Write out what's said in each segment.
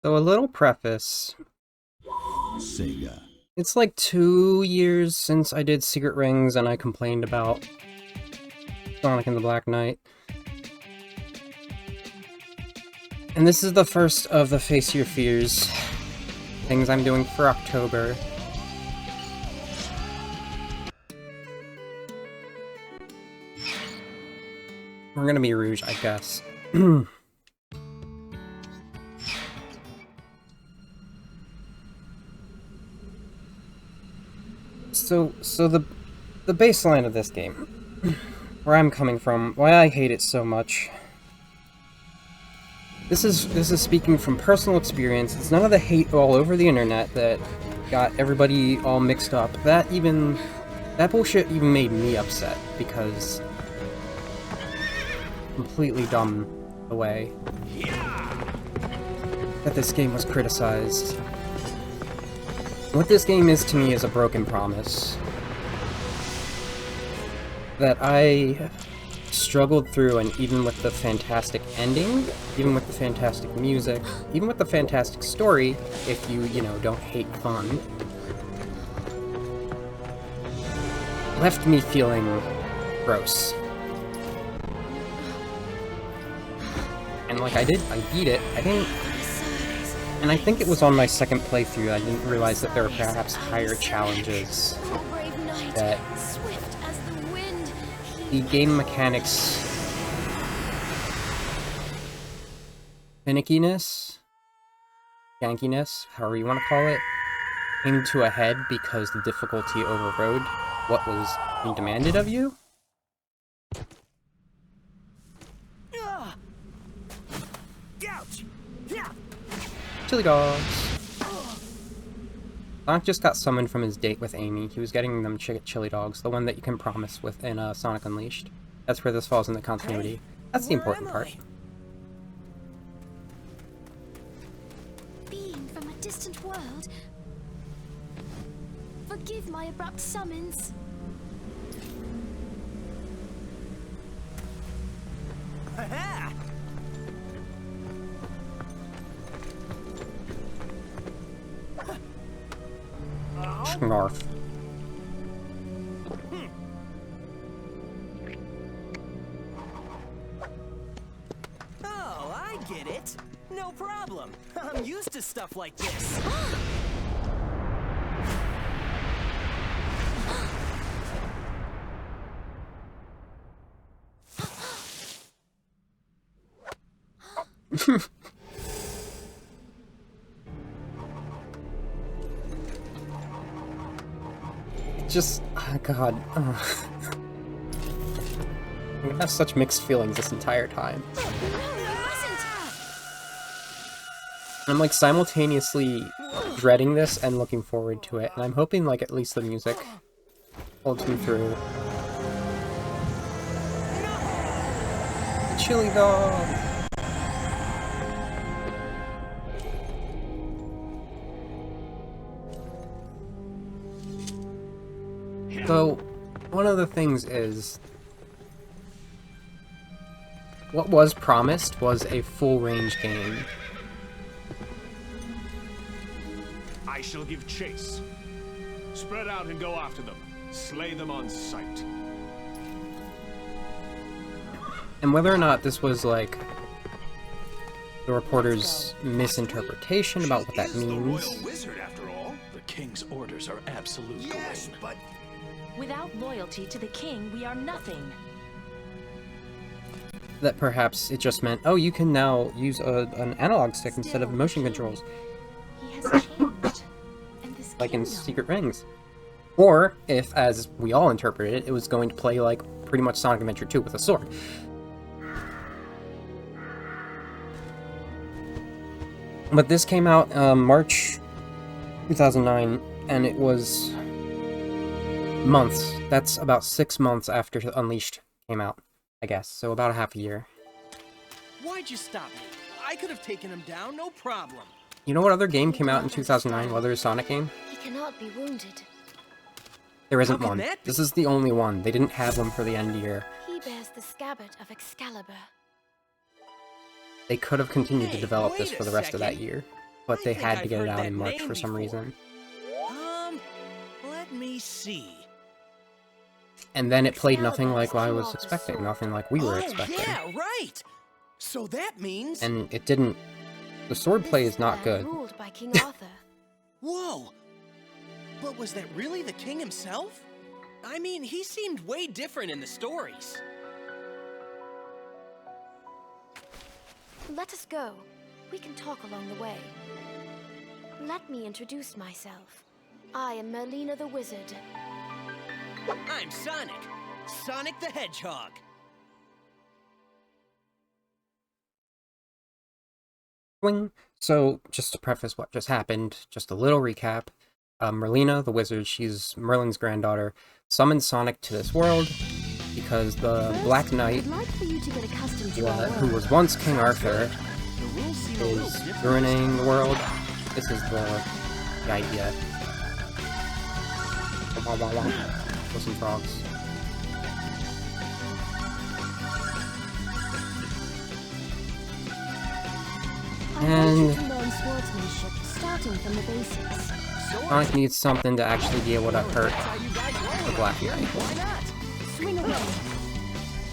So a little preface. Sega. It's like 2 years since I did Secret Rings and I complained about Sonic and the Black Knight. And this is the first of the Face Your Fears things I'm doing for October. We're gonna be Rouge, I guess. So the baseline of this game, where I'm coming from, why I hate it so much. This is speaking from personal experience. It's none of the hate all over the internet that got everybody all mixed up. That bullshit even made me upset because completely dumb the way that this game was criticized. What this game is to me is a broken promise that I struggled through, and even with the fantastic ending, even with the fantastic music, even with the fantastic story, if you know, don't hate fun, left me feeling gross. And like I beat it, and I think it was on my second playthrough, I didn't realize that there were perhaps higher challenges, that the game mechanics finickiness, jankiness, however you want to call it, came to a head because the difficulty overrode what was being demanded of you. Chili dogs. Sonic just got summoned from his date with Amy. He was getting them chili dogs, the one that you can promise within Sonic Unleashed. That's where this falls in the continuity. That's the important part. Being from a distant world, forgive my abrupt summons. Snarf. Oh, I get it. No problem. I'm used to stuff like this. Just, oh god. I'm gonna have such mixed feelings this entire time. I'm like simultaneously dreading this and looking forward to it, and I'm hoping like at least the music holds me through. Chili dog! So, one of the things is, what was promised was a full-range game. I shall give chase. Spread out and go after them. Slay them on sight. And whether or not this was, like, the reporter's misinterpretation about what that means. The royal wizard, after all. The king's orders are absolute. Yes, but without loyalty to the king, we are nothing. That perhaps it just meant, oh, you can now use an analog stick instead of motion controls. He has changed. And this Like in kingdom. Secret Rings. Or, if, as we all interpreted it, it was going to play like pretty much Sonic Adventure 2 with a sword. But this came out March 2009, and it was months. That's about 6 months after Unleashed came out, I guess. So about a half a year. Why'd you stop me? I could have taken him down, no problem. You know what other game came out in 2009? What other Sonic game? He cannot be wounded. There isn't How can one. that be? This is the only one. They didn't have them for the end year. He bears the scabbard of Excalibur. They could have continued to Hey, develop this wait for a the rest of that second. year. but I they think had to I've get it heard out that in March name for some before. reason. Let me see. And then it played nothing Excalibur like is what I King was Arthur's expecting, sword. nothing like we were Oh, expecting. yeah, right! So that means... And it didn't... The swordplay This is not land good. ruled by King Arthur. Whoa! But was that really the king himself? I mean, he seemed way different in the stories. Let us go. We can talk along the way. Let me introduce myself. I am Merlina the Wizard. I'm Sonic. Sonic the Hedgehog. Swing. So, just to preface what just happened, just a little recap. Merlina, the wizard, she's Merlin's granddaughter, summoned Sonic to this world because the First, Black Knight, I'd like for you to get accustomed to our who world. was once King Arthur, The rules seem a little is different. ruining the world. This is the idea. Wah, wah, wah. With some frogs. I want you to learn swordsmanship, starting from the basics. Sonic needs something to actually be able to hurt That's how you guys roll. the Black Knight. Why not? Swing away.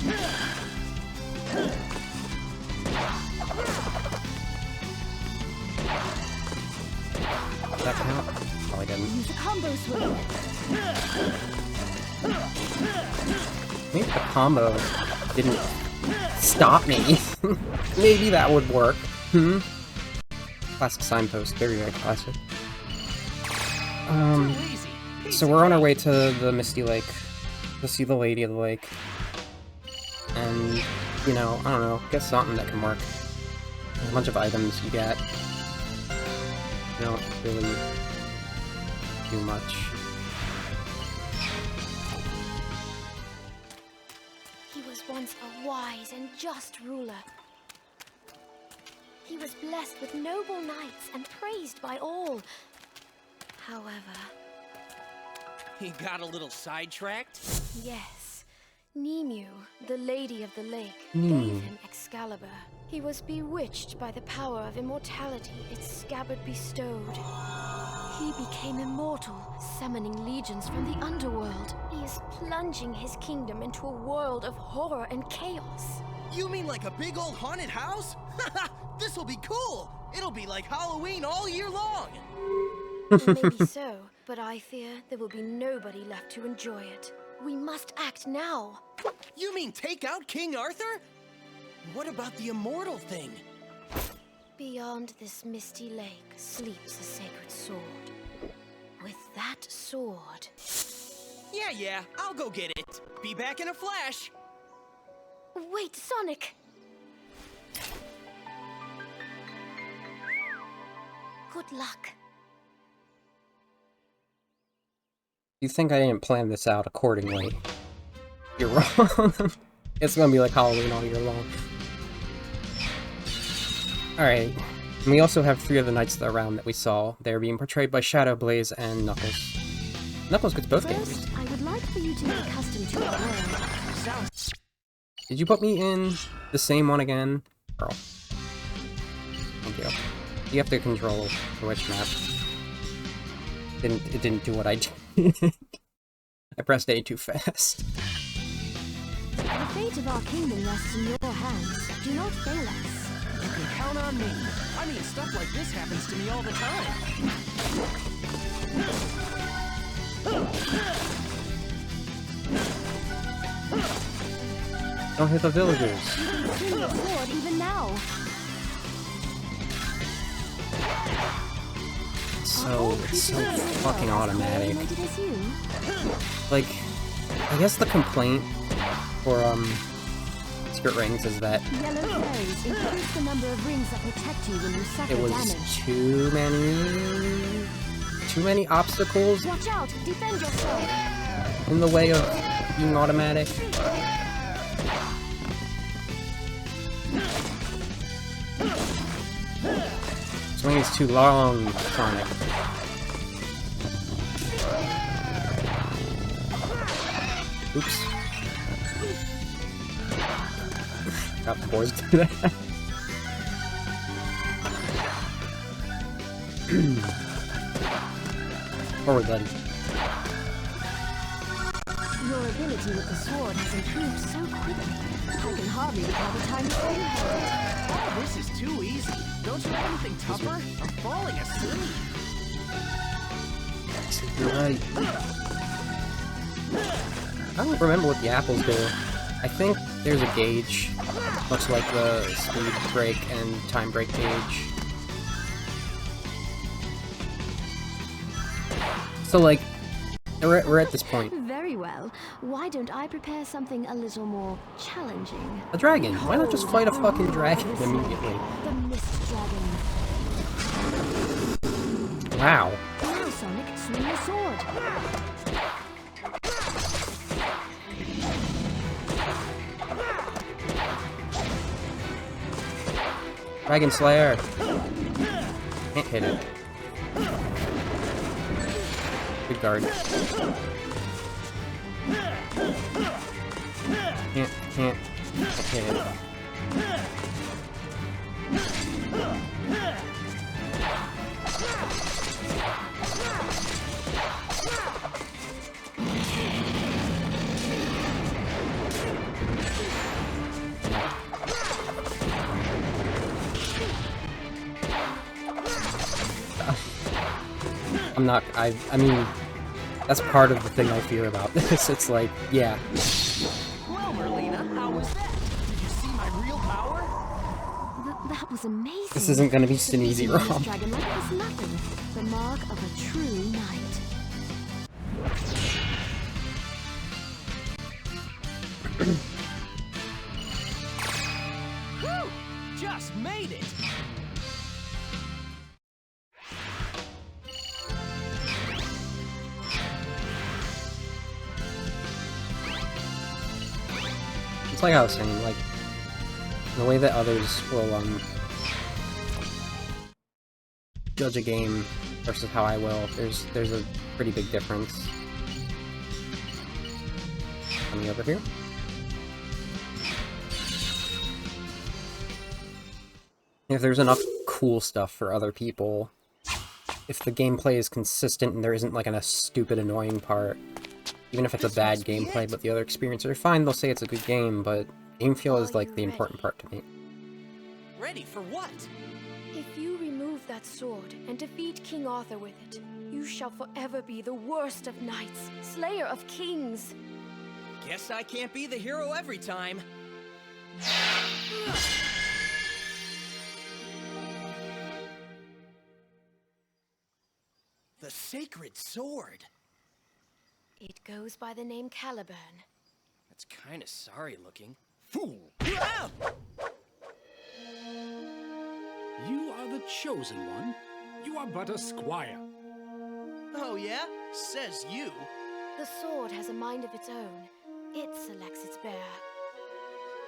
Does that count? Probably didn't. Use a combo swing. Maybe the combo didn't stop me. Maybe that would work. Classic signpost. Very, very classic. Too easy. So we're on our way to the Misty Lake to see the Lady of the Lake. And, you know, I don't know, get something that can work. A bunch of items you get. You don't really do much. He was once a wise and just ruler. He was blessed with noble knights and praised by all. However, He got a little sidetracked. yes, Nemu, the Lady of the Lake, Nemu. gave him Excalibur. He was bewitched by the power of immortality its scabbard bestowed. He became immortal, summoning legions from the underworld. He is plunging his kingdom into a world of horror and chaos. You mean like a big old haunted house? This'll be cool! It'll be like Halloween all year long! Maybe so, but I fear there will be nobody left to enjoy it. We must act now. You mean take out King Arthur? What about the immortal thing? Beyond this misty lake sleeps a sacred sword. With that sword... Yeah, I'll go get it. Be back in a flash. Wait, Sonic! Good luck. You think I didn't plan this out accordingly? You're wrong. It's gonna be like Halloween all year long. Alright. And we also have 3 of the knights of the round that we saw. They're being portrayed by Shadow, Blaze, and Knuckles. Knuckles gets both games. First, I would like for you to get accustomed to our world. Did you put me in the same one again? Girl. Thank you. You have to control the witch map. It didn't do what I did. I pressed A too fast. The fate of our kingdom rests in your hands. Do not fail us. You can count on me. I mean, stuff like this happens to me all the time. Don't hit the villagers. Swing your sword even now. It's so fucking automatic. Coordinated as you. Like, I guess the complaint for, Secret Rings is that Yellow fairies increase the number of rings that protect you when you suffer it was damage. too many obstacles Watch out! Defend yourself! in the way of being automatic. Swing is too long, Sonic. Oops. Got forced to do that. Forward, buddy. Your ability with the sword has improved so quickly. I can hardly recall the time before you held it. Oh, this is too easy. Don't you have anything tougher? I'm falling asleep. Right. I don't remember what the apples do. I think there's a gauge, much like the speed break and time break gauge. So, like, we're at this point. Very well. Why don't I prepare something a little more challenging? A dragon. Why not just fight a fucking dragon immediately? The Mist Dragon. Wow. Now, Sonic, swing your sword. Dragon Slayer. Can't hit it. Good guard. Can't hit it. I mean, that's part of the thing I fear about this. It's like, yeah. Well, Merlina, how was that? Did you see my real power? That was amazing. This isn't gonna be just an easy Defeating ROM. this dragon like it was nothing. The mark of a true knight. Whew! Just made it! It's like I was saying, like, the way that others will, judge a game versus how I will, there's a pretty big difference. Coming over here. If there's enough cool stuff for other people, if the gameplay is consistent and there isn't, like, a stupid, annoying part, even if it's a bad gameplay, but the other experiences are fine, they'll say it's a good game, but game feel is, like, the important part to me. Ready for what? If you remove that sword and defeat King Arthur with it, you shall forever be the worst of knights, slayer of kings. Guess I can't be the hero every time. The sacred sword. It goes by the name Caliburn. That's kind of sorry looking. Fool! Ah! You are the chosen one. You are but a squire. Oh yeah? Says you. The sword has a mind of its own. It selects its bearer.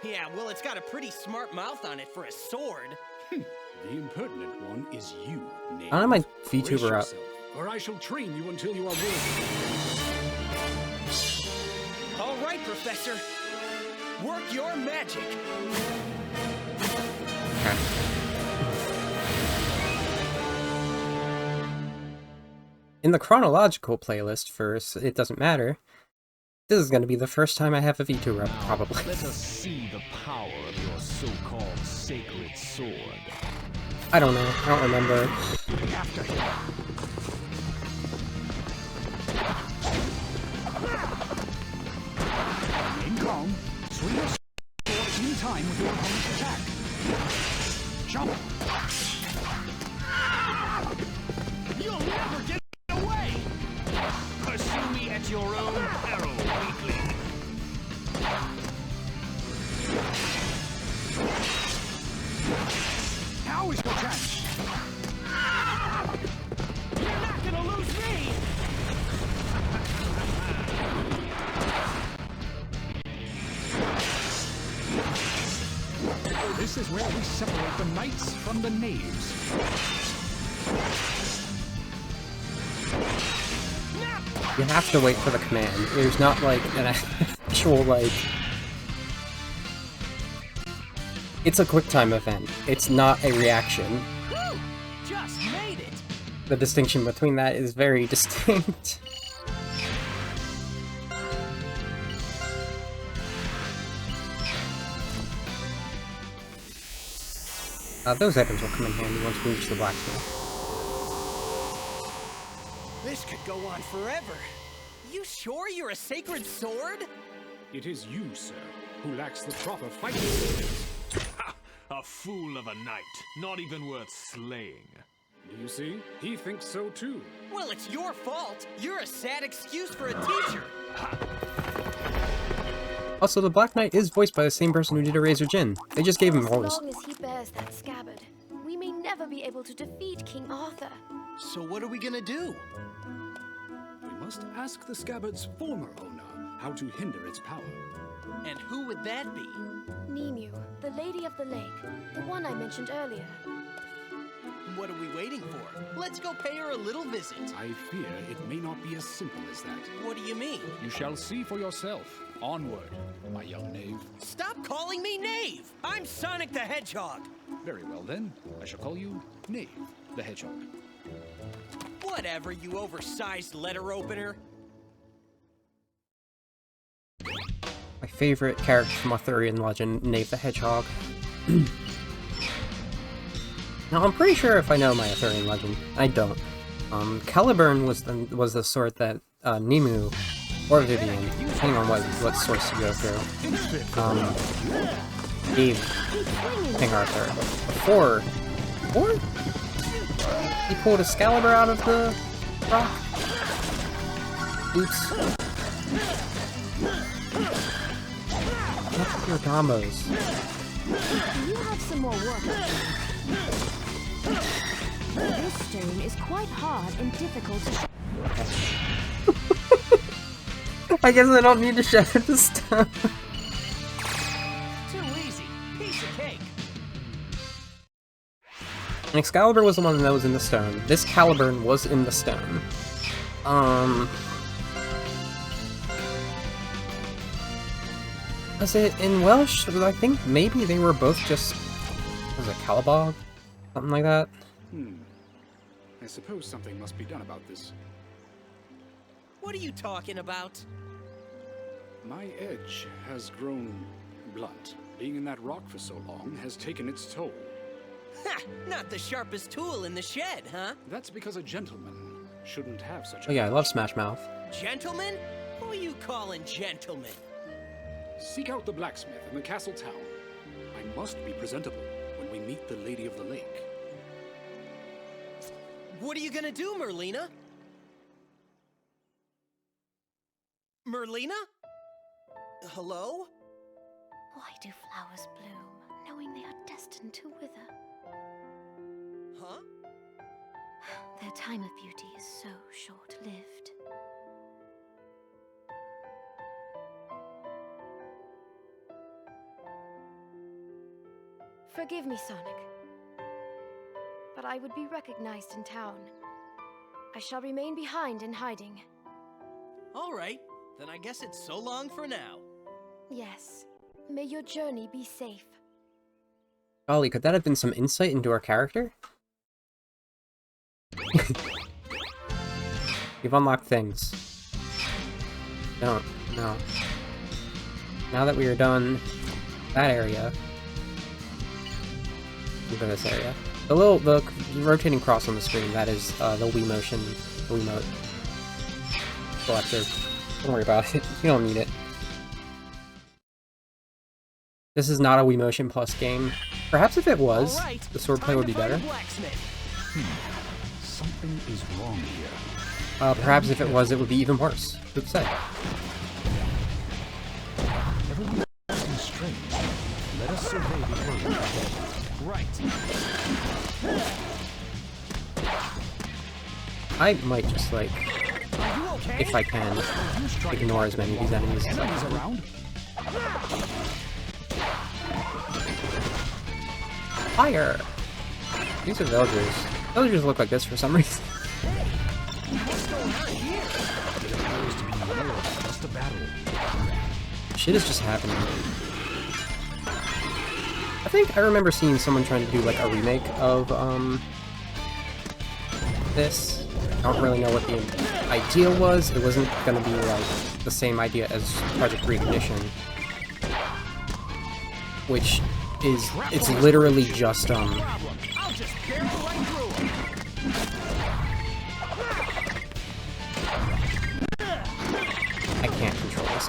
Yeah, well, it's got a pretty smart mouth on it for a sword. The impertinent one is you, knave. I don't have my Brace VTuber up. yourself, or I shall train you until you are worthy. All right, Professor. Work your magic. In the chronological playlist for It Doesn't Matter, this is going to be the first time I have a VTuber up, probably. Let us see the power of your so-called sacred sword. I don't know. I don't remember. After him. Remain calm. Swing your sword in time with your opponent's attack. Jump. You'll never get away! Pursue me at your own peril, weakling. Now is your chance. You're not gonna lose me! This is where we separate the knights from the knaves. You have to wait for the command. There's not, like, an actual, like... It's a QuickTime event. It's not a reaction. Woo! Just made it! The distinction between that is very distinct. Those items will come in handy once we reach the blacksmith. This could go on forever. You sure you're a sacred sword? It is you, sir, who lacks the proper fighting skills. A fool of a knight, not even worth slaying. You see, he thinks so too. Well, it's your fault. You're a sad excuse for a teacher. Also, the Black Knight is voiced by the same person who did Eraser Jin. They just gave him roles. As long as he bears that scabbard, we may never be able to defeat King Arthur. So what are we gonna do? We must ask the scabbard's former owner how to hinder its power. And who would that be? Nemu, the Lady of the Lake, the one I mentioned earlier. What are we waiting for? Let's go pay her a little visit. I fear it may not be as simple as that. What do you mean? You shall see for yourself. Onward, my young knave. Stop calling me Knave! I'm Sonic the Hedgehog! Very well then, I shall call you Knave the Hedgehog. Whatever, you oversized letter opener. My favorite character from Arthurian legend, Knave the Hedgehog. Now, I'm pretty sure if I know my Arthurian legend. I don't. Caliburn was the sword that Nemu, or Vivian, depending on what source you go through, gave King Arthur. Before he pulled Excalibur out of the rock? Oops. Look at your combos. You have some more work. This stone is quite hard and difficult to... I guess I don't need to shatter the stone. Too easy. Piece of cake. And Excalibur was the one that was in the stone. This Caliburn was in the stone. Was it in Welsh? I think maybe they were both just... Was it Calibog? Something like that? I suppose something must be done about this. What are you talking about? My edge has grown blunt. Being in that rock for so long has taken its toll. Ha! Not the sharpest tool in the shed, huh? That's because a gentleman shouldn't have such a... Oh yeah, I love Smash Mouth. Gentlemen? Who are you calling gentlemen? Seek out the blacksmith in the castle town. I must be presentable when we meet the Lady of the Lake. What are you gonna do, Merlina? Merlina? Hello? Why do flowers bloom, knowing they are destined to wither? Huh? Their time of beauty is so short-lived. Forgive me, Sonic. But I would be recognized in town. I shall remain behind in hiding. All right, then I guess it's so long for now. Yes. May your journey be safe. Golly, could that have been some insight into our character? You've unlocked things. Don't. No. Now that we are done that area, move in this area. The rotating cross on the screen, that is the Wii Motion, the Wiimote selector. Don't worry about it. You don't need it. This is not a Wii Motion Plus game. Perhaps if it was, All right, the swordplay would be better. Something is wrong here. Perhaps if it was, it would be even worse. Who'd say? Everything is strange. Let us survey the area ahead. Right. I might just, like, Are you okay? if I can, ignore as many of these enemies as I Enemies can. around? Fire! These are villagers. Villagers look like this for some reason. It appears to be more than just a battle. Shit is just happening. I think I remember seeing someone trying to do like a remake of this. I don't really know what the idea was. It wasn't gonna be like the same idea as Project Reignition, which is it's literally just Problem. I'll just barrel right through him. I can't control this.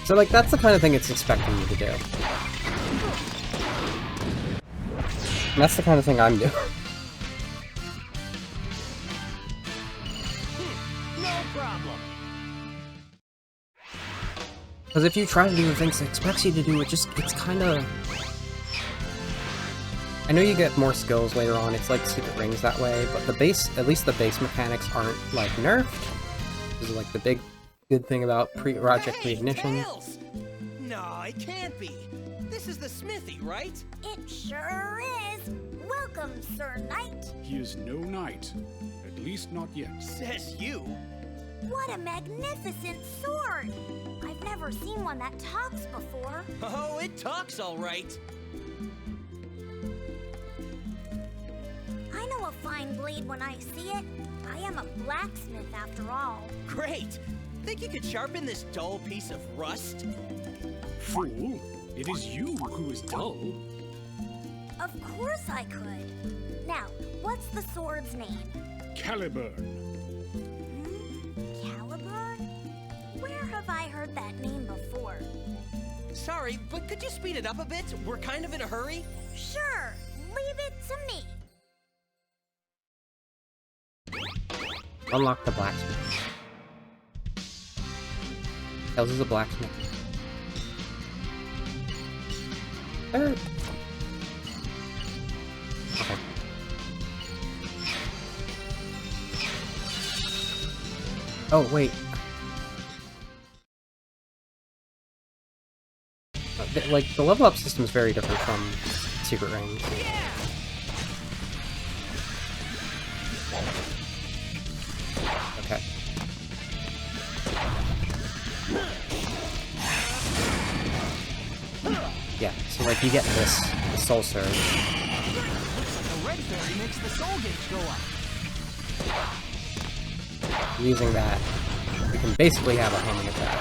So, like, that's the kind of thing it's expecting you to do. And that's the kind of thing I'm doing. No problem. Because if you try to do the things it expects you to do, it's kind of... I know you get more skills later on, it's like Secret Rings that way, but the base, at least the base mechanics aren't, like, nerfed. This is, like, the big good thing about Project Reignition. Tails! No, it can't be. This is the smithy, right? It sure is. Welcome, Sir Knight. He is no knight. At least not yet. Says you. What a magnificent sword. I've never seen one that talks before. Oh, it talks all right. I know a fine blade when I see it. I am a blacksmith after all. Great. Think you could sharpen this dull piece of rust? Fool! It is you who is dull. Of course I could. Now, what's the sword's name? Caliburn. Caliburn? Where have I heard that name before? Sorry, but could you speed it up a bit? We're kind of in a hurry. Sure, leave it to me. Unlock the blacksmith. Tails is a blacksmith. Okay. Oh, wait. Like, the level up system is very different from Secret Rings. Okay. Yeah, so like you get this, the Soul Surge. Looks like a red fairy makes the soul gauge go up. Using that, you can basically have a homing attack.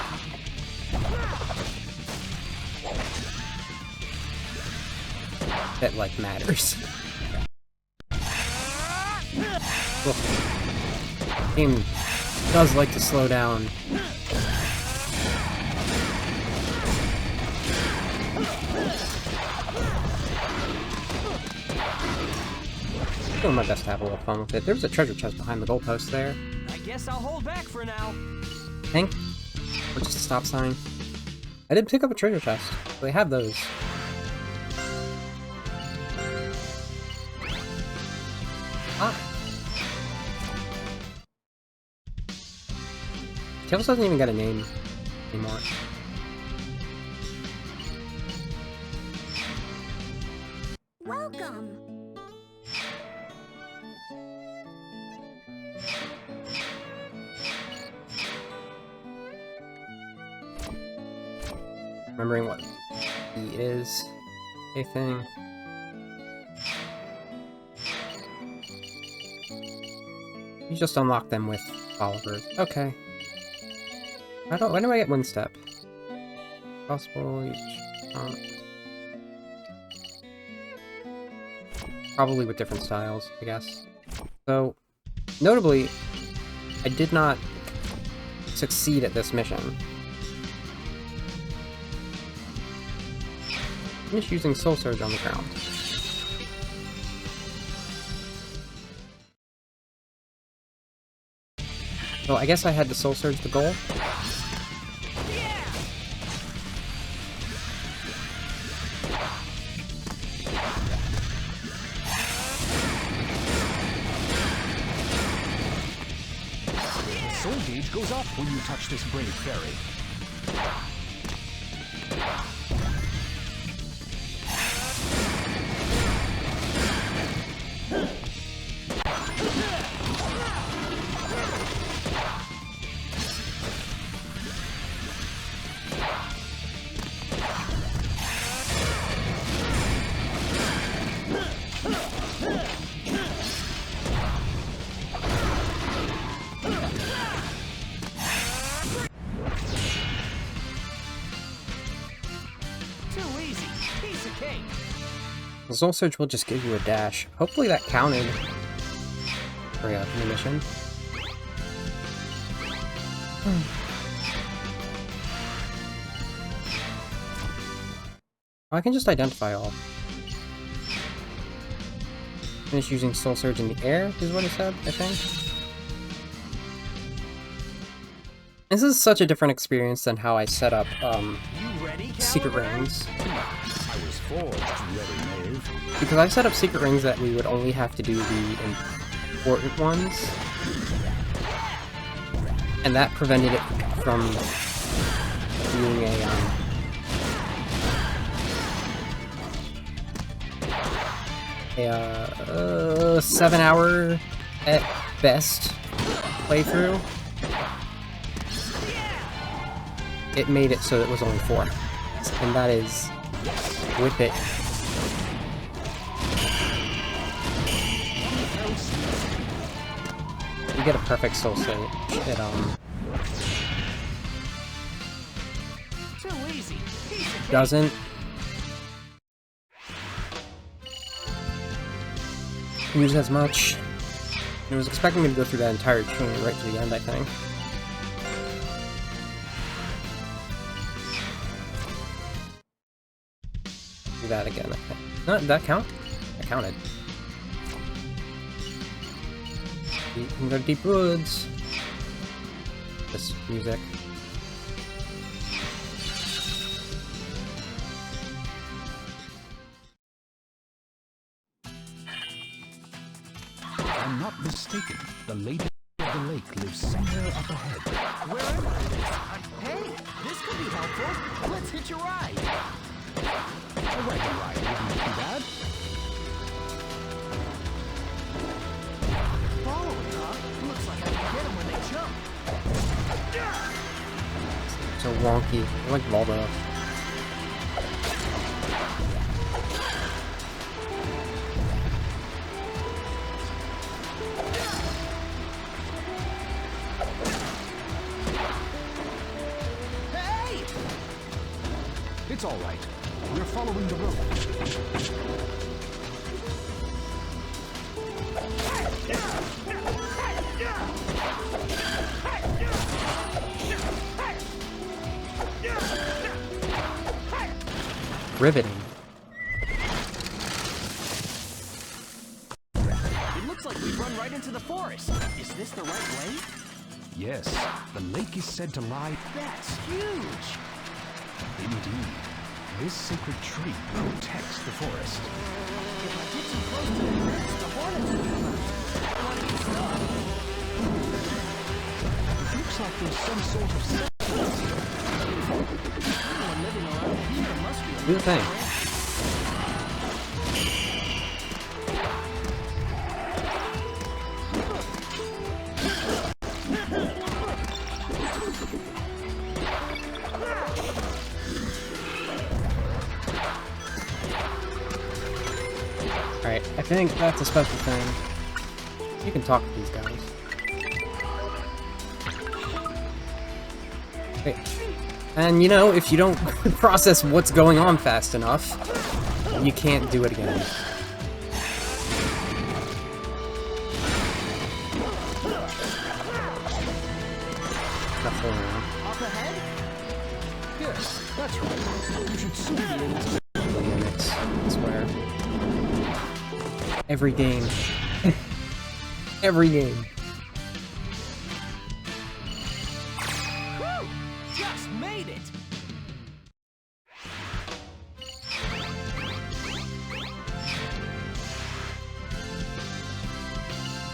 That, like, matters. Look, the game does like to slow down. Doing my best to have a little fun with it. There's a treasure chest behind the goalpost there. I guess I'll hold back for now. Think? Or just a stop sign. I did pick up a treasure chest. So they have those. Ah. Tails doesn't even get a name anymore. Welcome. Remembering what he is, a thing. You just unlock them with followers. Okay. When do I get one step? Possible each. Probably with different styles, I guess. So, notably, I did not succeed at this mission. I'm just using Soul Surge on the ground. So I guess I had to Soul Surge the goal. The soul gauge goes up when you touch this brave fairy. king. The Soul Surge will just give you a dash. Hopefully that counted for the mission. I can just identify all. Finish using Soul Surge in the air, is what it said, I think. This is such a different experience than how I set up secret rings. I was forged, ready, knave. Because I set up secret rings that we would only have to do the important ones. And that prevented it from being a 7-hour at best playthrough. It made it so it was only 4. And that is with it. You get a perfect soul save. It Too easy. doesn't use as much. It was expecting me to go through that entire chain right to the end, I think. Do that again, I think. No, did that count? That counted. You can go to Deep Woods. This music. If I'm not mistaken, the Lady of the Lake lives somewhere up ahead. Where am I? Hey, this could be helpful. Let's hitch a ride. A wagon ride wouldn't be bad. Follow it, huh? Looks like I can get them when they jump. So wonky. I like Volvo. Hey! It's all right. We're following the road. Riveting. It looks like we've run right into the forest. Is this the right way? Yes, the lake is said to lie. That's huge. Indeed. This sacred tree protects the forest. If I get too close to the roots, the hornets will come out. I want to get stuck. It looks like there's some sort of Anyone living around here must be a Do the thing. Alright, I think that's a special thing. You can talk to these guys. Wait. And you know, if you don't process what's going on fast enough, you can't do it again. Nothing around. Up ahead? Yes, that's right. You should soon be able to. Mimics, I swear. Every game. Every game. Whew! Just made it!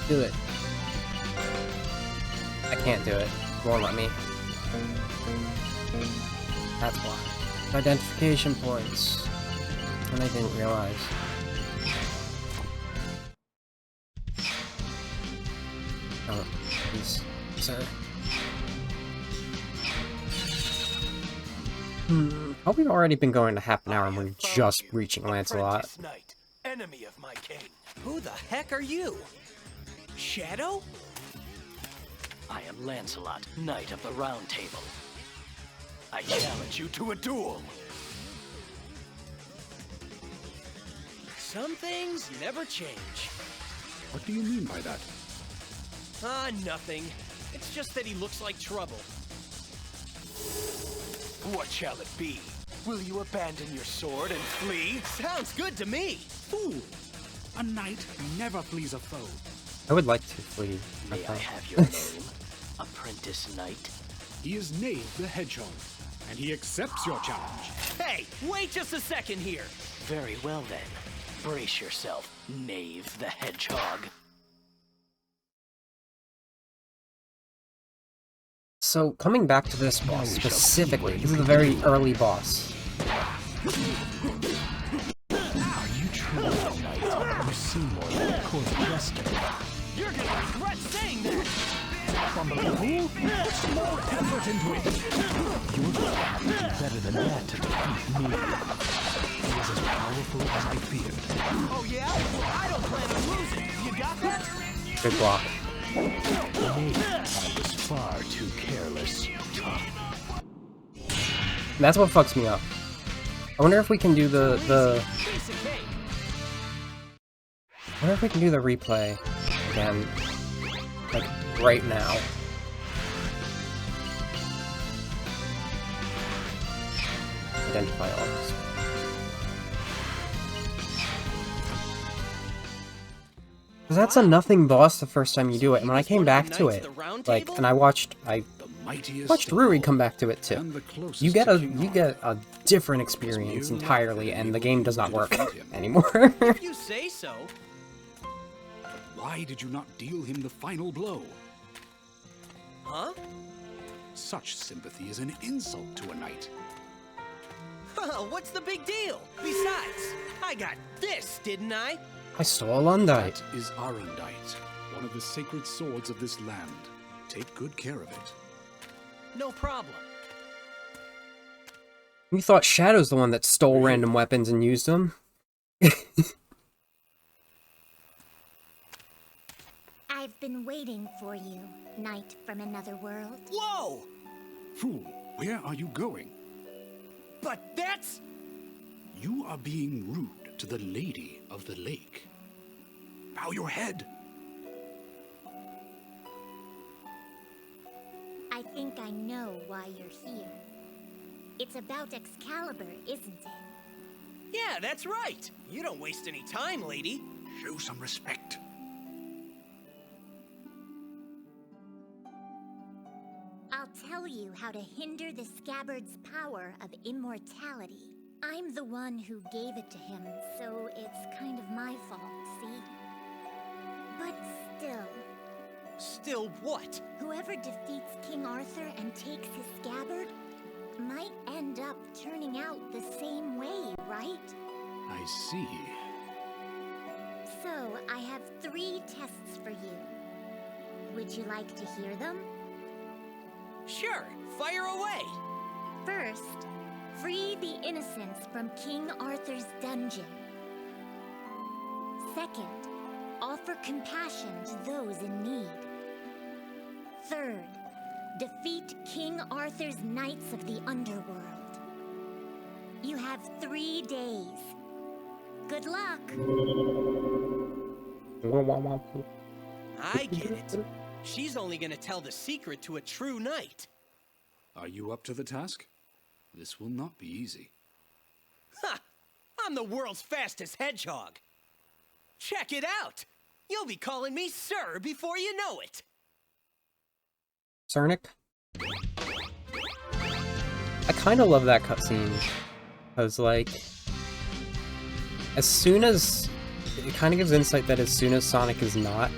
Do it. I can't do it. Won't let me. That's why. Identification points. And I didn't realize. Oh, please, sir. Hope we've already been going to half an hour and we're just reaching Lancelot. Apprentice knight, enemy of my king. Who the heck are you? Shadow? I am Lancelot, Knight of the Round Table. I challenge you to a duel. Some things never change. What do you mean by that? Nothing. It's just that he looks like trouble. What shall it be? Will you abandon your sword and flee? Sounds good to me. Fool! A knight never flees a foe. I would like to flee. May I have your name, apprentice knight? He is Knave the Hedgehog, and he accepts your challenge. Hey, wait just a second here. Very well then. Brace yourself, Knave the Hedgehog. So, coming back to this boss specifically, this is a very early boss. Are you truly a knight? You seem more like a court jester. You're gonna regret saying that! On the level, put some more effort into it. You're going to have to do better than that to defeat me. He is as powerful as I feared. Oh yeah? I don't plan on losing. You got that? Good block. I was far too careless. That's what fucks me up. I wonder if we can do the Piece of cake. I wonder if we can do the replay again, like, right now. Identify all this. Because that's a nothing boss the first time you do it, and when I came back to it, like, and I watched Ruri come back to it too. You get a different experience entirely, and the game does not work anymore. If you say so. Why did you not deal him the final blow? Huh? Such sympathy is an insult to a knight. What's the big deal? Besides, I got this, didn't I? I stole a Lundite. That is Arundite, one of the sacred swords of this land. Take good care of it. No problem. You thought Shadow's the one that stole random weapons and used them? I've been waiting for you, knight from another world. Whoa! Fool, where are you going? But that's... You are being rude to the Lady of the Lake. Bow your head. I think I know why you're here. It's about Excalibur, isn't it? Yeah, that's right. You don't waste any time, lady. Show some respect. I'll tell you how to hinder the scabbard's power of immortality. I'm the one who gave it to him, so it's kind of my fault, see? But still, Still what? whoever defeats King Arthur and takes his scabbard might end up turning out the same way, right? I see. So, I have 3 tests for you. Would you like to hear them? Sure, fire away. First, free the innocents from King Arthur's dungeon. Second, offer compassion to those in need. Third, defeat King Arthur's knights of the underworld. You have 3 days. Good luck! I get it. She's only gonna tell the secret to a true knight. Are you up to the task? This will not be easy. Ha! I'm the world's fastest hedgehog. Check it out. You'll be calling me sir before you know it. Cernic? I kind of love that cutscene. Because, like, as soon as... It kind of gives insight that as soon as Sonic is not,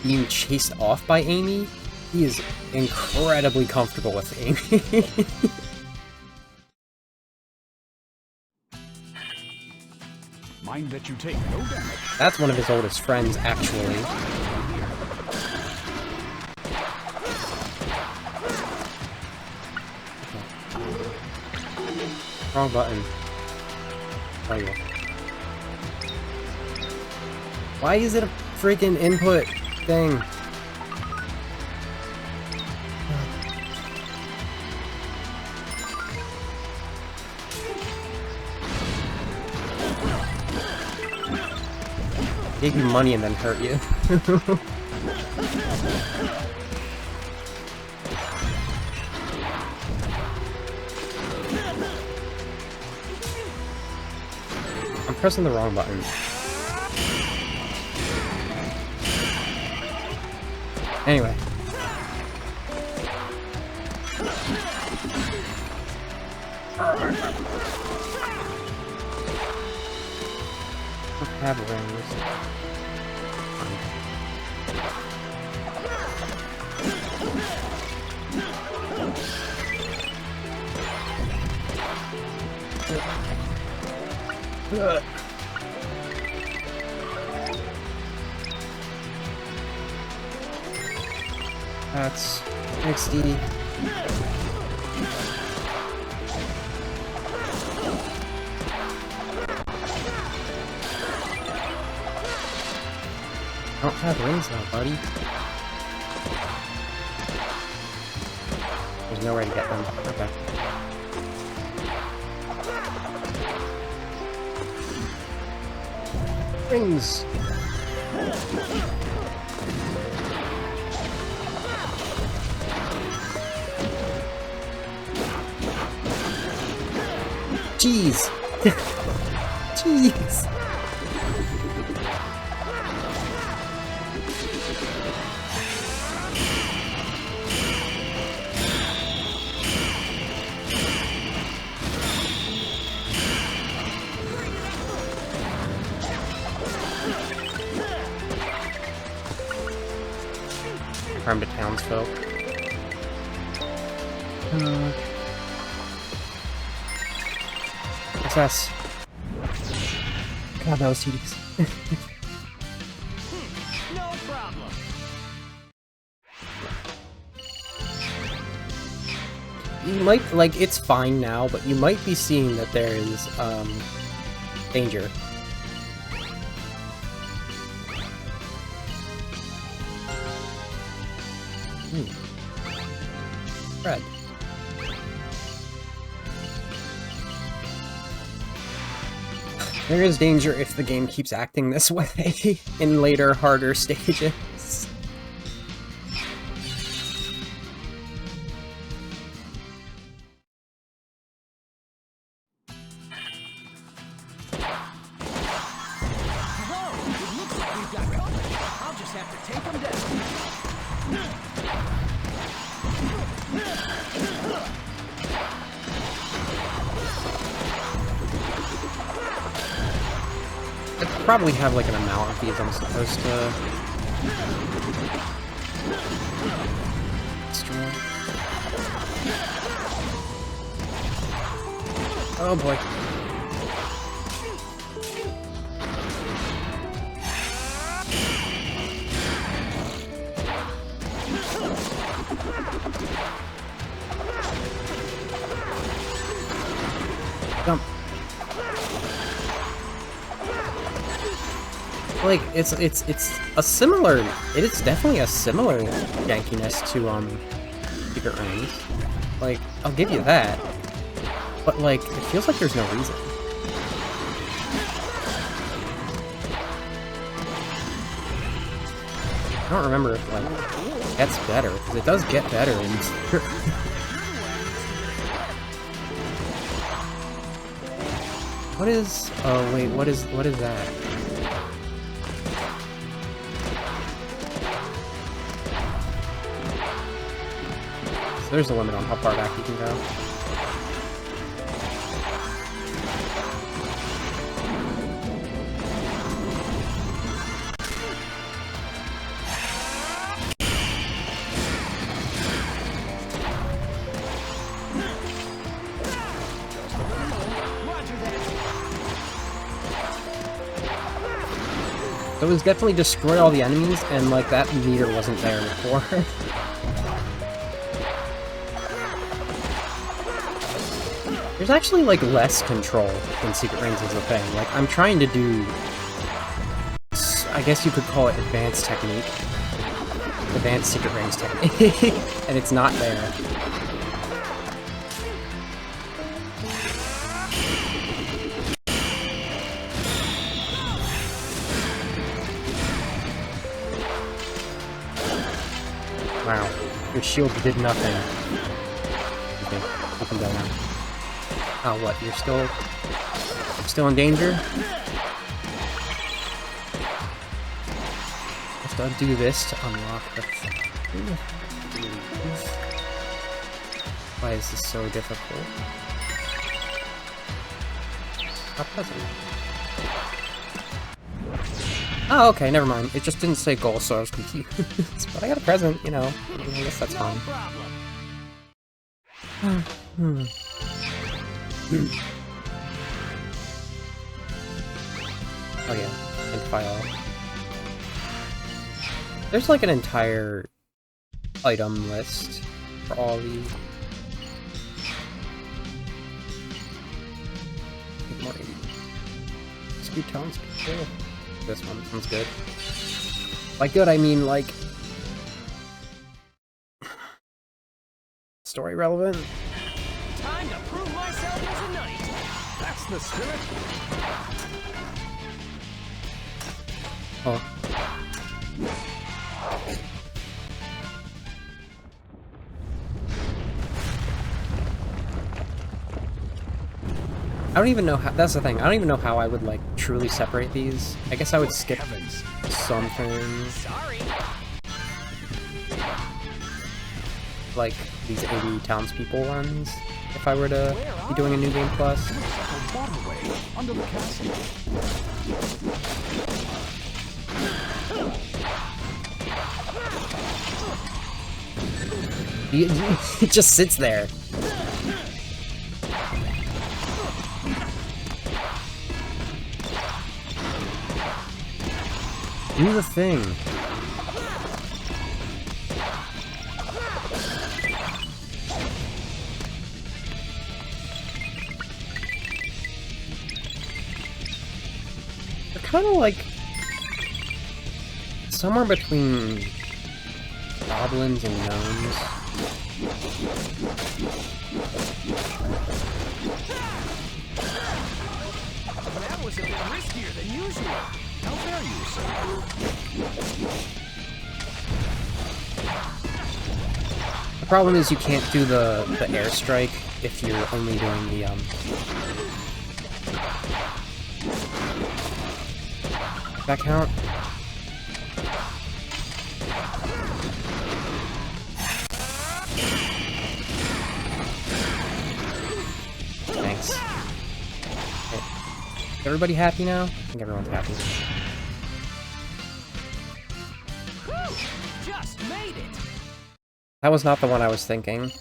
being chased off by Amy, he is incredibly comfortable with Amy. Mind that you take no damage. That's one of his oldest friends, actually. Wrong button. There you go. Why is it a freaking input thing? gave you money and then hurt you. I'm pressing the wrong button. Anyway. Have rings. That's 60. I don't have rings now, buddy. There's no way to get them. Okay. Rings! Jeez! Jeez! Harm to townsfolk. SS. God, those CDs. No problem. You might, like, it's fine now, but you might be seeing that there is, danger. Red. There is danger if the game keeps acting this way in later, harder stages. I'll just have to take him down. I probably have like an amount of these I'm supposed to destroy. Oh boy. Jump. Like, it's a similar, it is definitely a similar jankiness to, Secret Rings. Like, I'll give you that. But, like, it feels like there's no reason. I don't remember if, like, it gets better, because it does get better in Secret Rings. What is, oh wait, what is that? So there's a limit on how far back you can go. So it was definitely destroy all the enemies, and like that meter wasn't there before. There's actually like less control in Secret Rings is the thing. Like I'm trying to do, I guess you could call it advanced technique. Advanced Secret Rings technique, and it's not there. Your shield did nothing. Okay, up and down. Oh, what? You're still in danger? Have to do this to unlock the... Why is this so difficult? A present. Oh, okay, never mind. It just didn't say goal, so I was confused. But I got a present, you know. I guess that's fine. Oh yeah, and file. There's like an entire item list for all these. More scoot tones. Cool. This one sounds good. By good, I mean like story relevant. Time to prove myself as a knight. That's the spirit. Oh. I don't even know how, that's the thing, I don't even know how I would, like, truly separate these. I guess I would skip some things. Sorry. Like, these 80 townspeople ones, if I were to be doing a New Game Plus. Under the castle. It just sits there. Do the thing. They're kind of like somewhere between goblins and gnomes. That was a bit riskier than usual. How dare you, sir? The problem is you can't do the airstrike if you're only doing the that count? Thanks. Okay. Is everybody happy now? I think everyone's happy. Just made it. That was not the one I was thinking.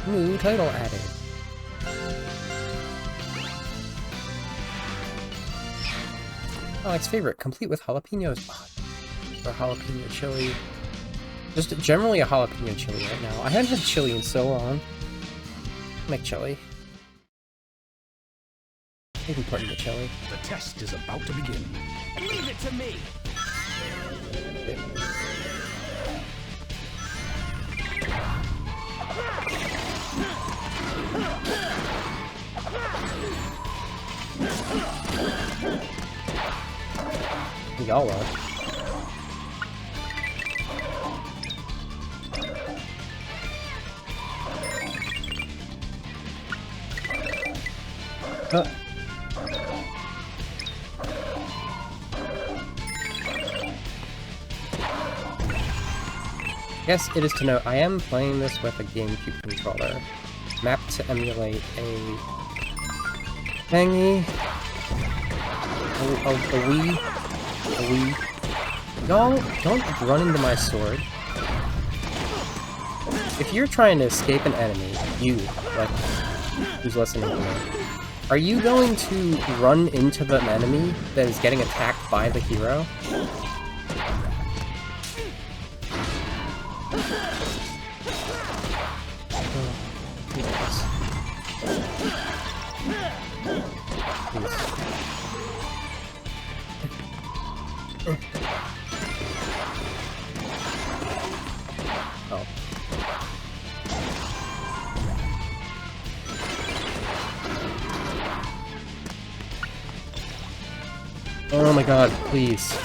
New title added. Alex's favorite, complete with jalapenos. Oh, or jalapeno chili. Just generally a jalapeno chili right now. I haven't had chili in so long. Make chili. Maybe put in the chili. The test is about to begin. Leave it to me. Y'all are. Yes, it is to note, I am playing this with a GameCube controller, mapped to emulate a thingy, a Wii. Y'all, don't run into my sword. If you're trying to escape an enemy, you, like, who's listening to me, are you going to run into the enemy that is getting attacked by the hero? Oh. Oh my god, please.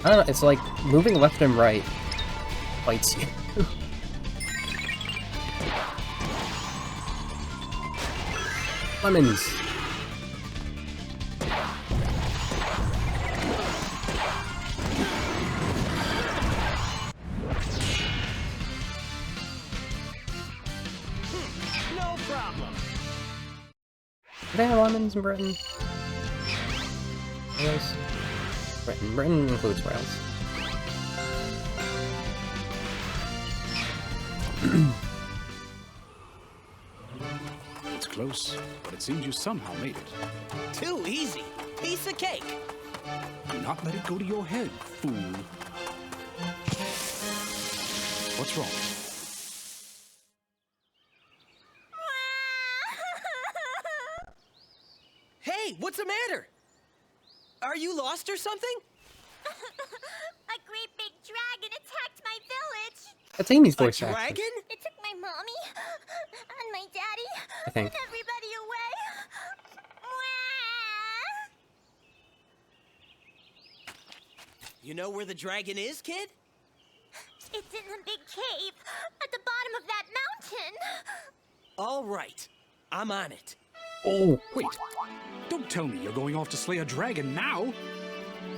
I don't know, it's like moving left and right fights you. Lemons! No problem. Do they have lemons in Britain? Wales? Britain includes Wales. It's close, but it seems you somehow made it. Too easy. Piece of cake. Do not let it go to your head, fool. What's wrong? Hey, what's the matter? Are you lost or something? A great big dragon attacked my village. That's Amy's A voice actor. dragon? It took my mommy and my daddy I think. and everybody away. You know where the dragon is, kid? It's in the big cave at the bottom of that mountain. All right. I'm on it. Oh! Wait, don't tell me you're going off to slay a dragon now.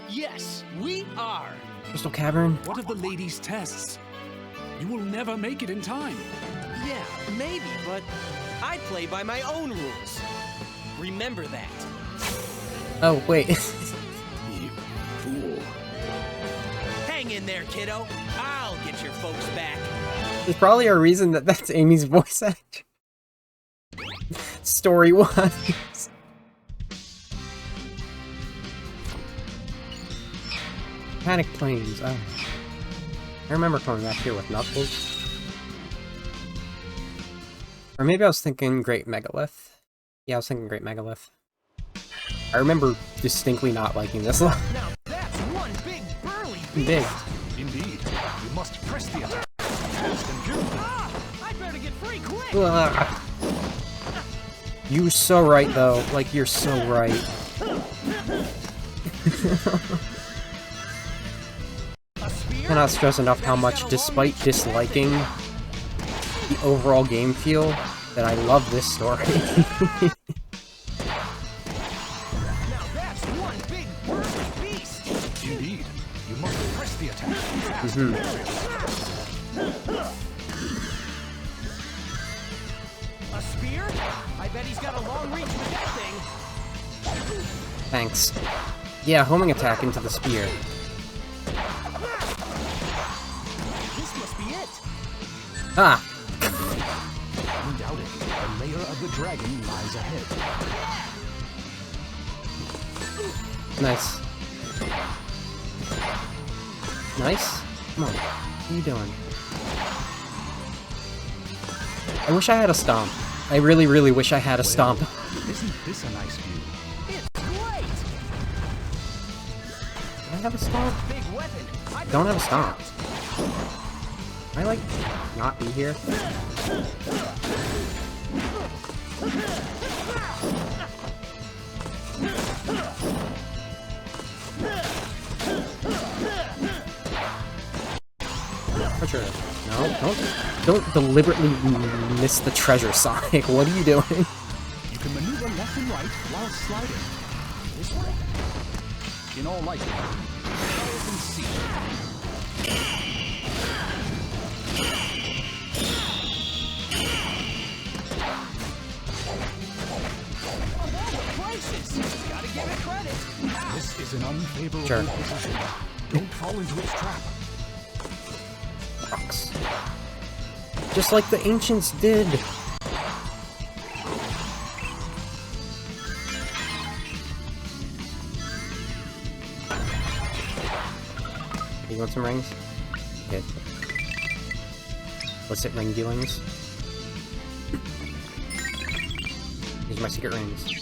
Yes, we are. Crystal Cavern? What of the lady's tests? You will never make it in time. Yeah, maybe, but I play by my own rules. Remember that. Oh, wait. You fool. Hang in there, kiddo. I'll get your folks back. There's probably a reason that that's Amy's voice actor. Story-wise. Panic Plains. Oh. I remember coming back here with Knuckles. Or maybe I was thinking Great Megalith. Yeah, I was thinking Great Megalith. I remember distinctly not liking this one. Now that's one big burly beast. Big. Indeed. You must press the attack. Fast and beautiful. Ah! I'd better get free quick. Ugh. You're so right, though. Like, you're so right. A spear? Cannot stress enough how much, despite disliking the overall game feel, that I love this story. Now that's one big burly beast. Indeed. You must press the attack. Fast Mhm. and furious. A spear? I bet he's got a long reach with that thing. Thanks. Yeah, homing attack into the spear. This must be it. Ah! Undoubtedly, the lair of the dragon lies ahead. Nice. Nice? Come on. What are you doing? I wish I had a stomp. I really, really wish I had a stomp. Isn't this a nice view? It's great. Do I have a stomp? Big weapon. I Don't have a stomp. Can I, like, not be here? Treasure. No, don't deliberately miss the treasure, Sonic. What are you doing? You can maneuver left and right while sliding. This way? In all likelihood, try it and see. Prices. Gotta give it credit. This is an unfavorable Sure. position. Don't fall into its trap. Rocks. Just like the ancients did. You want some rings? Good. What's it, ring dealings? These are my secret rings.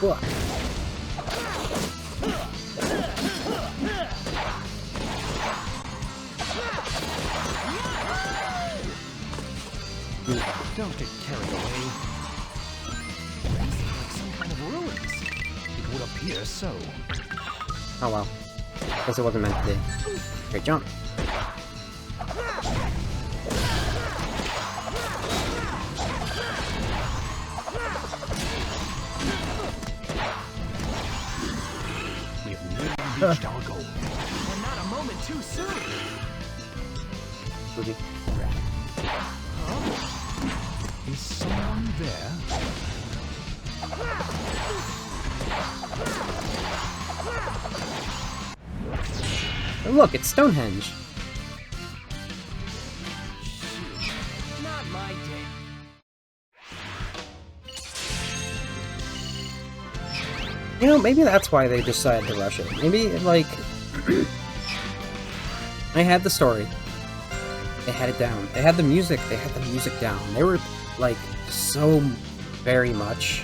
What? Don't get carried away. appears so. Oh well. Guess it wasn't meant to be. Great jump. We've nearly reached our goal. And not a moment too soon. Boogie. Is someone there? Oh, look, it's Stonehenge. Not my day. You know, maybe that's why they decided to rush it. Maybe, like... they had the story. They had it down. They had the music. They had the music down. They were, like, so very much...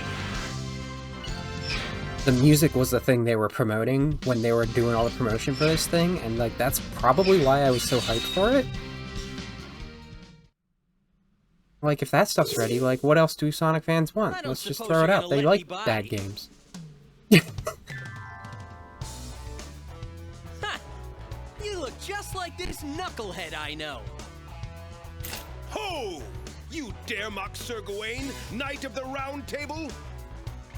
The music was the thing they were promoting when they were doing all the promotion for this thing, and, like, that's probably why I was so hyped for it. Like, if that stuff's ready, like, what else do Sonic fans want? Let's just throw it out. They like bad games. Ha! You look just like this knucklehead I know. Ho! You dare mock Sir Gawain, Knight of the Round Table?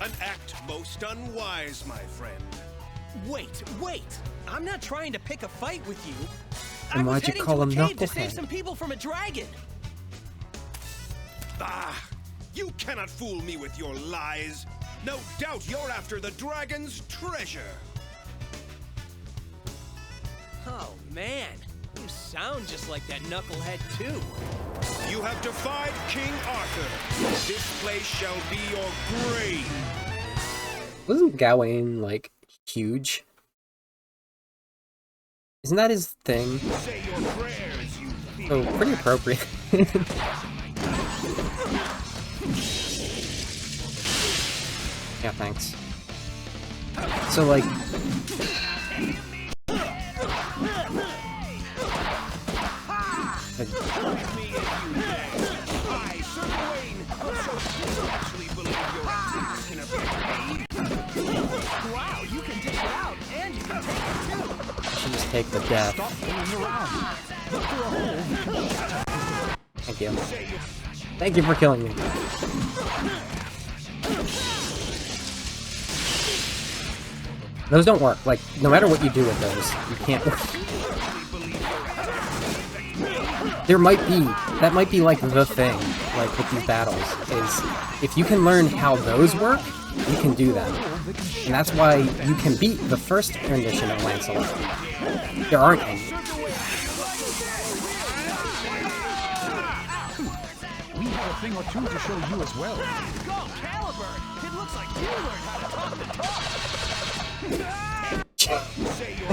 An act most unwise, my friend. Wait! I'm not trying to pick a fight with you. And I was why'd you heading call to a him cave to save Knucklehead? some people from a dragon. Ah! You cannot fool me with your lies. No doubt you're after the dragon's treasure. Oh man, you sound just like that knucklehead too. You have defied King Arthur. This place shall be your grave. Wasn't Gawain, like, huge? Isn't that his thing? Say your prayers, you So, pretty appropriate. Yeah, thanks. So, like... I, Sir Gawain, so actually believe your actions can affect me. Wow, you can dish it out, and you can take it too. Should just take the death. Stop fooling around. Look for a hole. Thank you. Thank you for killing me. Those don't work. Like, no matter what you do with those, you can't... There might be... That might be, like, the thing, like, with these battles, is... If you can learn how those work, you can do them. And that's why you can beat the first rendition of Lancelot. There aren't any. We have a thing or two to show you as well. Go, Caliber! It looks like you learned how to talk the talk. Say your...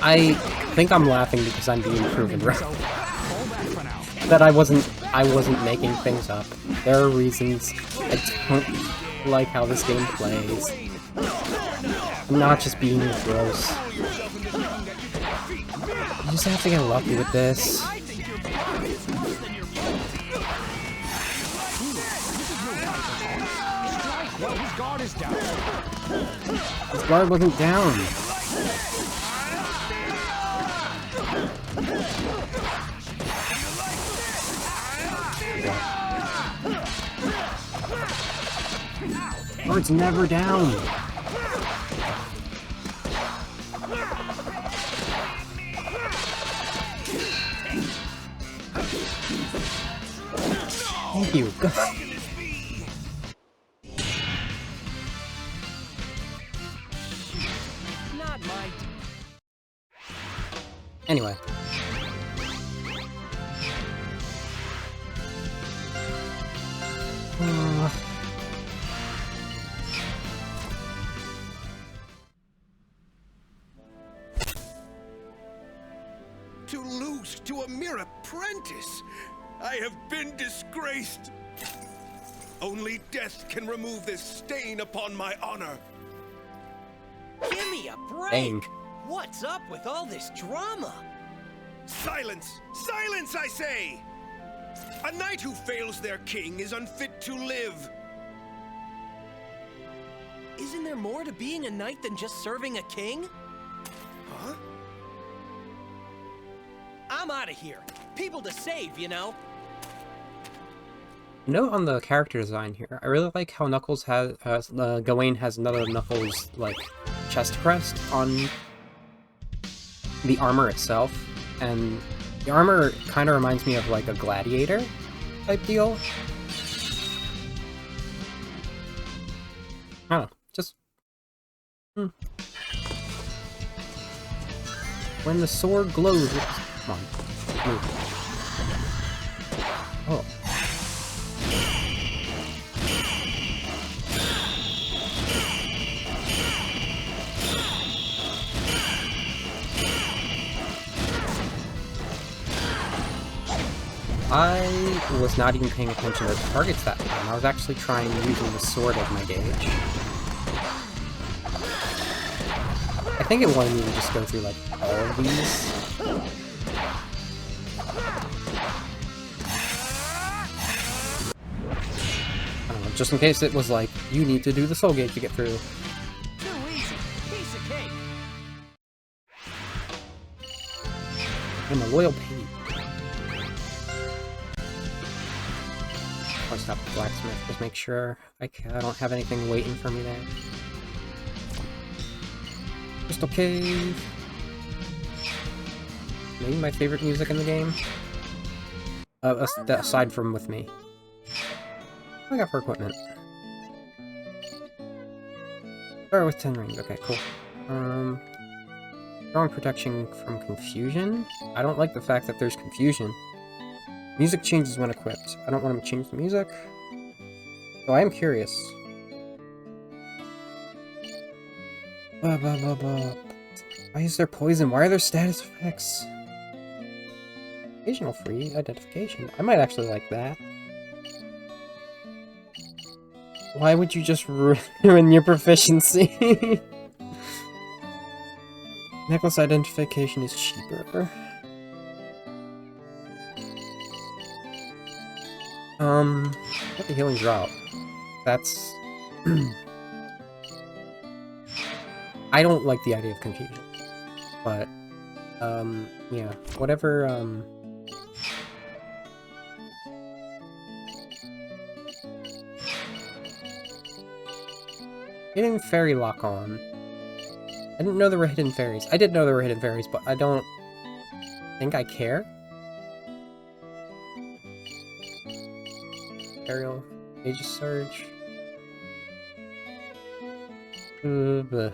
I think I'm laughing because I'm being proven right. Fall back for now. That I wasn't making things up. There are reasons I don't like how this game plays. I'm not just being gross. You just have to get lucky with this. Well, his guard is down. His guard wasn't down. Guard's never down. Thank you. Not my... Anyway. To lose to a mere apprentice, I have been disgraced. Only death can remove this stain upon my honor. Give me a break! Dang. What's up with all this drama? Silence! Silence, I say! A knight who fails their king is unfit to live. Isn't there more to being a knight than just serving a king? Huh? I'm out of here. People to save, you know. Note on the character design here, I really like how Knuckles has, Gawain has another Knuckles, like, chest crest on the armor itself, and the armor kind of reminds me of, like, a gladiator type deal. I don't know, just... When the sword glows... Come on, move. Oh. I was not even paying attention to the targets that time. I was actually trying using the sword as my gauge. I think it wanted me to just go through, like, all of these. I don't know, just in case it was like, you need to do the soul gauge to get through. Too easy. Piece of cake. I'm a loyal page. I'll stop the blacksmith, just make sure I don't have anything waiting for me there. Crystal Cave. Maybe my favorite music in the game. Aside from With Me. What do I got for equipment? Start with 10 rings. Okay, cool. Strong protection from confusion. I don't like the fact that there's confusion. Music changes when equipped. I don't want to change the music. So I am curious. Blah, blah, blah, blah. Why is there poison? Why are there status effects? Occasional free identification. I might actually like that. Why would you just ruin your proficiency? Necklace identification is cheaper. What the healing drop? That's... I don't like the idea of confusion. But, yeah, whatever, Hidden fairy lock on. I didn't know there were hidden fairies. I did know there were hidden fairies, but I don't think I care. Aerial, Aegis Surge. Bleh.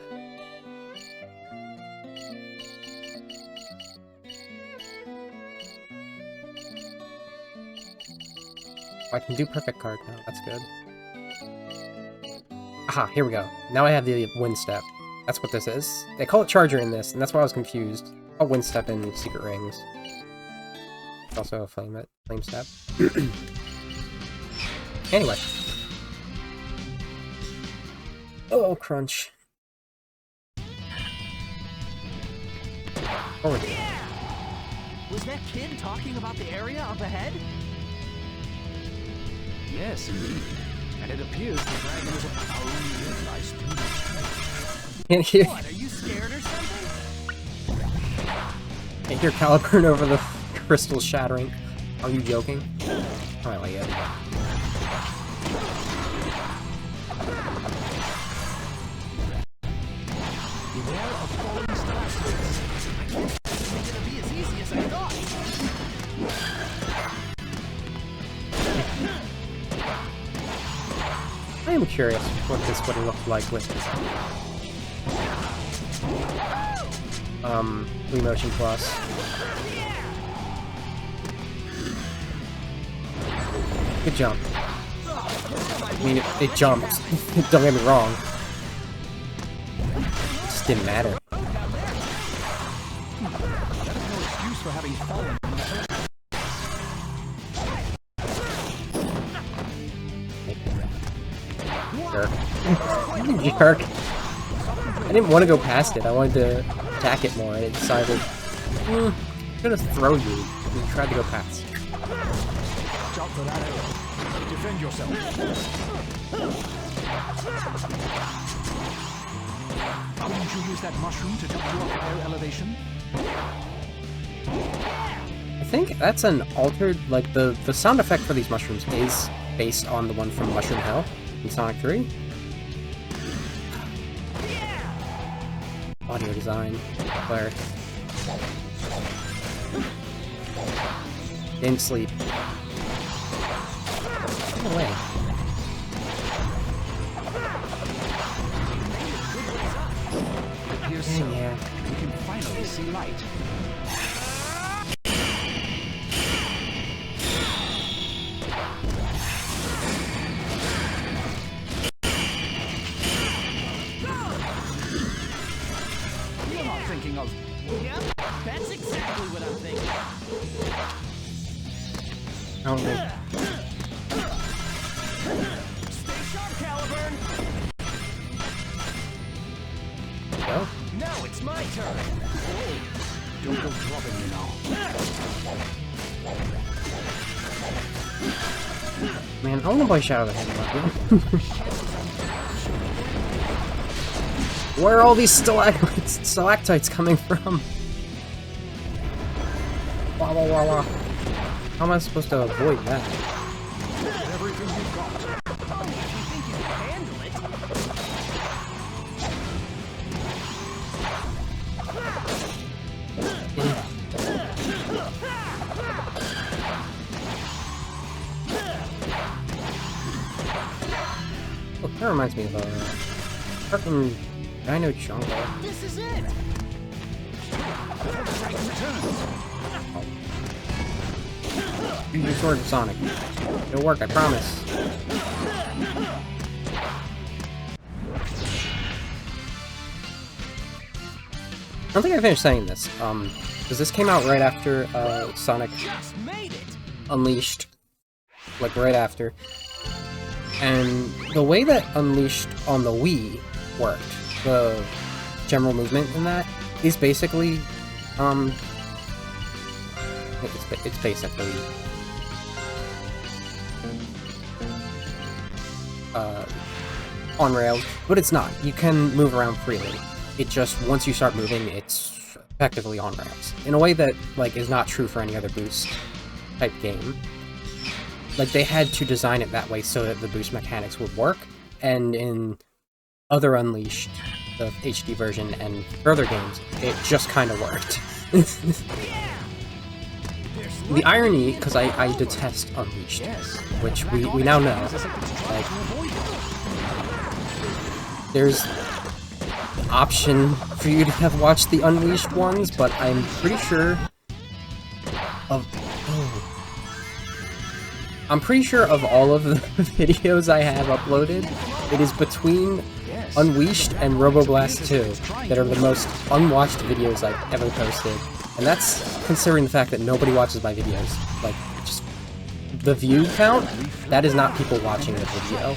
I can do perfect card now, that's good. Aha, here we go. Now I have the wind step. That's what this is. They call it charger in this, and that's why I was confused. I'll wind step in secret rings. Also a flame step. Anyway. Oh, crunch. Forward. Was that kid talking about the area up ahead? Yes, indeed. And it appears the dragon is a powerfully realized Can't hear. What, are you scared or something? Can't hear Caliburn over the crystal shattering. Are you joking? I like it. Beware of falling stars. It's gonna be as easy as I thought. I am curious what this would look like with Remotion Plus. Good jump. I mean, it jumped. Don't get me wrong. It just didn't matter. No excuse for having fallen. Jerk. Jerk. I didn't want to go past it. I wanted to attack it more. I decided, I'm gonna throw you. And tried to go past. Jump for that arrow. Defend yourself. Couldn't you use that mushroom to jump to a higher elevation? I think that's an altered, like, the sound effect for these mushrooms is based on the one from Mushroom Hill in Sonic 3. Audio design, Claire. Didn't sleep. Get away. Here's so. Yeah. We can finally see light. You're not thinking of. Yep, that's exactly what I'm thinking. I don't think. Stay sharp, Caliburn! Go. Now it's my turn! Don't go dropping me now. Man, I wanna play Shadow of the Hedgehog. Where are all these stalactites coming from? Wah wah wah wah. How am I supposed to avoid that? Everything you've got. Oh, if you think you can handle it... Oh, that reminds me of fucking Dino Jungle. This is it! Use your sword, Sonic. It'll work, I promise. I don't think I finished saying this, because this came out right after, Sonic Just made it! Unleashed. Like, right after. And the way that Unleashed on the Wii worked, the general movement in that, is basically, it's basically, on rails, but it's not. You can move around freely. It just, once you start moving, it's effectively on rails. In a way that, like, is not true for any other boost type game. Like, they had to design it that way so that the boost mechanics would work, and in other Unleashed, the HD version, and further games, it just kind of worked. The irony, because I detest Unleashed, which we now know, like, there's the option for you to have watched the Unleashed ones, but I'm pretty sure of... I'm pretty sure of all of the videos I have uploaded, it is between Unleashed and Roboblast 2 that are the most unwatched videos I've ever posted. And that's considering the fact that nobody watches my videos. Like, just the view count, that is not people watching the video.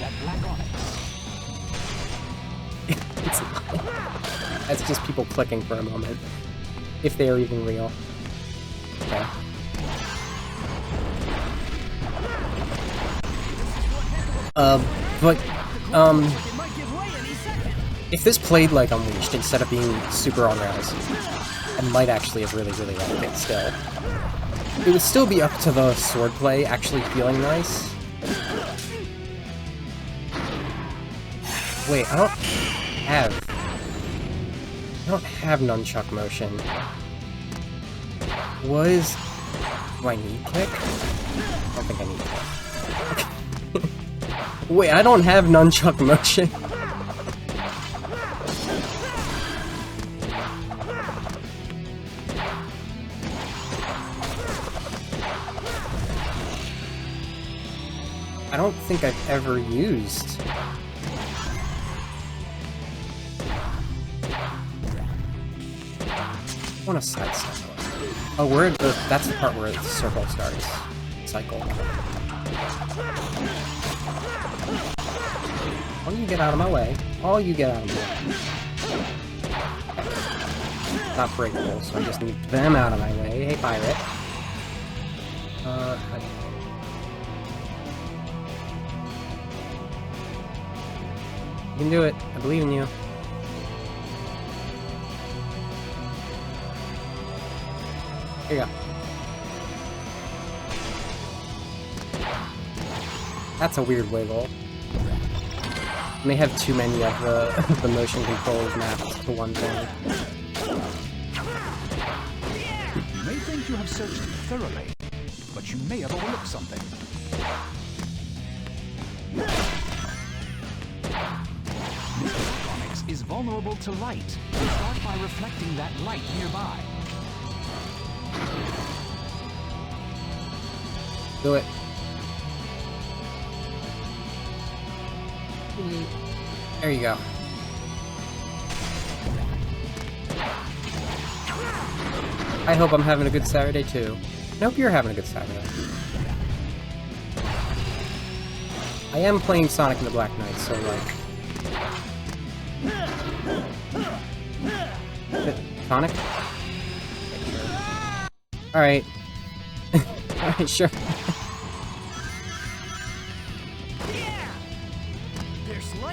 It's not. That's just people clicking for a moment. If they are even real. Okay. If this played like Unleashed instead of being super on rails, I might actually have really liked it still. It would still be up to the swordplay actually feeling nice. Wait, I don't have nunchuck motion. Do I need kick? I don't think I need kick. Wait, I don't have nunchuck motion. I don't think I've ever used... I want to sidestep. Oh, we're at the... That's the part where the circle starts. Cycle. Why don't you get out of my way? Oh, you get out of my way. Not breakable, so I just need them out of my way. Hey, pirate. You can do it. I believe in you. Here you go. That's a weird wiggle. You may have too many of the motion controls mapped to one thing. You may think you have searched thoroughly, but you may have overlooked something. Mr. Onyx is vulnerable to light. Start by reflecting that light nearby. Do it. There you go. I hope I'm having a good Saturday too. I hope you're having a good Saturday. I am playing Sonic and the Black Knight, so like... Sonic? Alright. Alright, sure.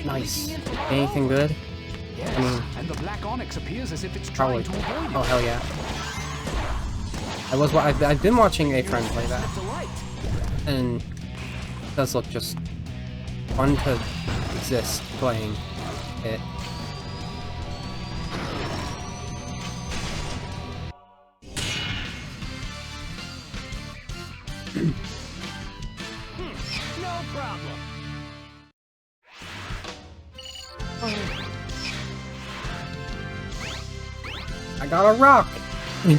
Nice. Anything good? Yes, I mean, and the black onyx appears as if it's probably. trying to avoid you. Oh, hell yeah. I've been watching a friend play that. And it does look just fun to exist playing it. No problem. I got a rock! I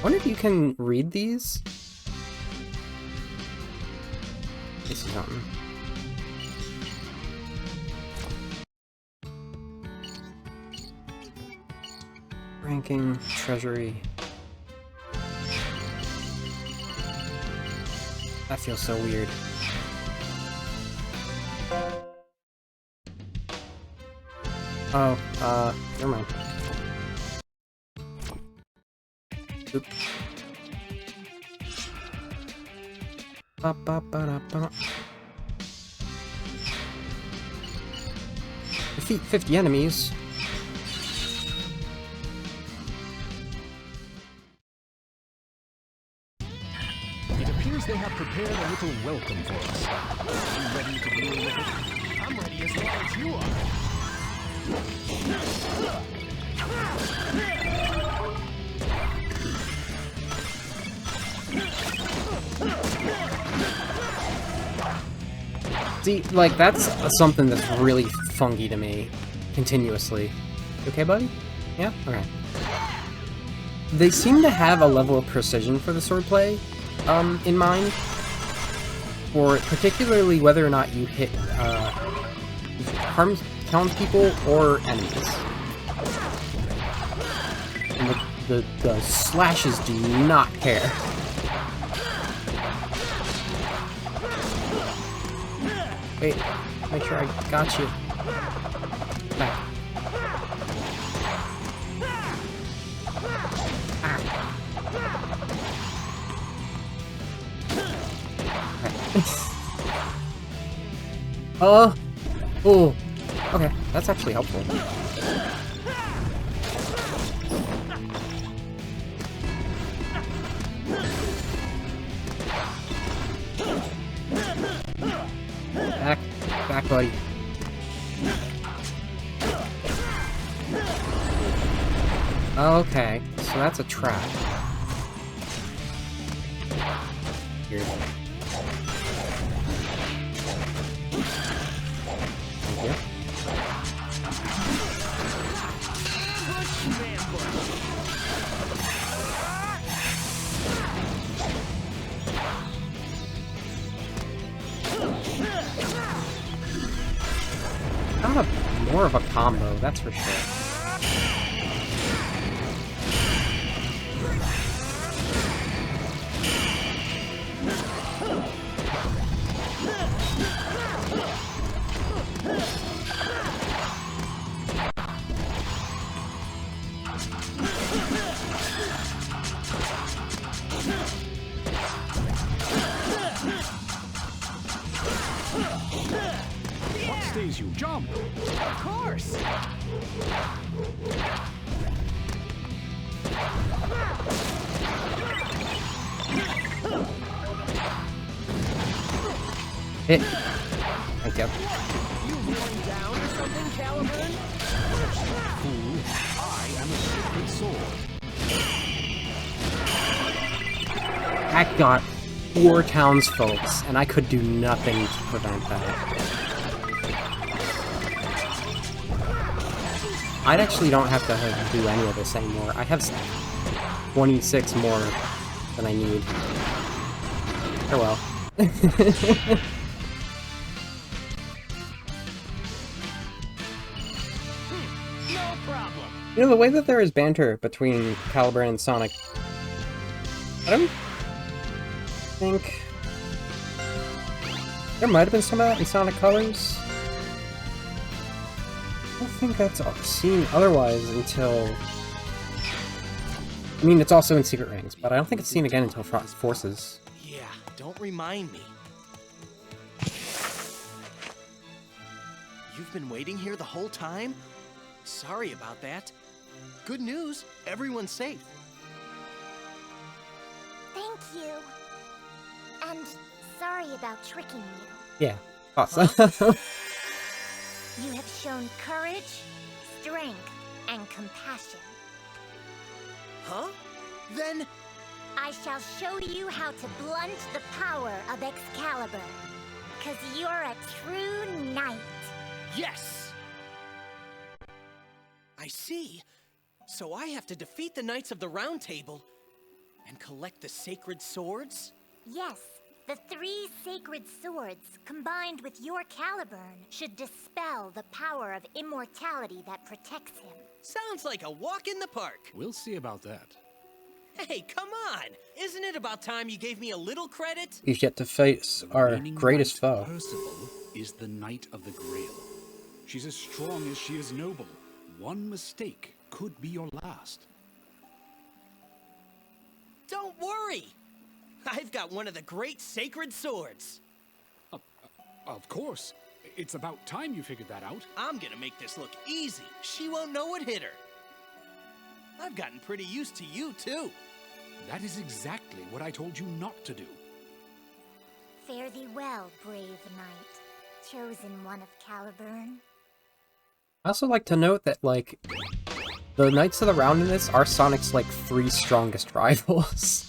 wonder if you can read these? This is something. Ranking, treasury. That feels so weird. Oh, never mind. Oop. Ba-ba-ba-da-ba. Defeat 50 enemies. It appears they have prepared a little welcome for us. Are you ready to deal with it? I'm ready as long as you are. See, like, that's something that's really funky to me. Continuously. You okay, buddy? Yeah? Okay. They seem to have a level of precision for the swordplay, in mind. For particularly whether or not you hit, harm townspeople or enemies. And the slashes do not care. Wait, make sure I got you. Back. Ah. Okay. Oh. Okay, that's actually helpful. Back, buddy. Okay, so that's a trap. Here. Thank you. Kind of more of a combo, that's for sure. What stage praise you. Jump! Of course! Hit. Thank you. You worn down or something, Caliburn? Fool, I am a sacred sword. That got 4 townsfolks, and I could do nothing to prevent that. I actually don't have to do any of this anymore. I have 26 more than I need. Oh well. No problem. You know, the way that there is banter between Caliburn and Sonic, I don't think... There might have been some of that in Sonic Colors. I don't think that's seen otherwise until... I mean, it's also in Secret Rings, but I don't think it's seen again until Forces. Yeah, don't remind me. You've been waiting here the whole time? Sorry about that. Good news, everyone's safe. Thank you. And sorry about tricking you. Yeah, awesome. You have shown courage, strength, and compassion. Huh? Then... I shall show you how to blunt the power of Excalibur. 'Cause you're a true knight. Yes! I see. So I have to defeat the Knights of the Round Table and collect the sacred swords? Yes, the 3 sacred swords, combined with your Caliburn, should dispel the power of immortality that protects him. Sounds like a walk in the park. We'll see about that. Hey, come on! Isn't it about time you gave me a little credit? He's yet to face our Reigning greatest knight foe. Percival is the Knight of the Grail. She's as strong as she is noble. One mistake could be your last. Don't worry! I've got one of the great sacred swords. Of course. It's about time you figured that out. I'm gonna make this look easy. She won't know what hit her. I've gotten pretty used to you, too. That is exactly what I told you not to do. Fare thee well, brave knight, chosen one of Caliburn. I also like to note that, like, the Knights of the Round in this are Sonic's, like, 3 strongest rivals.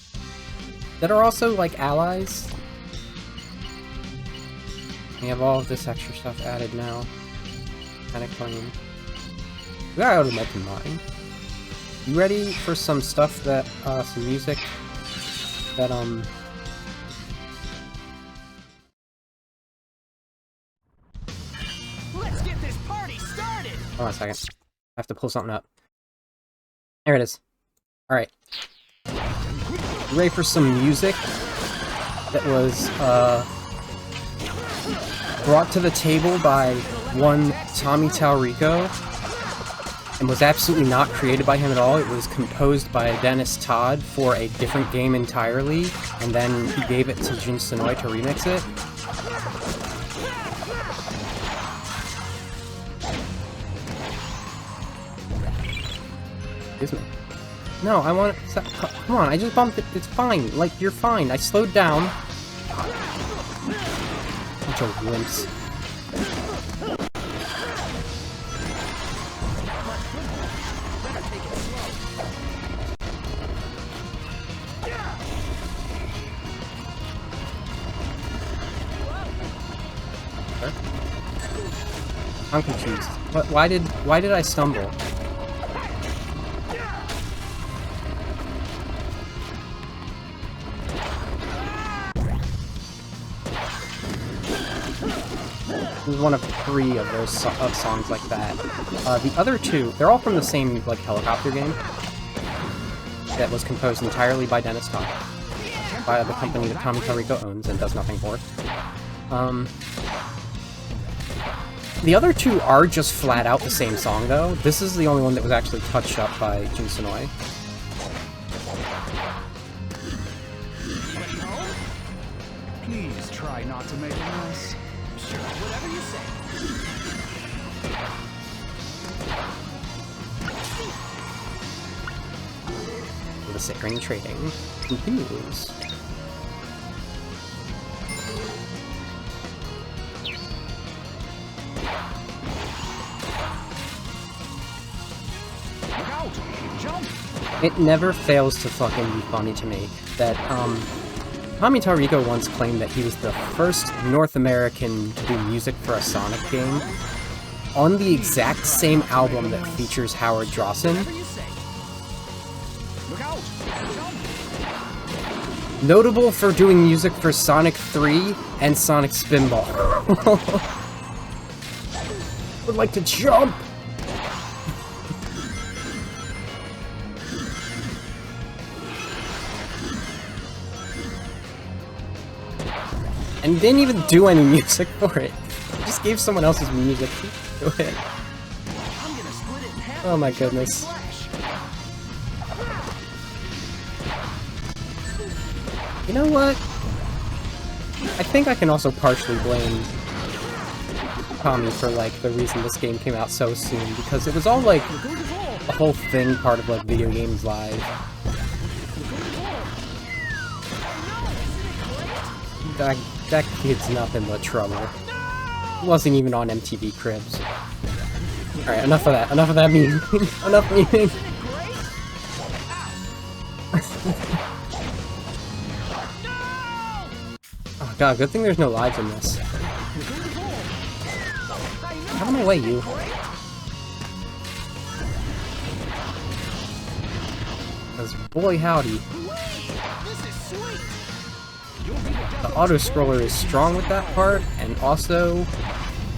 That are also, like, allies. We have all of this extra stuff added now. Kinda clean. We got out of Molten Mine. You ready for some stuff that, some music that, Let's get this party started! hold on a second. I have to pull something up. There it is. Alright. You ready for some music that was, brought to the table by one Tommy Talrico, and was absolutely not created by him at all. It was composed by Dennis Todd for a different game entirely, and then he gave it to Jin Sonoy to remix it. Excuse me. No, I want it. Come on, I just bumped it. It's fine. Like, you're fine. I slowed down. Bunch of wimps. I'm confused. But why did I stumble? This is one of 3 of those songs like that. The other 2, they're all from the same, like, helicopter game that was composed entirely by Dennis Todd, by the company that Tommy Talrico owns and does nothing for. The other 2 are just flat out the same song, though. This is the only one that was actually touched up by Jin Sonoy. Please try not to make a mess. Sure, whatever you say. The Sickring trading continues. Look out! Jump! It never fails to fucking be funny to me that, Tommy Tarico once claimed that he was the first North American to do music for a Sonic game on the exact same album that features Howard Drawson. Look out! Jump! Notable for doing music for Sonic 3 and Sonic Spinball. Would like to jump! And didn't even do any music for it. Just gave someone else's music to it. Oh my goodness. You know what? I think I can also partially blame Tommy for, like, the reason this game came out so soon, because it was all, like, a whole thing part of, like, Video Games Live. That kid's nothing but trouble. He wasn't even on MTV Cribs. Alright, enough of that. Enough of that meme. Enough meme. Oh god, good thing there's no lives in this. Out of my way, you. Because boy howdy. The auto-scroller is strong with that part, and also,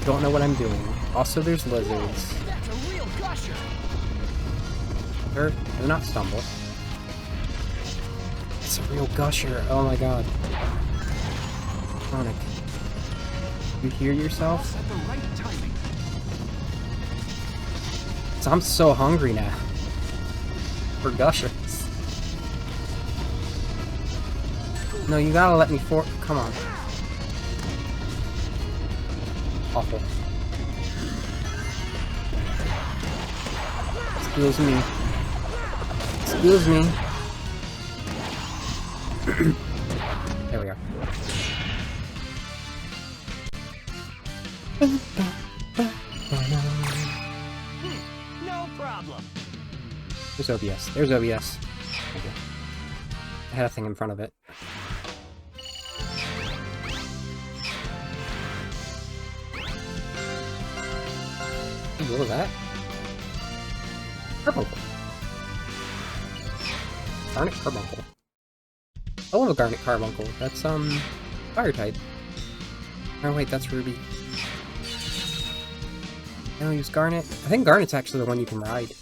don't know what I'm doing. Also, there's lizards. They're not stumble. It's a real gusher, oh my god. Sonic. You hear yourself? So I'm so hungry now. For gushers. No, you gotta let me for- come on. Awful. Excuse me. Excuse me. There we are. No problem. There's OBS. There's OBS. Okay. I had a thing in front of it. What was that? Carbuncle. Garnet Carbuncle. I love a Garnet Carbuncle. That's, fire type. Oh wait, that's Ruby. I don't use Garnet. I think Garnet's actually the one you can ride.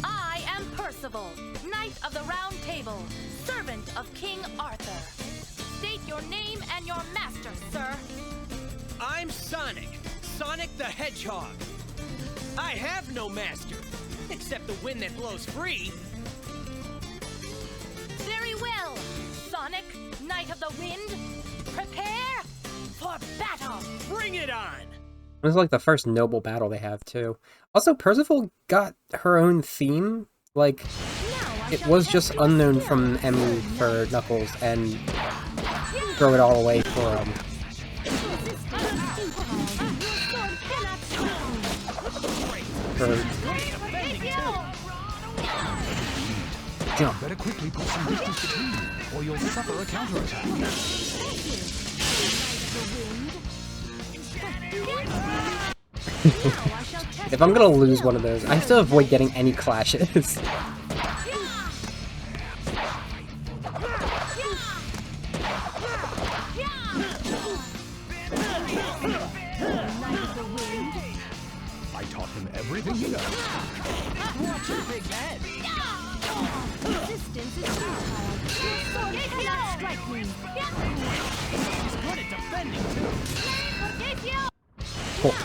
I am Percival, Knight of the Round Table, servant of King Arthur. State your name and your master, sir. I'm Sonic. Sonic the Hedgehog. I have no master, except the wind that blows free. Very well, Sonic, Knight of the Wind. Prepare for battle. Bring it on. This is like the first noble battle they have, too. Also, Percival got her own theme. Like, it was just unknown from Emmy for Knuckles, and throw it all away for, jump. Better quickly put some distance between you, or you'll suffer a counterattack. If I'm gonna lose one of those, I have to avoid getting any clashes. I taught him everything he knows. Watch your big head. Resistance is futile. Your sword cannot strike me. He's good at defending, too. Cool.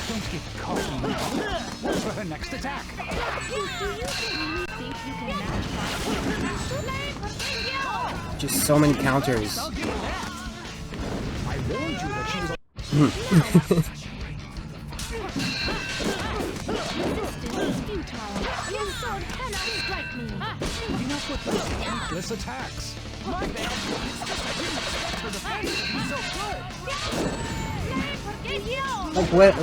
Don't get cocky What's for her next attack? Do you truly think you can match my Just so many counters. I'll give her that. I warned you that she was Resistance is futile. Your sword cannot strike me. enough with those pointless attacks. My bad. It's just I didn't expect her defense to be so good. Like what?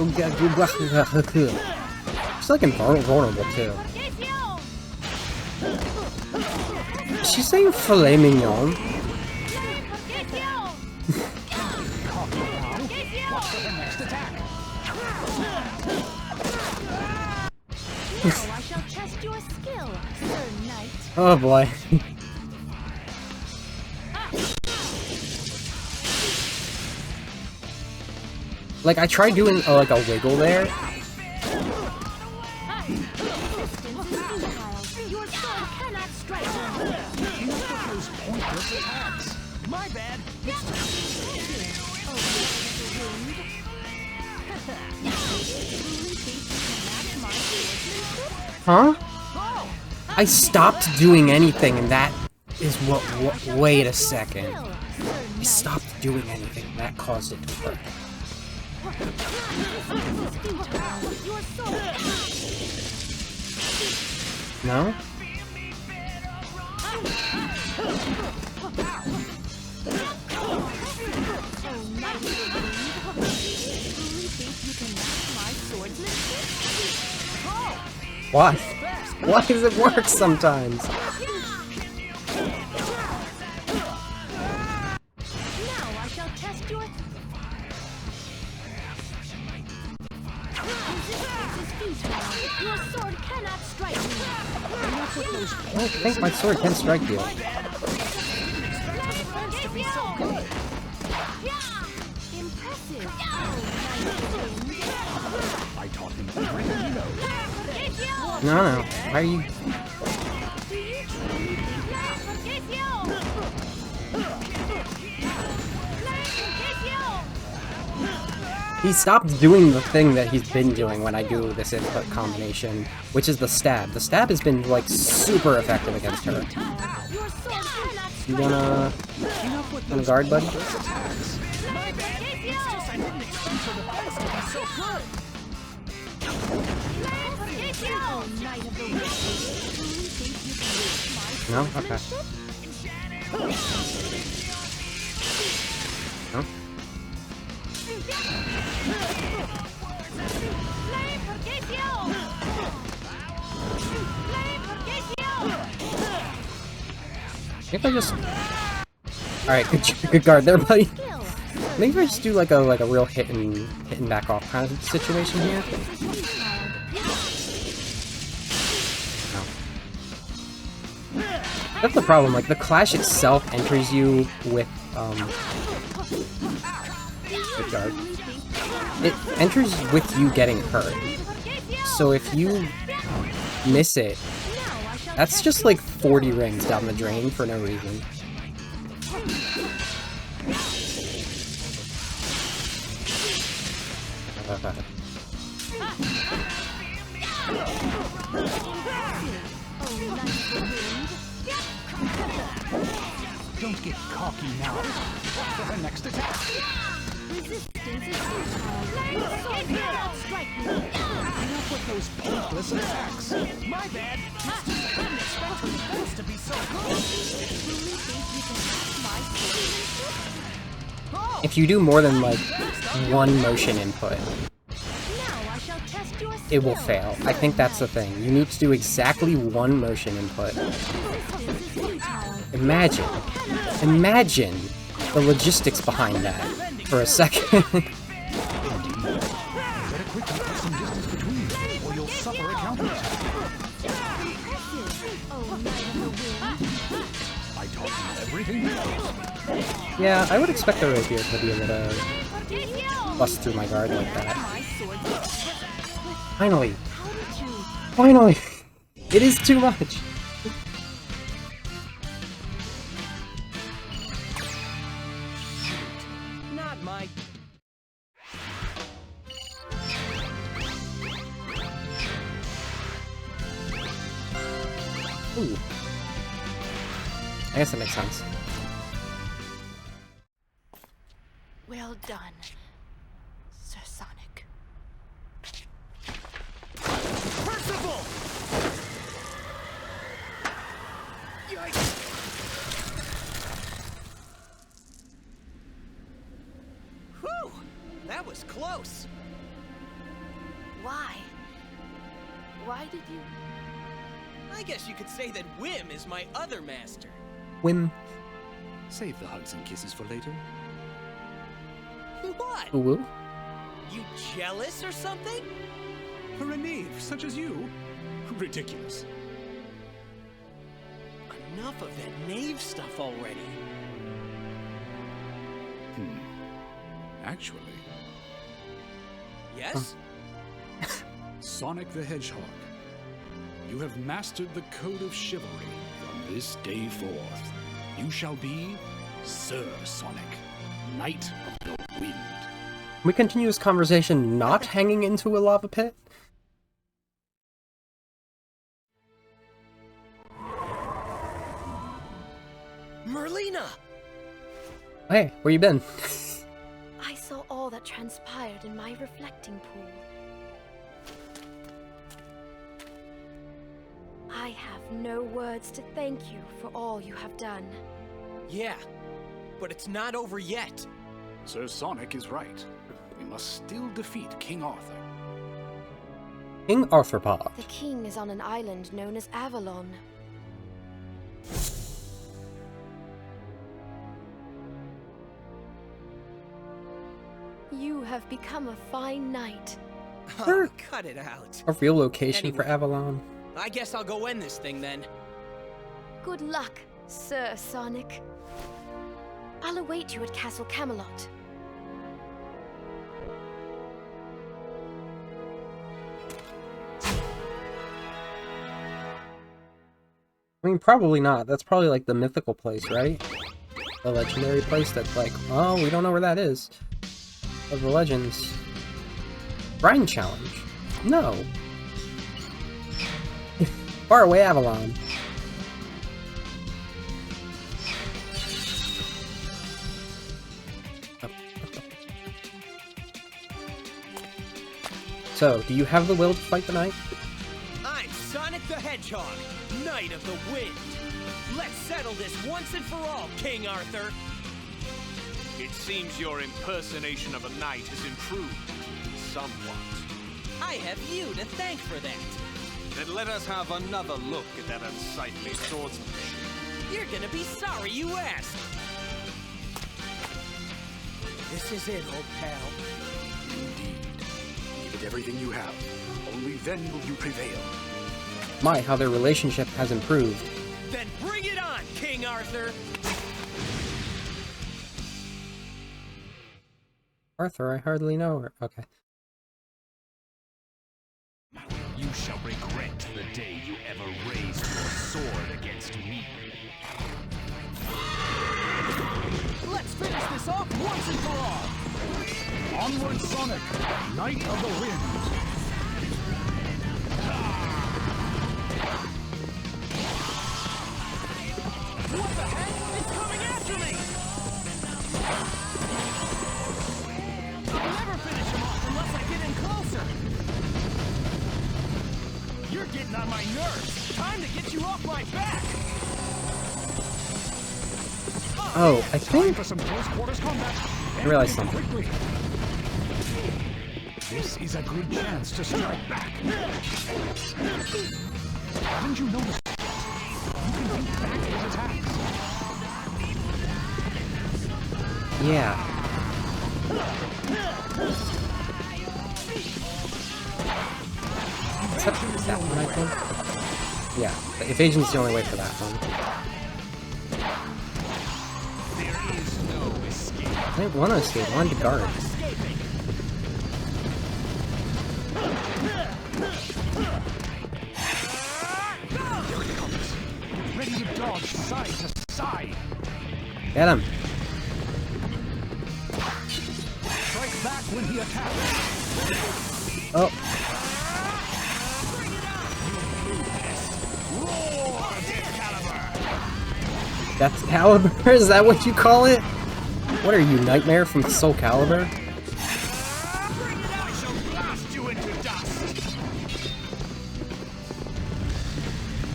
She's like invulnerable too. Is she saying filet mignon? What's for her next attack? Now I shall test your skill, Sir Knight. Oh boy. Like I tried doing like a wiggle there. Resistance is futile. Your sword cannot strike me. Enough with those pointless attacks. My bad. Huh? I stopped doing anything, and that is what. Wait a second. I stopped doing anything. That caused it to work. No? Why? Why does it work sometimes? Now I shall test your... Resistance is futile. Your sword cannot strike me. I don't think my sword can strike you. Impressive. I taught him everything he knows. No. Why are you? He stopped doing the thing that he's been doing when I do this input combination, which is the stab. The stab has been, like, super effective against her. You wanna guard, bud? My bad. It's just I didn't expect her defense to be so good. No? Okay. No? If I just... Alright, good guard there, buddy. Maybe I just do like a real hit and back off kind of situation here. No. That's the problem, like the clash itself enters you with good guard. It enters with you getting hurt. So if you miss it, that's just like 40 rings down the drain for no reason. Don't get cocky now. What's for her next attack? Resistance is futile. Your sword cannot strike me. Enough with those pointless attacks. My bad. It's just I didn't expect her defense to be so good. Truly think you can match my sword? If you do more than like one motion input, Now I shall test your skill. it will fail. I think that's the thing. You need to do exactly one motion input. Resistance is futile. Imagine the logistics behind that for a second. Better quickly put some distance between you, or you'll suffer a counterattack. I taught him everything he knows. Yeah, I would expect the rapier to be able to bust through my guard like that. Finally! Finally! It is too much! Not my... Ooh. I guess that makes sense. Well done, Sir Sonic. Percival! Yikes! Whew! That was close. Why? Why did you... I guess you could say that Whim is my other master. Whim. Save the hugs and kisses for later. What? Ooh. You jealous or something? For a knave such as you? Ridiculous. Enough of that knave stuff already. Actually, Yes? Sonic the Hedgehog, you have mastered the code of chivalry. From this day forth, you shall be Sir Sonic, Knight of the Wind. Can we continue this conversation not hanging into a lava pit? Merlina! Hey, where you been? I saw all that transpired in my reflecting pool. I have no words to thank you for all you have done. Yeah, but it's not over yet. Sir Sonic is right. We must still defeat King Arthur. King Arthropod. The king is on an island known as Avalon. You have become a fine knight. Oh, cut it out. A real location for Anyway. Avalon. I guess I'll go end this thing then. Good luck, Sir Sonic. I'll await you at Castle Camelot. I mean, probably not. That's probably like the mythical place, right? The legendary place that's like, oh, we don't know where that is. Of the legends. Brine challenge. No. Far away Avalon. So, do you have the will to fight the knight? I'm Sonic the Hedgehog, Knight of the Wind. Let's settle this once and for all, King Arthur. It seems your impersonation of a knight has improved somewhat. I have you to thank for that. Then let us have another look at that unsightly swordsmanship. You're gonna be sorry you asked. This is it, old pal. Indeed. Give it everything you have. Only then will you prevail. My, how their relationship has improved. Then bring it on, King Arthur! Arthur, I hardly know her. Okay. You shall regret the day you ever raised your sword against me. Let's finish this off once and for all! Onward, Sonic, Knight of the Wind. What the heck? It's coming after me! I'll never finish him off unless I get in closer! You're getting on my nerves! Time to get you off my back! Oh, I think For some close quarters combat. I realized something. Quickly. This is a good chance to strike back. Haven't you noticed? You can beat back his attacks. Yeah. Except is that one, I think? Yeah, the evasion's the only way for that one. There is no escape. I didn't want to escape, I wanted to guard. There it comes. Get ready to dodge side to side. Get him! Strike back when he attacks. Oh, Roar again. Death Caliber? Is that what you call it? What are you, Nightmare from Soul Calibur? I shall blast you into dust.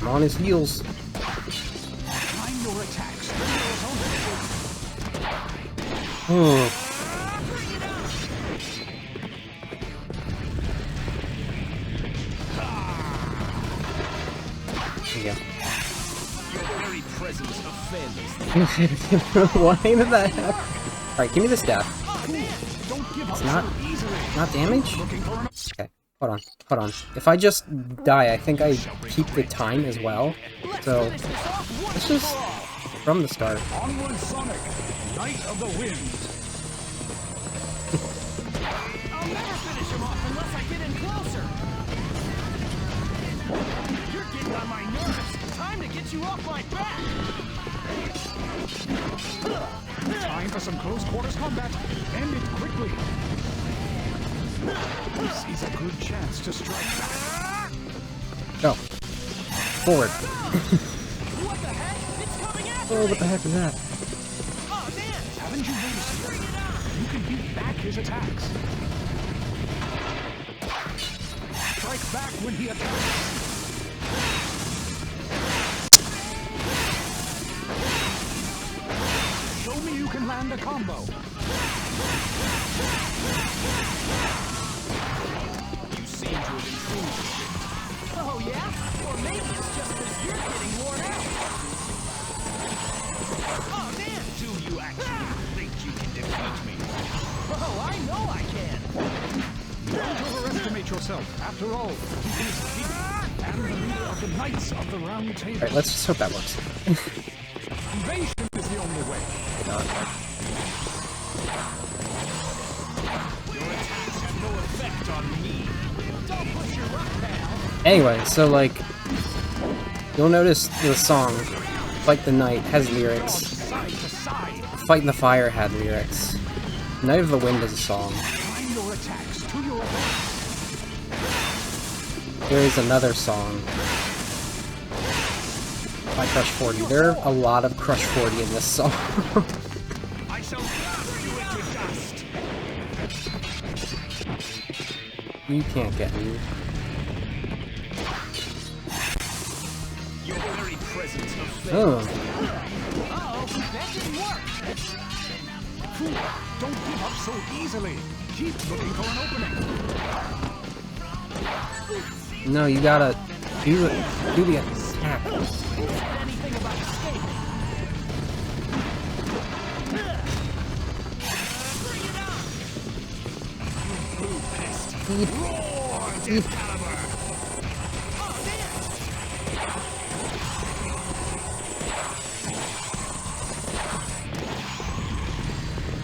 I'm on his heels. Time your attacks. Oh. There you go. Your very presence offends. Why did that happen? Alright, give me this death. It's not damage? Okay, hold on. If I just die, I think I keep the time as well. So, let's just from the start. Onward, Sonic, Knight of the Wind. I'll never finish him off unless I get in closer. You're getting on my nerves. Time to get you off my back. Time for some close quarters combat. End it quickly. This is a good chance to strike back. Go. Forward. What the heck? It's coming after Oh, me. what the heck is that? Oh man! Haven't you noticed yet? You can beat back his attacks. Strike back when he attacks. Show me you can land a combo. You seem to have improved a bit. Oh yeah? Or maybe it's just because you're getting worn out. Oh man! Do you actually think you can defeat me? Oh, I know I can. Don't overestimate yourself. After all, he is the king and the leader of the Knights of the Round Table. Alright, let's just hope that works. Invasion is the only way. Your attacks have no effect on me. Don't push your luck, pal. Anyway, so like, you'll notice the song, Fight the Night, has lyrics. Side to side. Fight in the Fire had lyrics. Night of the Wind is a song. Time your attacks to your opponent. There is another song by Crush 40. There are a lot of Crush 40 in this song. I shall blast you into dust. You can't get me. Your very presence offends. Oh, Uh-oh, that didn't work. Fool, don't give up so easily. Keep looking for an opening. no, you gotta do the attack. Anything about escape.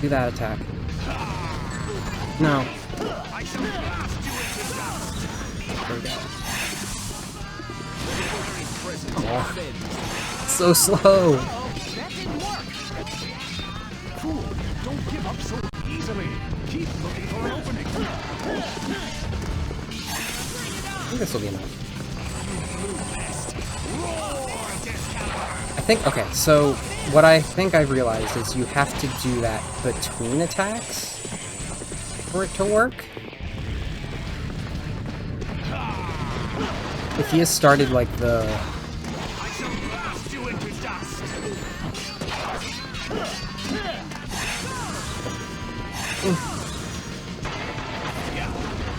Do that attack. No. I shall blast you into dust. There we go. Your very presence Oh. offends. So slow. That didn't work. Fool, don't give up so easily. Keep looking for an opening. I think this will be enough. I think, okay, so what I think I've realized is you have to do that between attacks for it to work. If he has started like the... I shall blast you into dust.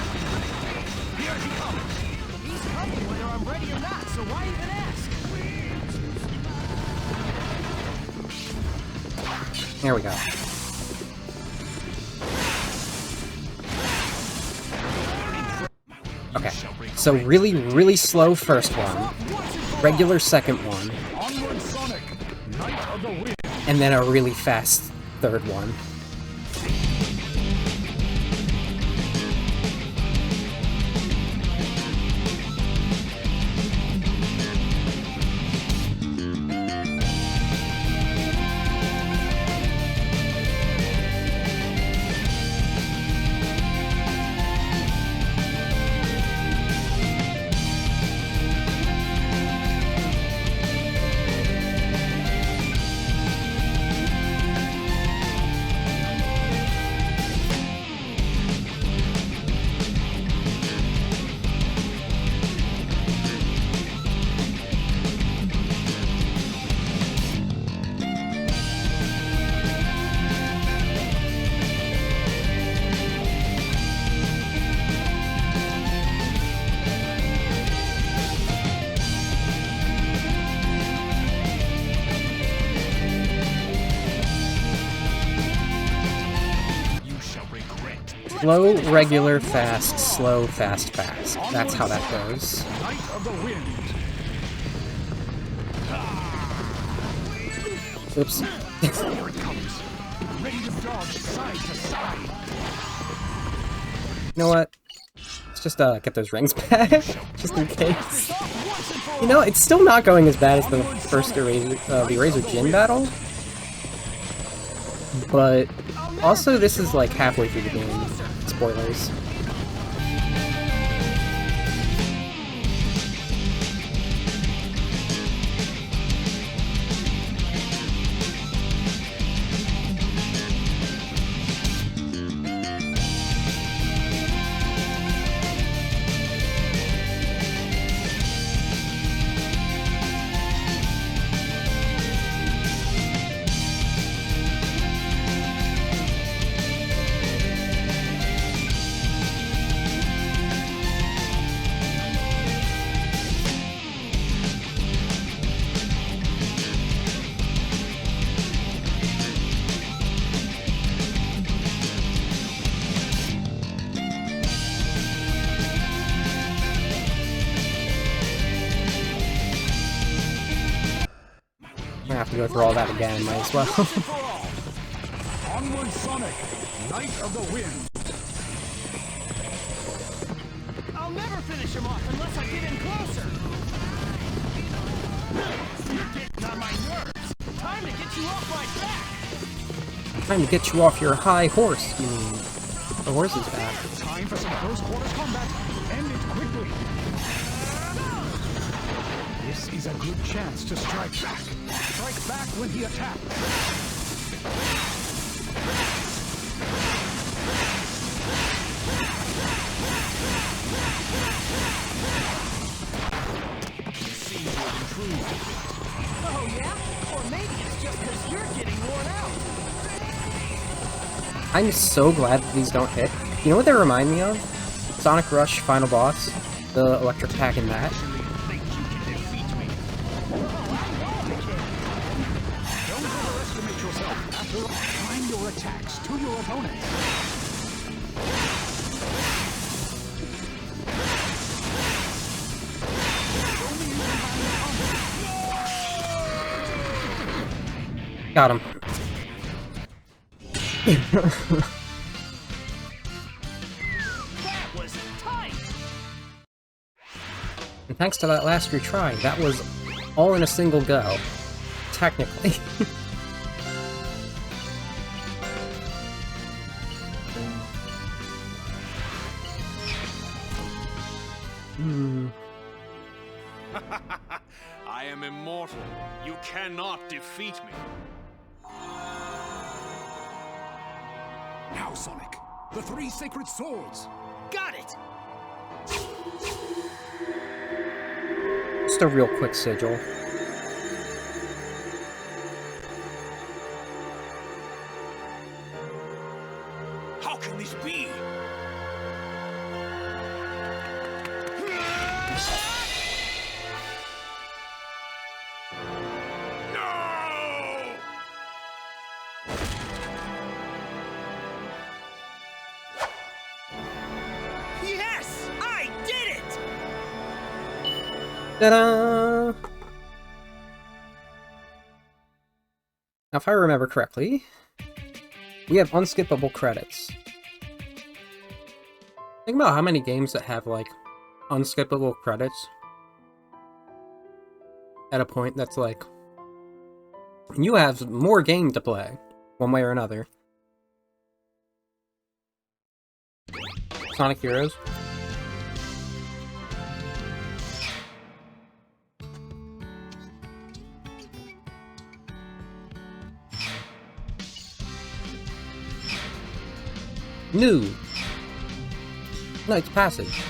Here he comes. He's coming whether I'm ready or not, so why even ask? There we go. Okay, so really, really slow first one, regular second one, Onward, Sonic, Knight of the Wind. and then a really fast third one. Slow, regular, fast, slow, fast, fast. That's how that goes. Knight of the Wind. Oops. Here it comes. Ready to dodge side to side. You know what? Let's just get those rings back, just in case. You know, it's still not going as bad as the first Eraser Jin battle. But also, this is like halfway through the game. Spoilers. I have to go through all that again, might as well. Onward, Sonic, Knight of the Wind. I'll never finish him off unless I get in closer. You're getting on my nerves. Time to get you off my back. Time to get you off your high horse, you mean. The horse is back. Time for some close quarters combat. End it quickly. This is a good chance to strike back. Strike back when he attacks. Oh yeah? Or maybe it's just because you're getting worn out. I'm so glad that these don't hit. You know what they remind me of? Sonic Rush Final Boss. The electric attack in that. Time your attacks to your opponents. Got him. That was tight. And thanks to that last retry, that was all in a single go. Technically. I am immortal. You cannot defeat me. Now, Sonic, the three sacred swords. Got it. Just a real quick sigil. How can this be? No! Yes! I did it! Ta-da! Now, if I remember correctly, we have unskippable credits. Think about how many games that have, like, unskippable credits at a point that's like, you have more game to play, one way or another. Sonic Heroes. New. Knight's Passage.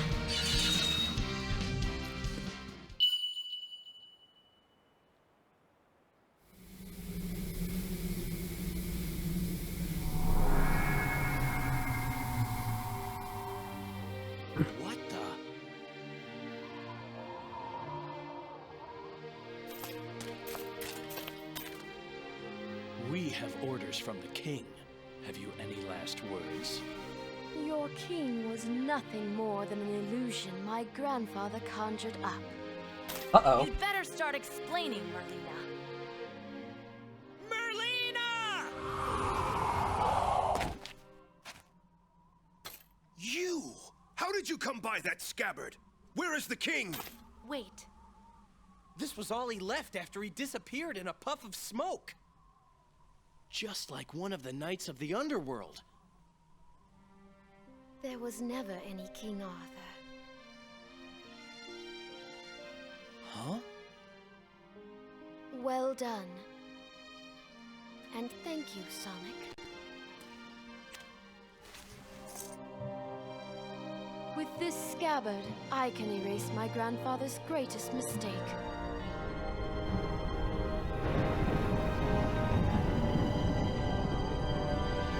What the? We have orders from the king. Have you any last words? Your king was nothing more than an illusion my grandfather conjured up. Uh-oh. You'd better start explaining, Merlina. Merlina! You! How did you come by that scabbard? Where is the king? Wait. This was all he left after he disappeared in a puff of smoke. Just like one of the knights of the underworld. There was never any King Arthur. Huh? Well done. And thank you, Sonic. With this scabbard, I can erase my grandfather's greatest mistake.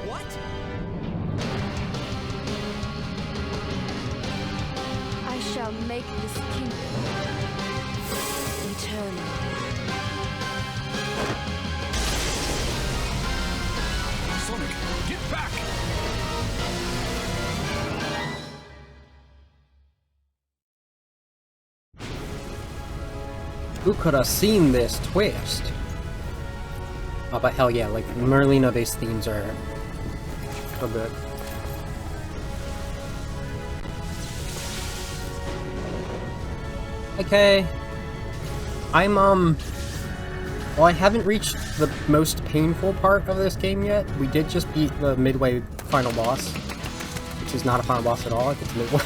What? I shall make this kingdom eternal. Sonic, get back! Who could have seen this twist? Oh, but hell yeah, like, Merlina-based themes are so good. Okay. Well, I haven't reached the most painful part of this game yet. We did just beat the midway final boss, which is not a final boss at all, it's midway.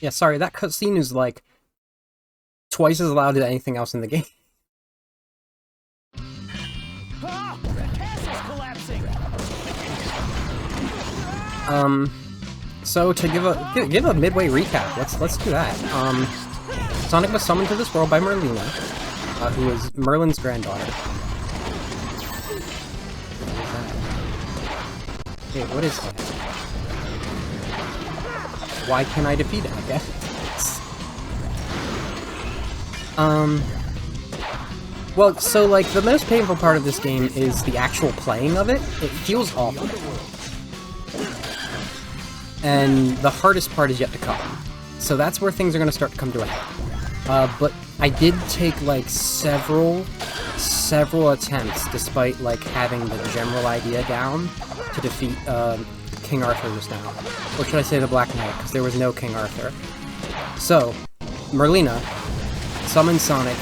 Yeah, sorry, that cutscene is like twice as loud as anything else in the game. Ah! The castle's collapsing! So to give a midway recap, let's do that. Sonic was summoned to this world by Merlina, who is Merlin's granddaughter. Hey, what is that? Why can't I defeat it, I guess? Well, so, like, the most painful part of this game is the actual playing of it. It feels awful. And the hardest part is yet to come. So that's where things are going to start to come to a head. But I did take, like, several attempts, despite, like, having the general idea down, to defeat, King Arthur just now. Or should I say the Black Knight, because there was no King Arthur. So, Merlina summons Sonic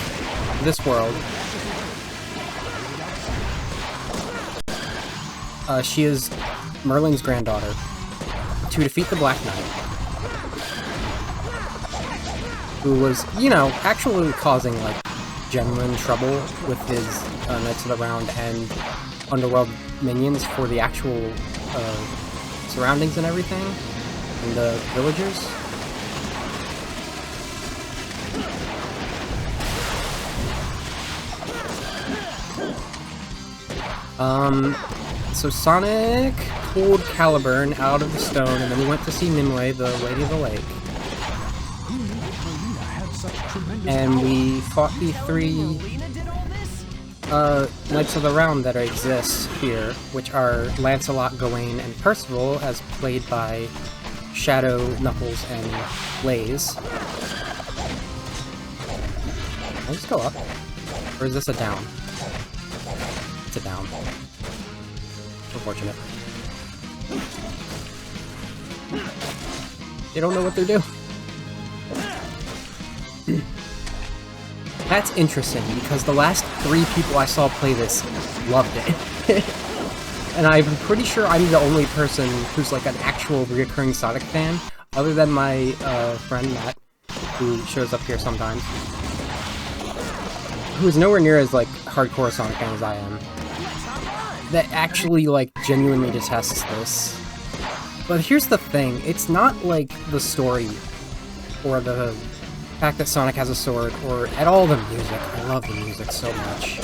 to this world. She is Merlin's granddaughter, to defeat the Black Knight, who was, you know, actually causing, like, genuine trouble with his Knights of the Round and Underworld minions for the actual surroundings and everything, and the villagers. So Sonic pulled Caliburn out of the stone, and then we went to see Nimue, the Lady of the Lake. And we fought the three Knights of the Round that exist here, which are Lancelot, Gawain, and Percival, as played by Shadow, Knuckles, and Blaze. Can I just go up? Or is this a down? It's a down. Unfortunate. They don't know what they're doing. That's interesting, because the last 3 people I saw play this loved it. And I'm pretty sure I'm the only person who's like an actual reoccurring Sonic fan, other than my friend Matt, who shows up here sometimes. Who's nowhere near as like hardcore Sonic fan as I am. That actually like genuinely detests this. But here's the thing, it's not like the story or the fact that Sonic has a sword, or at all the music. I love the music so much.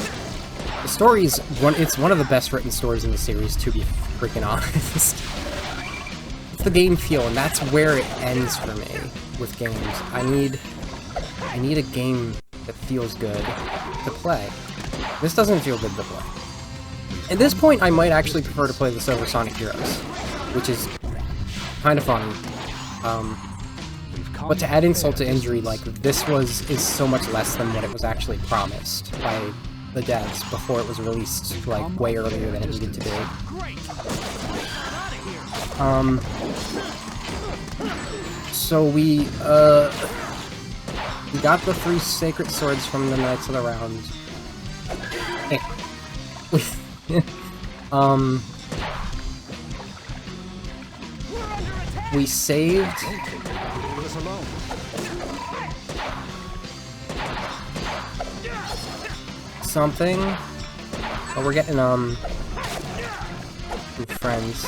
The story's it's one of the best written stories in the series, to be freaking honest. It's the game feel, and that's where it ends for me with games. I need a game that feels good to play. This doesn't feel good to play. At this point, I might actually prefer to play this over Sonic Heroes, which is kind of funny. But to add insult to injury, like, this is so much less than what it was actually promised by the devs before it was released, like, way earlier than it needed to be. So we got the 3 sacred swords from the Knights of the Round. We saved something. Oh, we're getting some friends.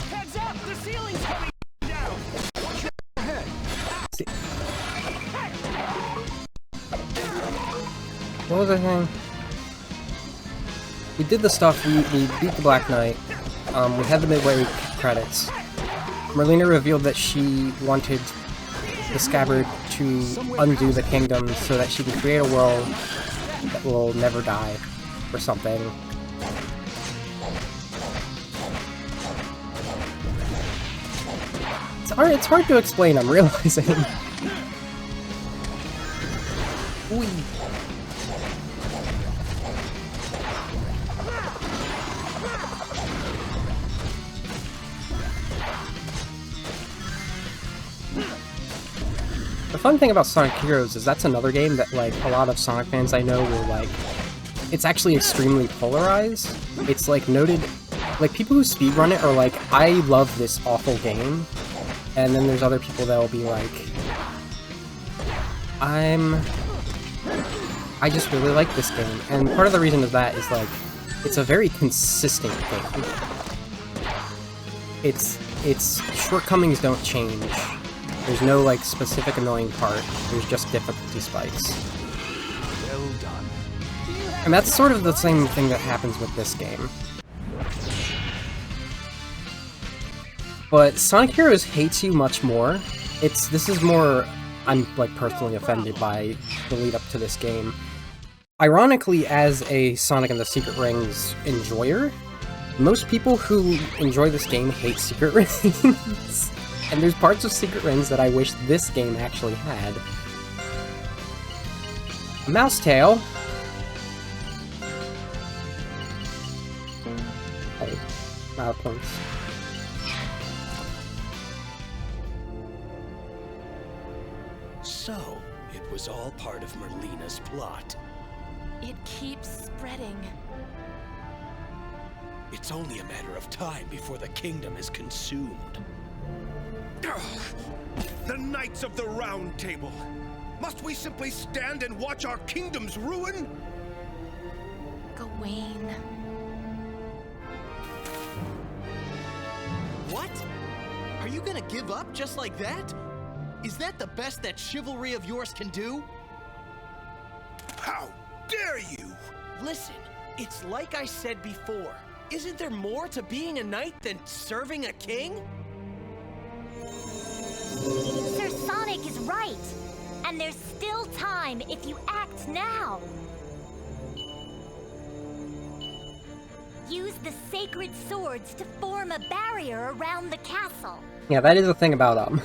Heads up! The ceiling's coming down! Watch your head! What was I saying? We did the stuff, we beat the Black Knight, we had the midway credits. Merlina revealed that she wanted the Scabbard to undo the kingdom so that she can create a world that will never die, or something. It's hard to explain, I'm realizing. Ooh. The fun thing about Sonic Heroes is that's another game that, like, a lot of Sonic fans I know will, like... It's actually extremely polarized. It's, like, noted... Like, people who speedrun it are like, I love this awful game. And then there's other people that will be like... I just really like this game. And part of the reason of that is, like, it's a very consistent game. Its shortcomings don't change. There's no, like, specific annoying part. There's just difficulty spikes. Well done. And that's sort of the same thing that happens with this game. But Sonic Heroes hates you much more. This is more... I'm, like, personally offended by the lead up to this game. Ironically, as a Sonic and the Secret Rings enjoyer, most people who enjoy this game hate Secret Rings. And there's parts of Secret Rings that I wish this game actually had. A mouse tail. Hey, out of points. So, it was all part of Merlina's plot. It keeps spreading. It's only a matter of time before the kingdom is consumed. The Knights of the Round Table! Must we simply stand and watch our kingdom's ruin? Gawain. What? Are you gonna give up just like that? Is that the best that chivalry of yours can do? How dare you! Listen, it's like I said before. Isn't there more to being a knight than serving a king? Sir Sonic is right. And there's still time if you act now. Use the sacred swords to form a barrier around the castle. Yeah, that is the thing about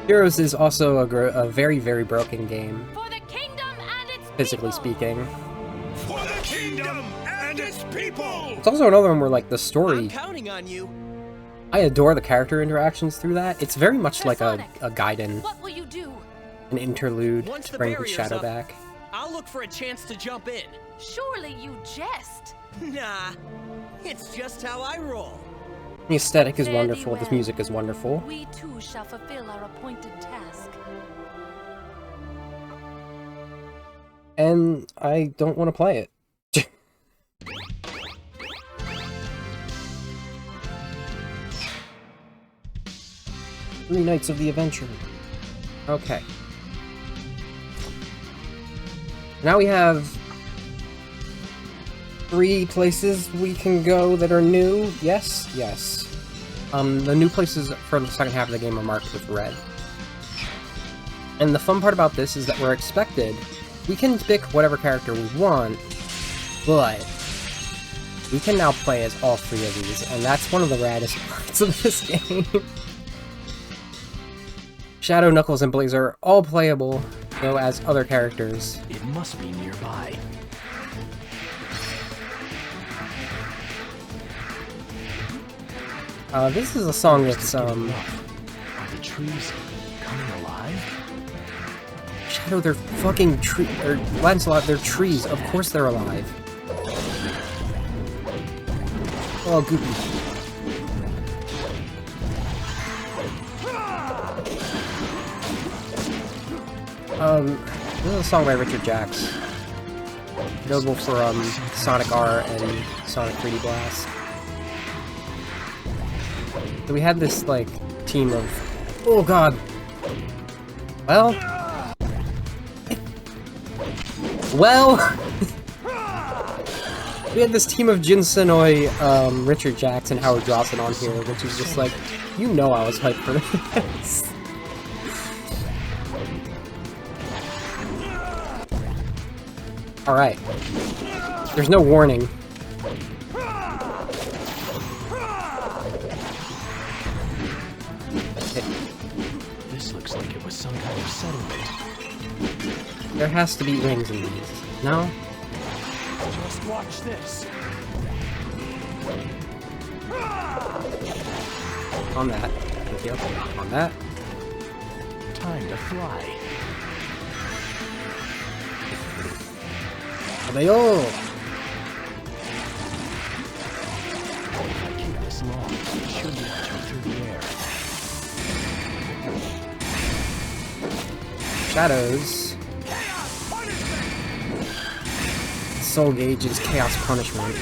Heroes is also a very, very broken game. For the kingdom and its Physically people. speaking. For the kingdom and its people! It's also another one where, like, the story... I'm counting on you. I adore the character interactions through that. It's very much like a Gaiden, What will you do? an interlude Once to the bring the barrier's shadow up, back. I'll look for a chance to jump in. Surely you jest. Nah, it's just how I roll. The aesthetic is Fare thee wonderful, the well. music is wonderful. We too shall fulfill our appointed task. And I don't want to play it. 3 Nights of the Adventure. Okay. Now we have 3 places we can go that are new. Yes, yes. The new places for the second half of the game are marked with red. And the fun part about this is that we're expected, we can pick whatever character we want, but we can now play as all 3 of these, and that's one of the raddest parts of this game. Shadow, Knuckles, and Blaze are all playable, though as other characters. It must be nearby. This is a song that's, Are the trees coming alive? Shadow, they're fucking or Lancelot, they're trees. Of course they're alive. Oh, goopy. This is a song by Richard Jacks. Notable for, Sonic R and Sonic 3D Blast. So we had this, like, team of... Oh, God! Well... Well... we had this team of Jin Senoi, Richard Jacks, and Howard Johnson on here, which is just like... You know I was hyped for this. Alright. There's no warning. This looks like it was some kind of settlement. There has to be rings in these. No? Just watch this. On that. Thank you. On that. Time to fly. Are they all? If I keep this long, it should be able to jump through the air. Shadows. Soul Gauge is Chaos Punishment.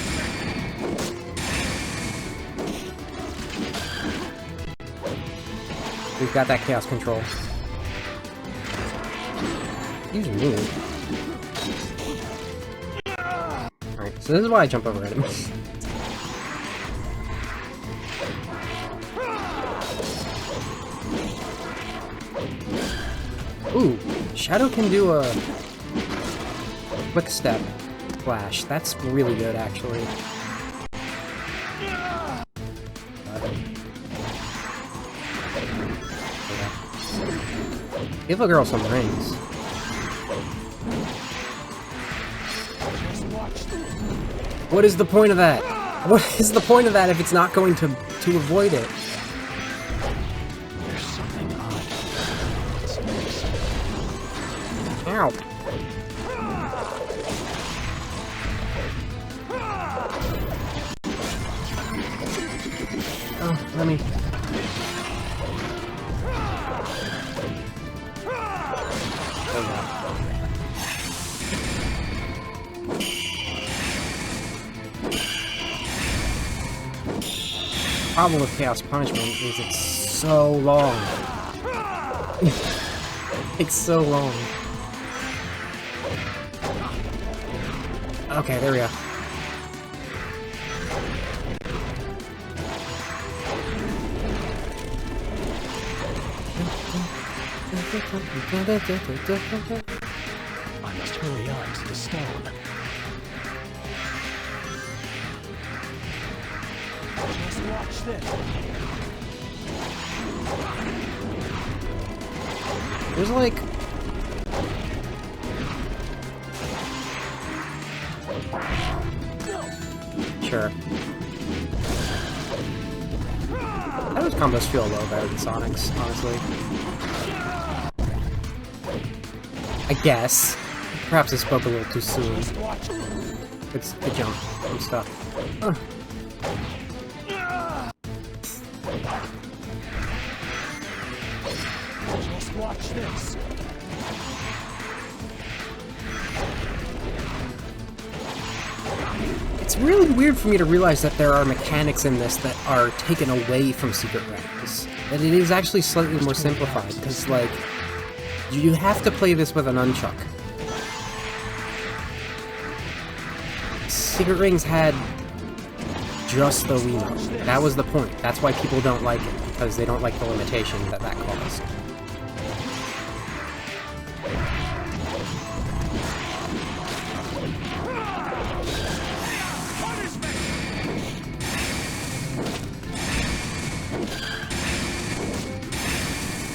We've got that Chaos Control. Use me. Alright, so this is why I jump over enemies. Ooh, Shadow can do a quick step flash. That's really good, actually. Give a girl some rings. What is the point of that? What is the point of that if it's not going to avoid it? There's something odd. Ow. Oh, let me... The problem with Chaos Punishment is it's so long. It's so long. Okay, there we go. I must hurry on to the stone. Just watch this. There's like... Sure. Those combos feel a little better than Sonic's, honestly. I guess. Perhaps I spoke a little too soon. It's the jump. I'm stuck. Just watch this. It's really weird for me to realize that there are mechanics in this that are taken away from Secret Realms. That it is actually slightly more simplified, because, like, You have to play this with a nunchuck. Secret Rings had just the Wiimote. That was the point. That's why people don't like it, because they don't like the limitation that caused.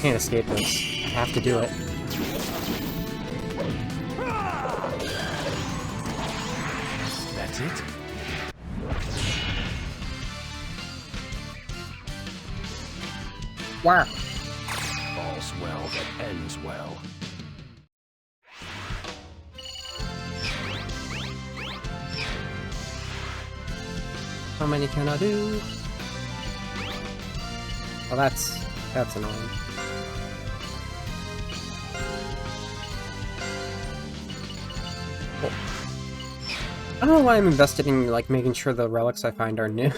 Can't escape this. I have to do it. That's it? Wow. All's well that ends well. How many can I do? Well, that's annoying. Cool. I don't know why I'm invested in, like, making sure the relics I find are new.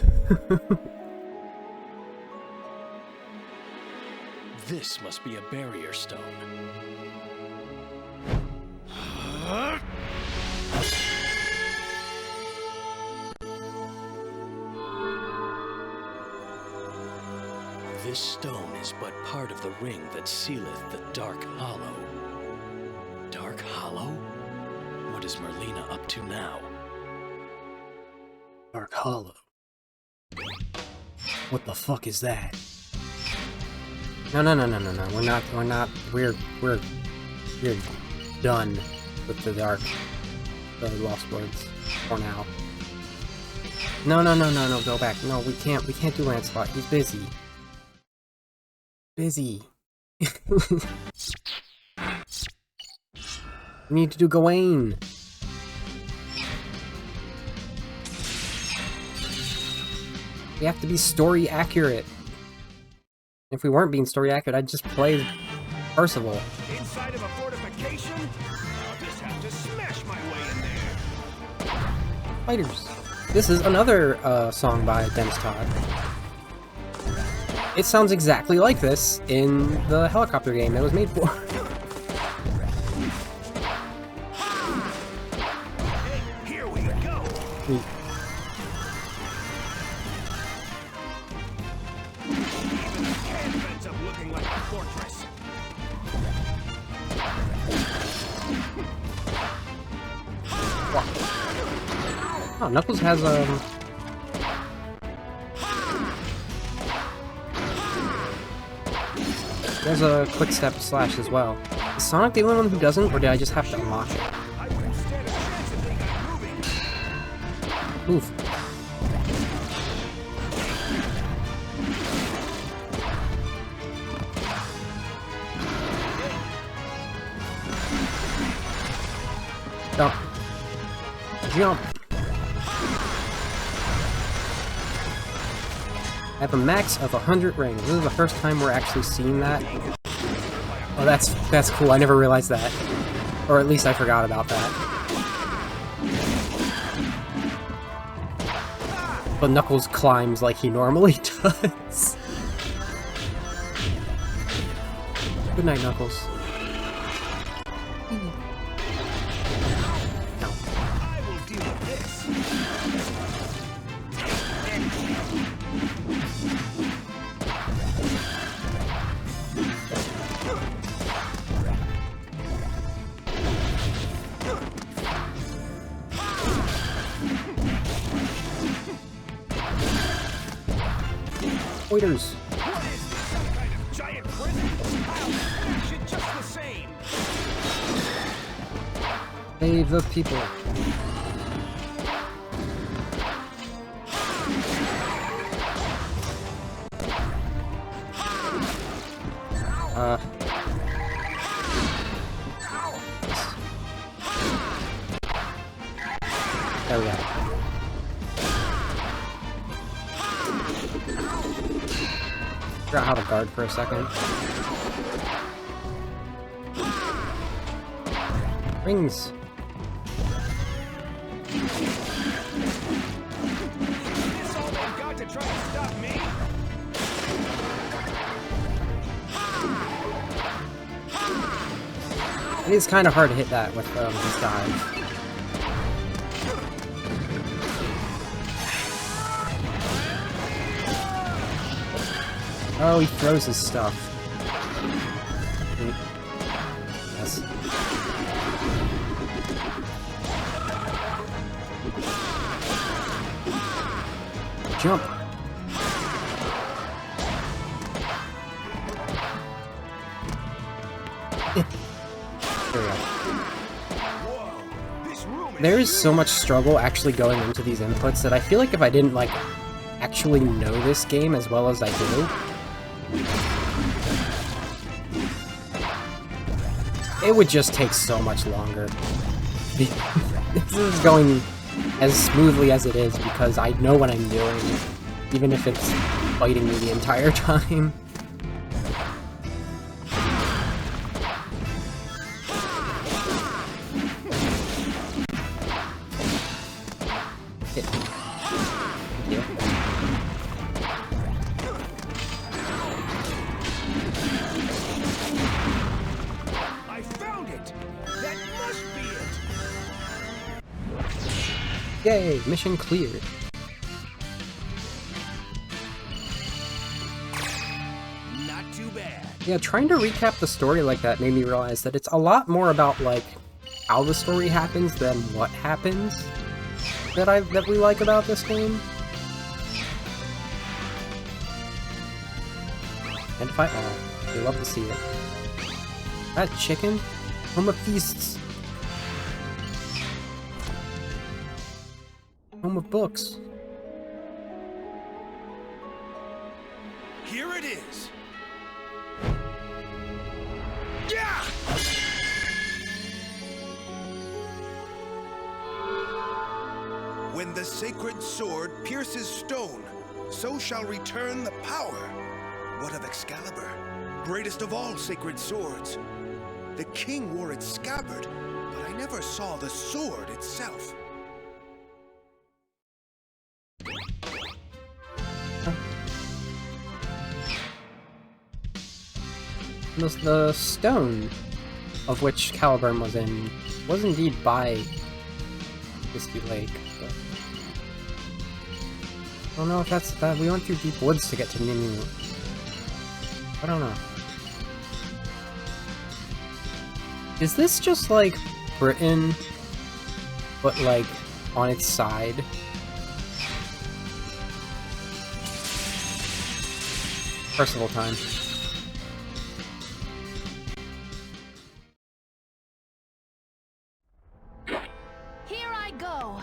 This must be a barrier stone. This stone is but part of the ring that sealeth the Dark Hollow. Dark Hollow? What is Merlina up to now? Dark Hollow. What the fuck is that? No. We're done with the Lost Words for now. No, go back. No, we can't do Lancelot. He's busy. We need to do Gawain. We have to be story accurate. If we weren't being story accurate, I'd just play Percival. Inside of a fortification? I'll just have to smash my way in there. Fighters. This is another song by Dennis Todd. It sounds exactly like this in the helicopter game it was made for. Here we go. Ends up looking like a fortress. Oh, Knuckles has there's a quick step slash as well. Is Sonic the only one who doesn't, or did I just have to unlock it? I wouldn't stand a chance if they got moving. Move. Jump. Jump. I have a max of 100 rings. This is the first time we're actually seeing that. Oh, that's cool. I never realized that. Or at least I forgot about that. But Knuckles climbs like he normally does. Good night, Knuckles. No. I will deal with this. Pointers. What is this, some kind of giant prison? I'll smash it just the same. Save the people. There we go. Figure out how to guard for a second. Rings. Is this all they've got to try to stop me? It's kind of hard to hit that with his dive. Oh, he throws his stuff. Yes. Jump. There we go. There is so much struggle actually going into these inputs that I feel like if I didn't, like, actually know this game as well as I do, it would just take so much longer. This is going as smoothly as it is because I know what I'm doing, even if it's fighting me the entire time. I found it! That must be it! Yay, mission cleared. Not too bad. Yeah, trying to recap the story like that made me realize that it's a lot more about, like, how the story happens than what happens that we like about this game. And fight all. We love to see it. That chicken? Home of feasts. Home of books. Here it is. Yeah! When the sacred sword pierces stone, so shall return the power. What of Excalibur, greatest of all sacred swords? The king wore its scabbard, but I never saw the sword itself. The stone of which Caliburn was in was indeed by Misty Lake, but I don't know if that's that. We went through deep woods to get to Ninu. I don't know. Is this just like Britain, but like on its side? Percival time. Here I go.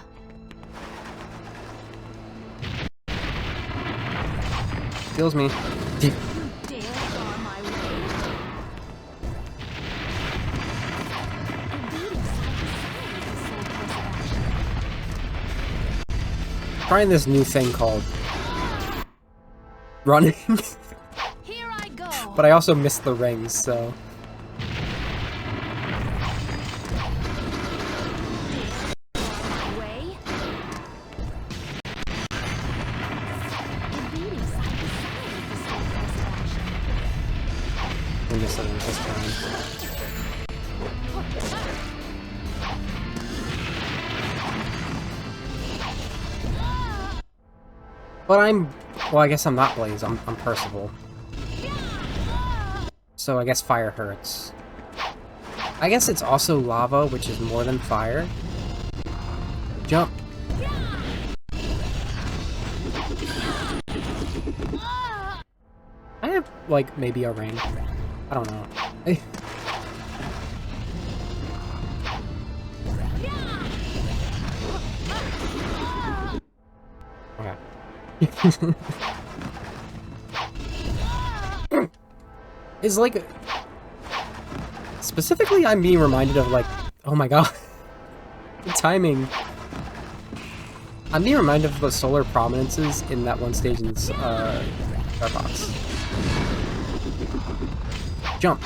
Kills me. You dare bar my way. Trying this new thing called running. Here I go. But I also missed the rings, so. My way. I missed the rings this time. But well, I guess I'm not Blaze, I'm Percival. So I guess fire hurts. I guess it's also lava, which is more than fire. Jump. I have, like, maybe a ring. I don't know. Okay. Is like specifically I'm being reminded of like, oh my god, the timing. I'm being reminded of the solar prominences in that one stage in Starbox. Jump.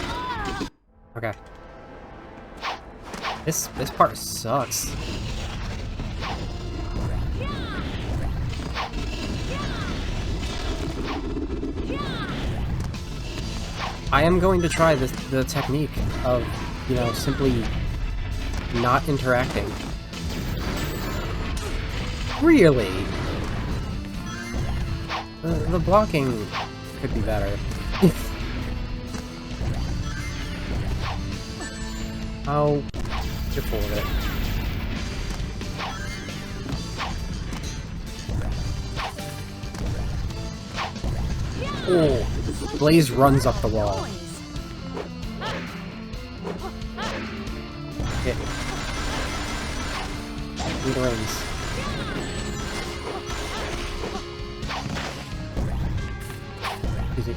Okay. This part sucks. I am going to try the technique of you know, simply not interacting. Really? The blocking could be better. Oh, you're full of it. Oh, Blaze runs up the wall. Hit. He runs. Easy.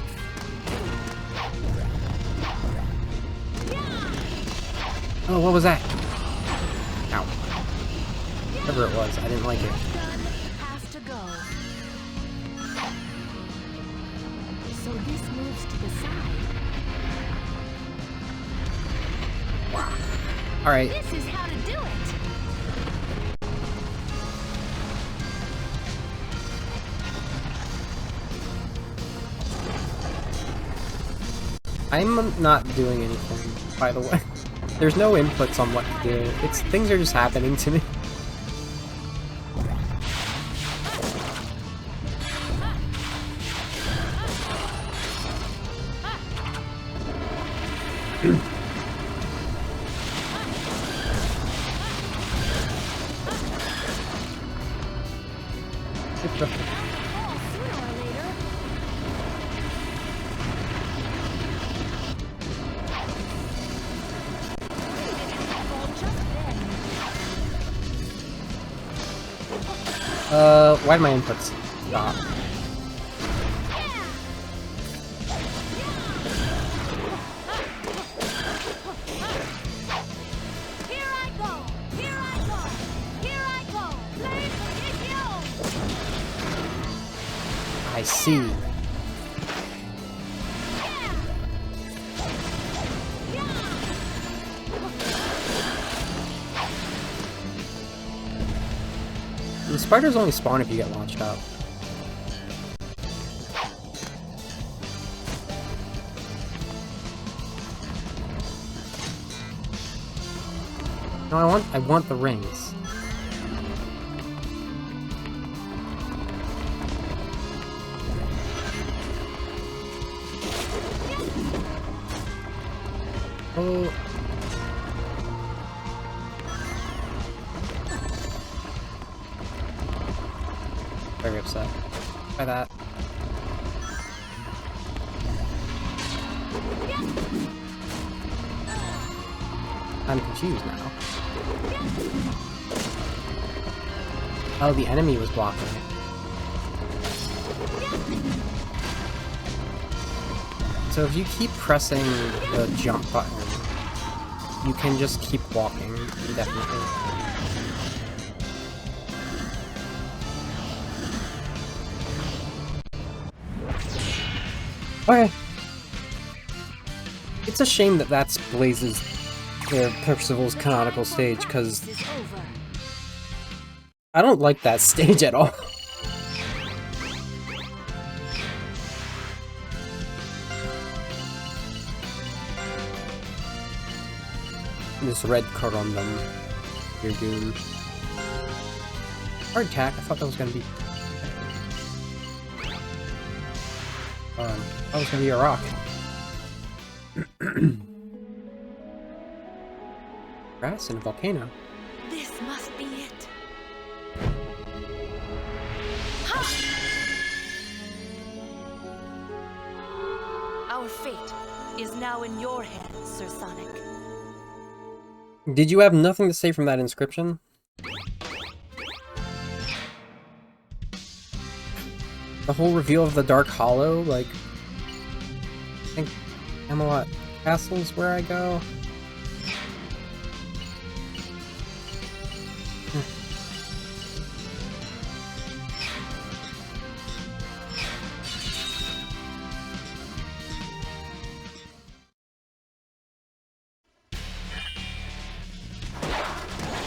Oh, what was that? Ow. Whatever it was, I didn't like it. Has to go. So this moves to the side. Wow. Alright. This is how to do it. I'm not doing anything, by the way. There's no inputs on what to do. Things are just happening to me. Why'd my inputs stop? Here I go! Here I go! Here I go! Blaze is you! I see. The spiders only spawn if you get launched out. No, I want the rings. Oh. Very upset by that. I'm confused now. Oh, the enemy was blocking it. So if you keep pressing the jump button, you can just keep walking indefinitely. Okay. It's a shame that that's Blaze's, Percival's canonical stage, because I don't like that stage at all. This red corundum, you're doomed. Hard attack, I thought that was gonna be... that was gonna be a rock. Grass and a volcano. This must be it. Our fate is now in your hands, Sir Sonic. Did you have nothing to say from that inscription? The whole reveal of the Dark Hollow, like... I think Camelot Castle's where I go.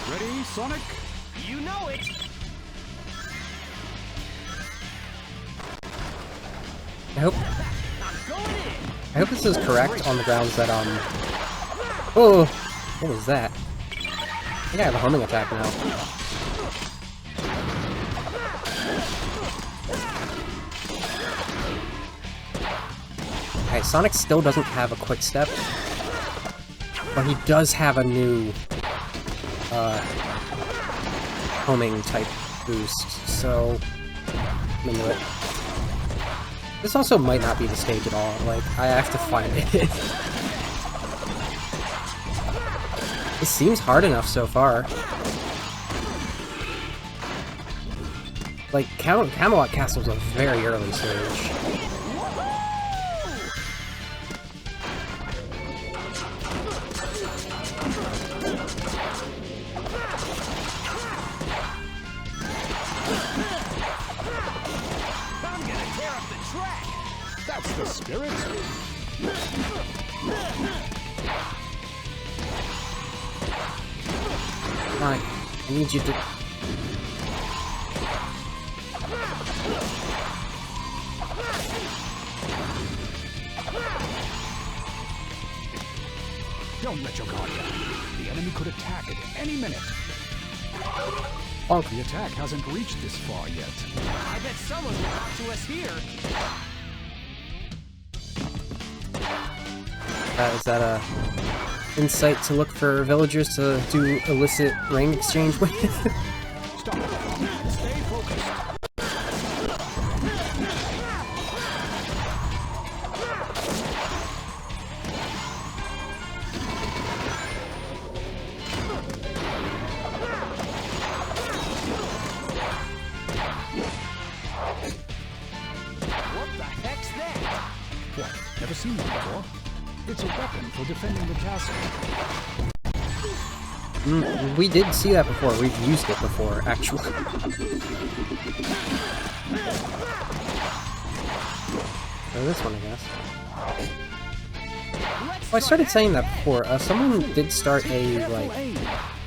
Ready, Sonic? You know it! I hope this is correct on the grounds that, Oh, what was that? I think I have a homing attack now. Okay, Sonic still doesn't have a quick step, but he does have a new homing type boost, so I'm into it. This also might not be the stage at all, like, I have to find it. It seems hard enough so far. Like, Camelot Castle's a very early stage. That's the spirit. Fine, I need you to... Don't let your guard down. The enemy could attack at any minute. Oh, The attack hasn't reached this far yet. I bet someone will talk to us here. is that a insight to look for villagers to do illicit ring exchange with? Stop. Stay focused. What the heck's that? What? Never seen one before? It's a weapon for defending the castle. We did see that before. We've used it before, actually. Or this one, I guess. Oh, I started saying that before. Someone did start a, like,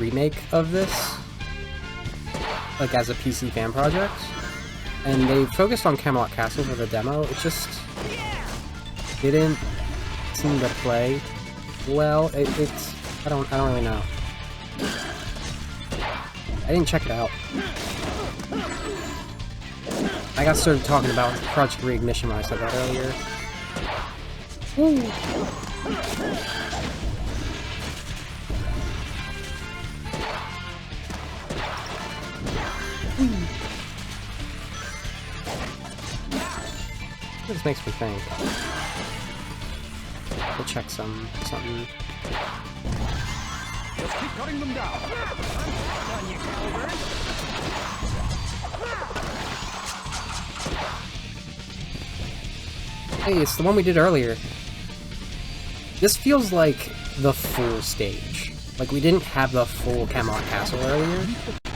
remake of this, like, as a PC fan project. And they focused on Camelot Castle for the demo. It just didn't seem to play well. It's I don't really know. I didn't check it out. I got started talking about Project Reignition when I said that earlier. Woo. This makes me think. We'll check something. Just keep cutting them down. On you, Caliburn. Hey, it's the one we did earlier. This feels like the full stage. Like, we didn't have the full Camelot Castle earlier.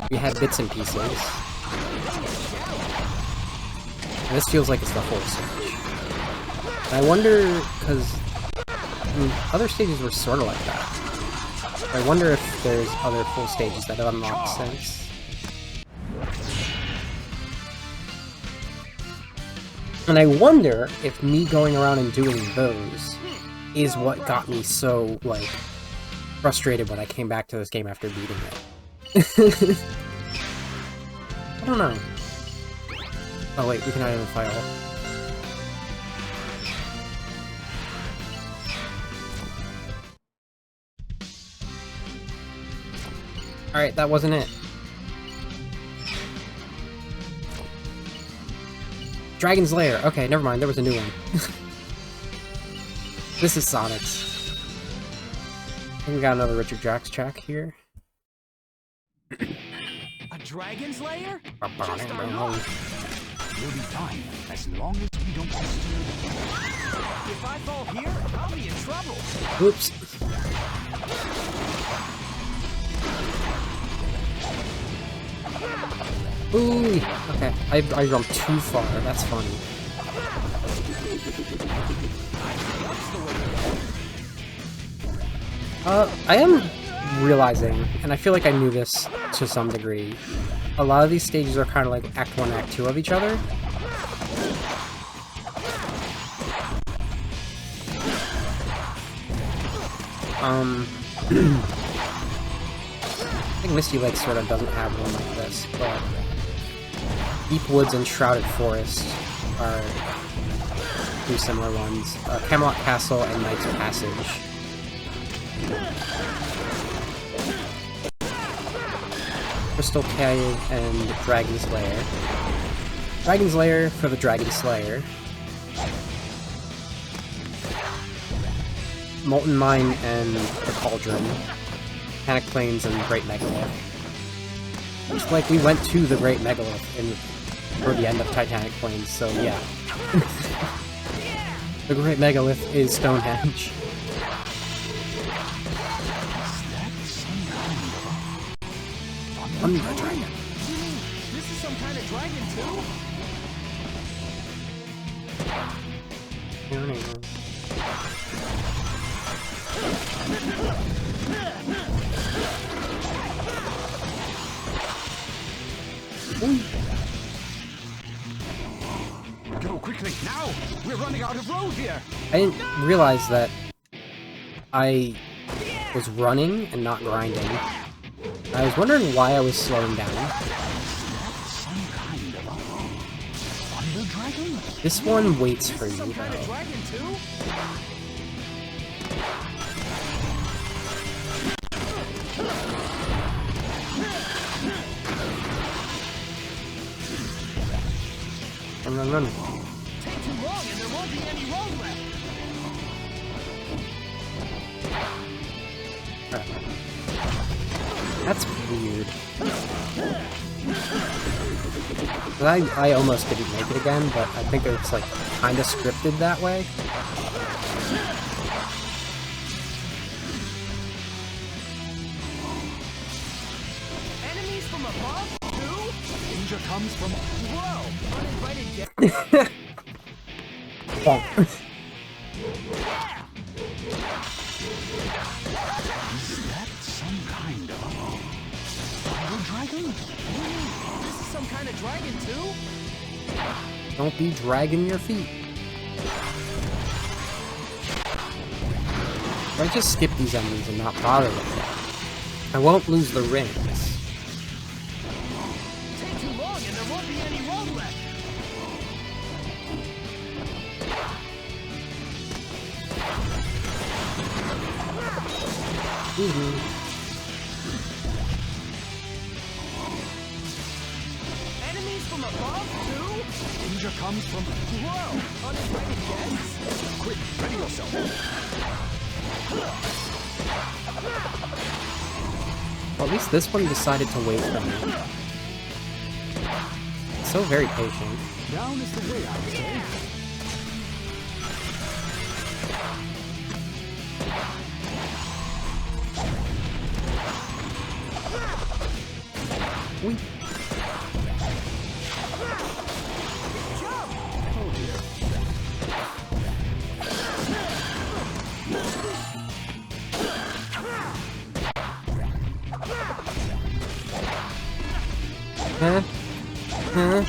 We had bits and pieces. And this feels like it's the whole stage. And I wonder, because other stages were sort of like that. I wonder if there's other full stages that unlock since. And I wonder if me going around and doing those is what got me so, like, frustrated when I came back to this game after beating it. I don't know. Oh wait, we can identify all. Alright, that wasn't it. Dragon's Lair. Okay, never mind, there was a new one. This is Sonic's. I think we got another Richard Jacks track here. A dragon's lair? Just our We'll be fine, as long as we don't disturb. If I fall here, I'll be in trouble. Oops. Ooh, okay. I jumped too far. That's funny. I am realizing, and I feel like I knew this to some degree, a lot of these stages are kind of like Act 1, Act 2 of each other. I think Misty Lake sort of doesn't have one like this, but Deep Woods and Shrouded Forest are two similar ones. Camelot Castle and Knight's Passage. Crystal Cave and Dragon's Lair. Dragon's Lair for the Dragon Slayer. Molten Mine and the Cauldron. Panic Plains and Great Megalith. Looks like we went to the Great Megalith for the end of Titanic Plains, so yeah. The Great Megalith is Stonehenge. Thunder Dragon. This is some kind of dragon, too? Go quickly, now! We're running out of road here! I didn't realize that I was running and not grinding. I was wondering why I was slowing down. Some kind of thunder dragon? This one waits for you, Some kind of though. dragon, too? Run, run, run. Take too long and there won't be any road left. That's weird. I almost didn't make it again, but I think it's like kinda scripted that way. Enemies from above, too? Danger comes from... Whoa! Uninvited guests. Bonk. Is that some kind of thunder dragon? This is some kind of dragon, too? Don't be dragging your feet. If I just skip these enemies and not bother with them, I won't lose the rings. Take too long and there won't be any road left. Enemies from above, too? Danger comes from... Whoa! Uninvited guests? Quick, ready yourself! Well, at least this one decided to wait for me. So very patient. Down is the way, I would say. Whee. Oh dear. Huh? Huh?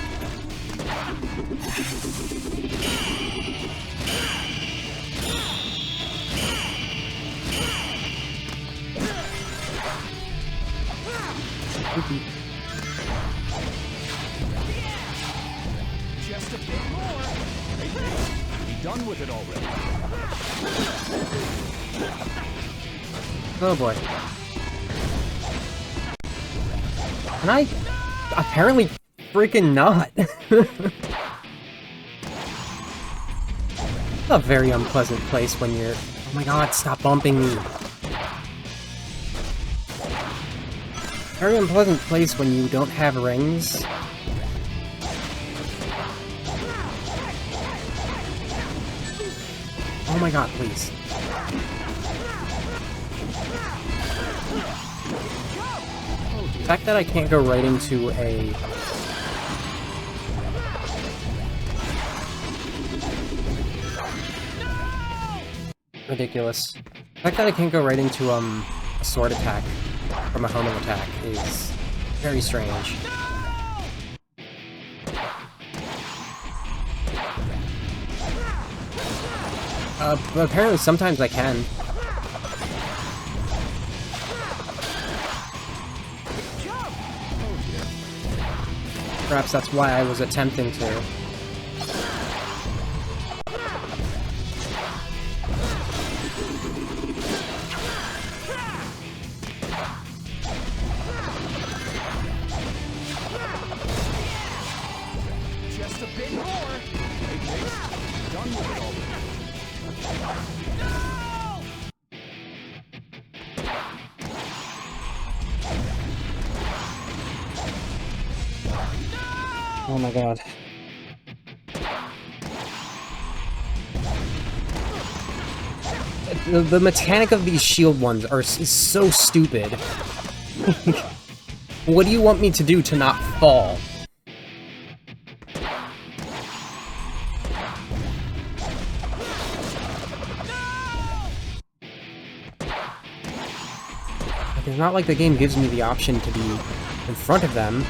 Just a bit more. Be done with it already. Oh boy. And I apparently freaking not. A very unpleasant place when you're... Oh my god, stop bumping me. Very unpleasant place when you don't have rings. Oh my god, please. The fact that I can't go right into a... Ridiculous. The fact that I can't go right into a sword attack from a homing attack is very strange. But apparently sometimes I can. Perhaps that's why I was attempting to. Just a bit more. Done with it already. Oh my god. The mechanic of these shield ones is so stupid. What do you want me to do to not fall? Like, it's not like the game gives me the option to be in front of them.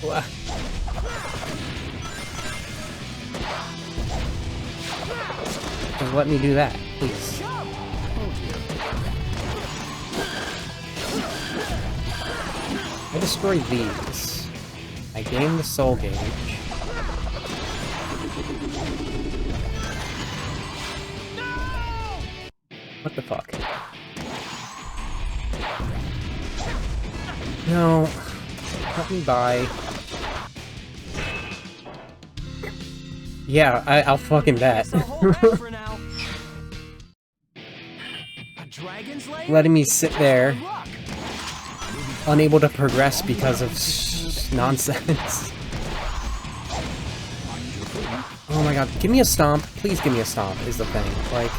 Ugh. Just let me do that, please. I destroyed these. I gained the soul gauge. What the fuck? No. Let me by. Yeah, I'll fucking bet. Letting me sit there, unable to progress because of nonsense. Oh my god, give me a stomp. Please give me a stomp, is the thing. Like...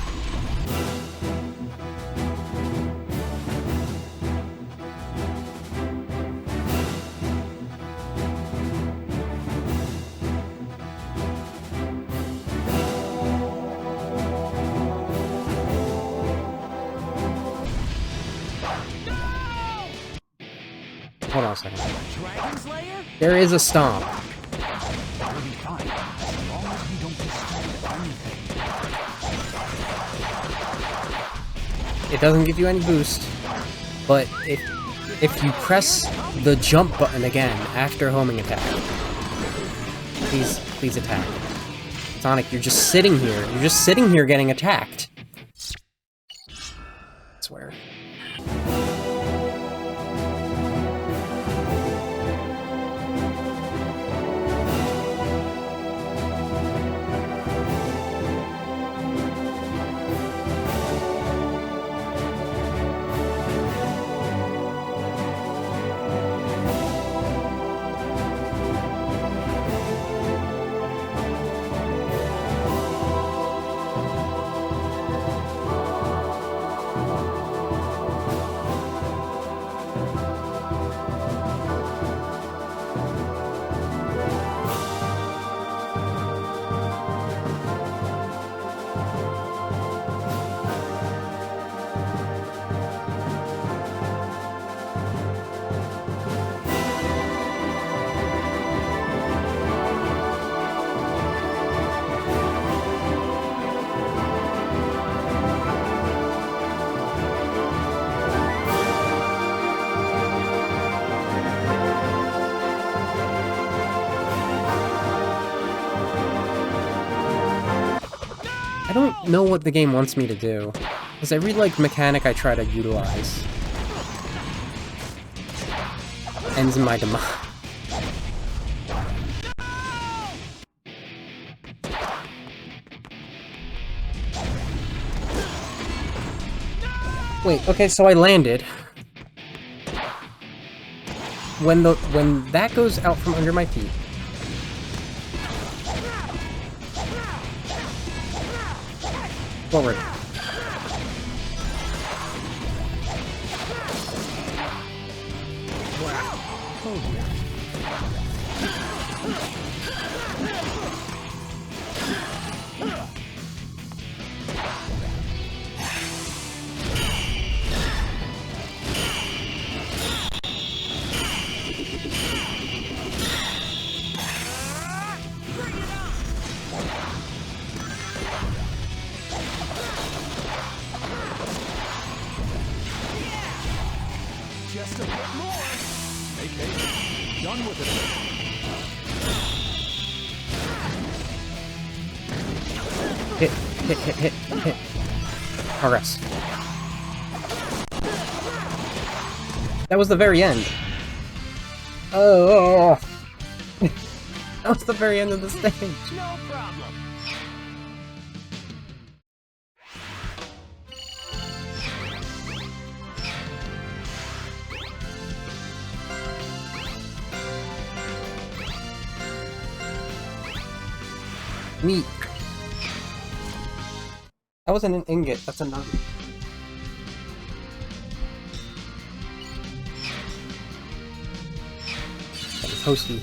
Hold on a second. There is a stomp. It doesn't give you any boost, but if you press the jump button again after homing attack, please attack. Sonic, you're just sitting here. You're just sitting here getting attacked. I swear. I don't know what the game wants me to do, because every, like, mechanic I try to utilize ends in my demise. Wait, okay, so I landed. When that goes out from under my feet, forward. Just a bit more. done with it. Hit. Progress. That was the very end. Oh. That was the very end of the stage. No problem. Neat. That wasn't an ingot, that's a nugget. That was toasty.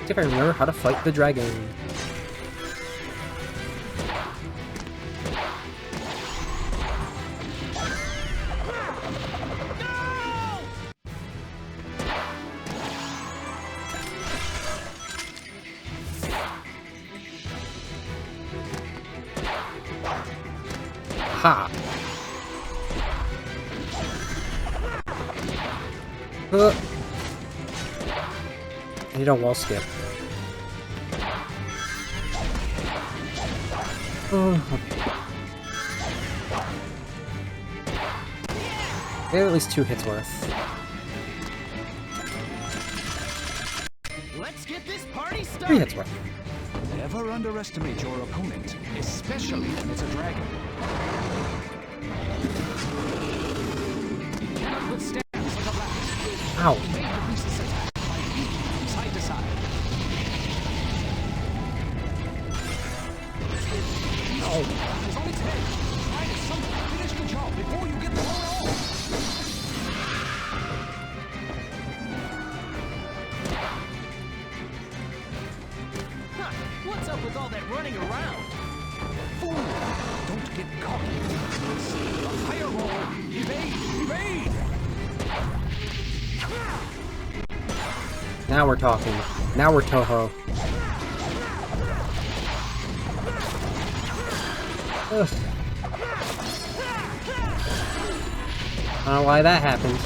See if I remember how to fight the dragon. Ha! I need a wall skip. Maybe at least 2 hits worth. Let's get this party started. 3 hits worth. Never underestimate your opponent, especially when it's a dragon. It cannot withstand such a blast. Ow. Evade the priestess attack by leaping from side to side. It's on its head. Try to somehow finish the job before you get thrown off. Huh, what's up with all that running around? Fool! Don't get caught. A fireball! Evade! Now we're talking. Now we're Toho. Ugh. I don't know why that happened.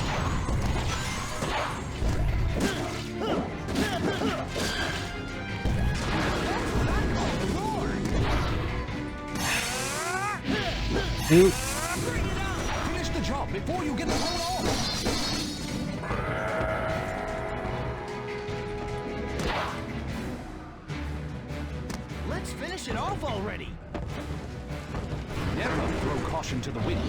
Dude. Finish the job before you get thrown off. Let's finish it off already. Never throw caution to the wind.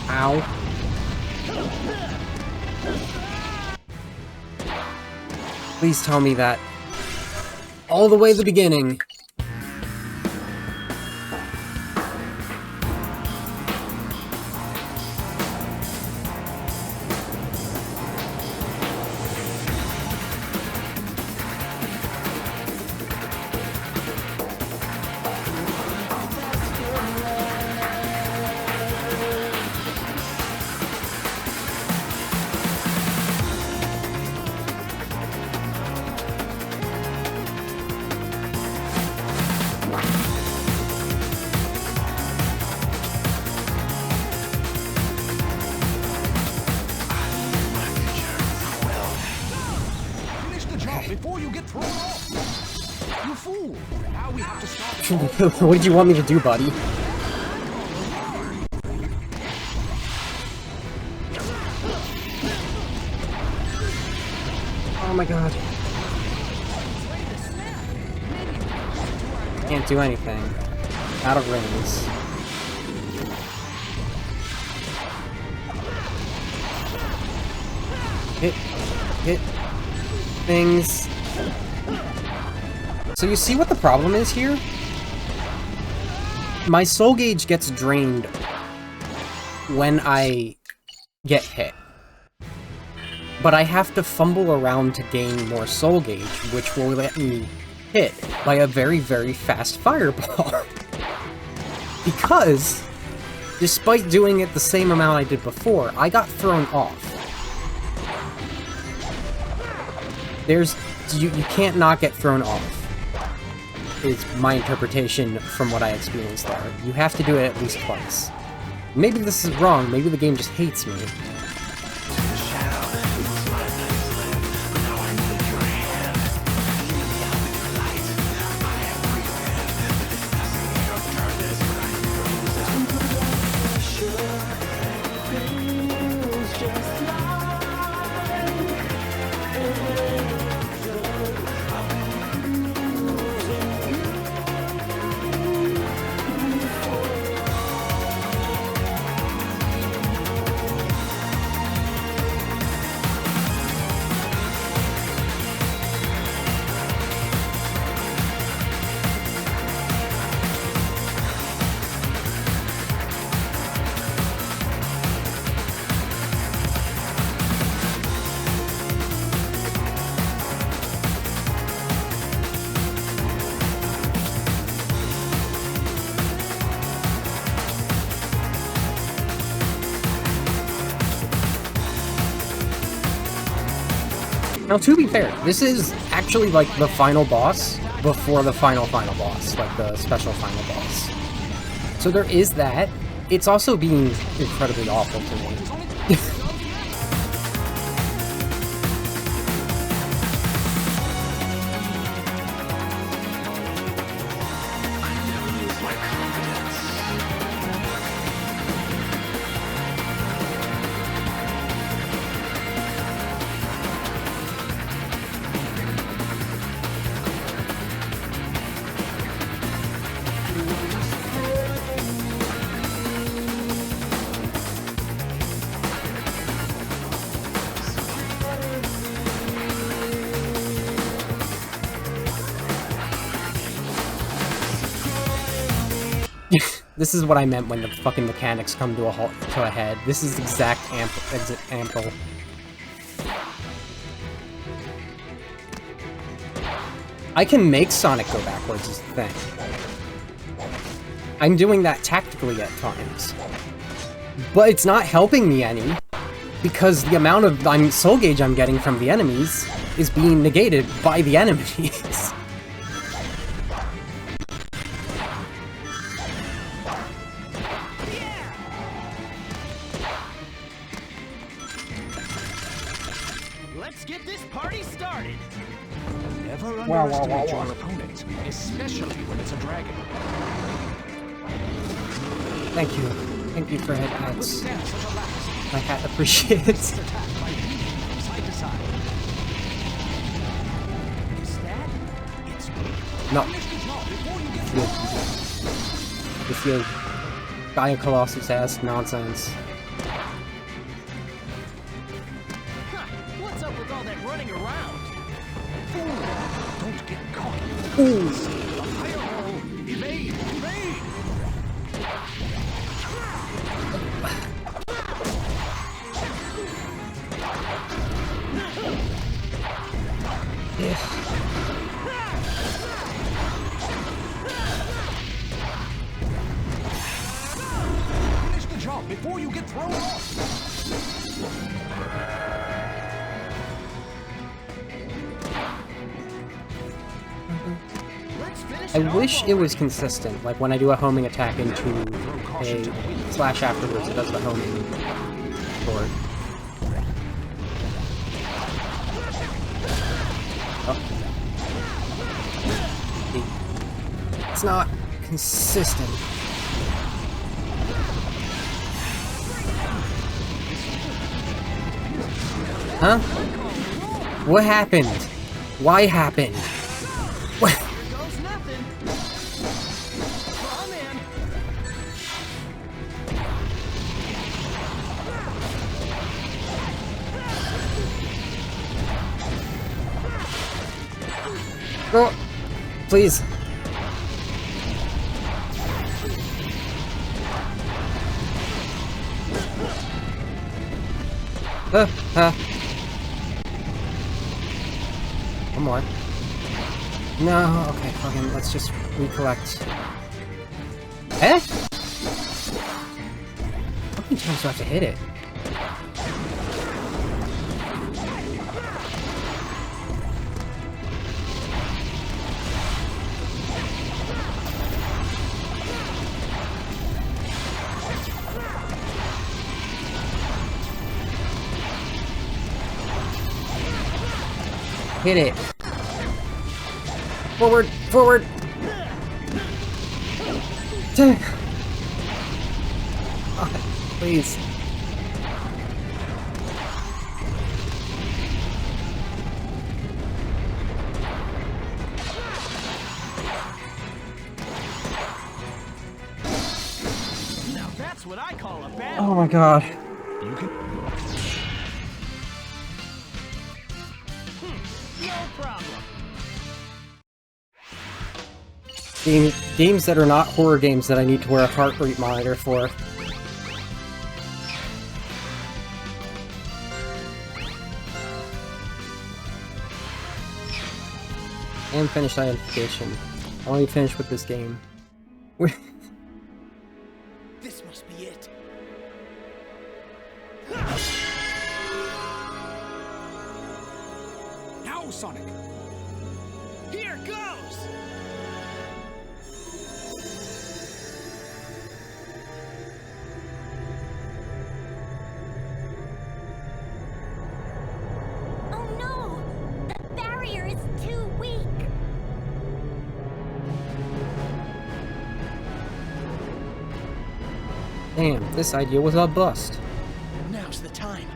Ow. Please tell me that all the way to the beginning. Before you get thrown off! You fool! Now we have to start. What did you want me to do, buddy? Oh my god. Can't do anything. Out of rings. Hit things. So you see what the problem is here? My soul gauge gets drained when I get hit. But I have to fumble around to gain more soul gauge, which will let me hit by a very, very fast fireball. Because, despite doing it the same amount I did before, I got thrown off. You can't not get thrown off, is my interpretation from what I experienced there. You have to do it at least twice. Maybe this is wrong, maybe the game just hates me. Now, to be fair, this is actually, like, the final boss before the final boss, like the special final boss. So there is that. It's also being incredibly awful to me. This is what I meant when the fucking mechanics come to a head. This is exact ample. I can make Sonic go backwards is the thing. I'm doing that tactically at times. But it's not helping me any, because the amount of soul gauge I'm getting from the enemies is being negated by the enemies. Let's get this party started. Never underestimate your opponent, especially when it's a dragon. Thank you. Thank you for head pats. My hat appreciates. No. With your Colossus-ass nonsense. What's up with all that running around? Don't get caught. Ooh. Fireball! Evade! Evade! Finish the job before you get thrown off. I wish it was consistent, like when I do a homing attack into a slash afterwards, it does the homing for it. Oh. It's not consistent. Huh? What happened? Why happened? What? Goes nothing. Come in. Go! Please. One more. No, okay, fucking, let's just recollect. Eh? How many times do I have to hit it? Hit it. Forward! Forward! Please. Now that's what I call a battle. Oh my god. You can. No problem. Games that are not horror games that I need to wear a heart rate monitor for. And finish identification. I want to finish with this game. This must be it. Now, Sonic! Here goes! Oh no! The barrier is too weak! Damn, this idea was a bust. Now's the time.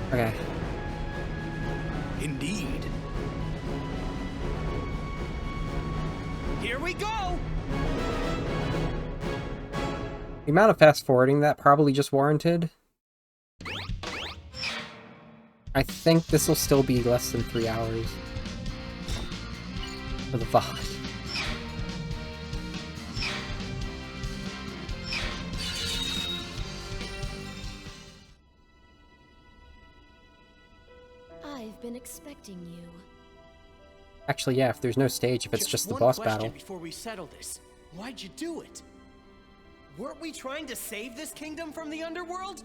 Okay. Indeed. Here we go! The amount of fast forwarding that probably just warranted. I think this will still be less than 3 hours. For the VOD. I've been expecting you. Actually, yeah, if there's no stage, if it's just the boss battle. Before we settle this, why'd you do it? Weren't we trying to save this kingdom from the underworld?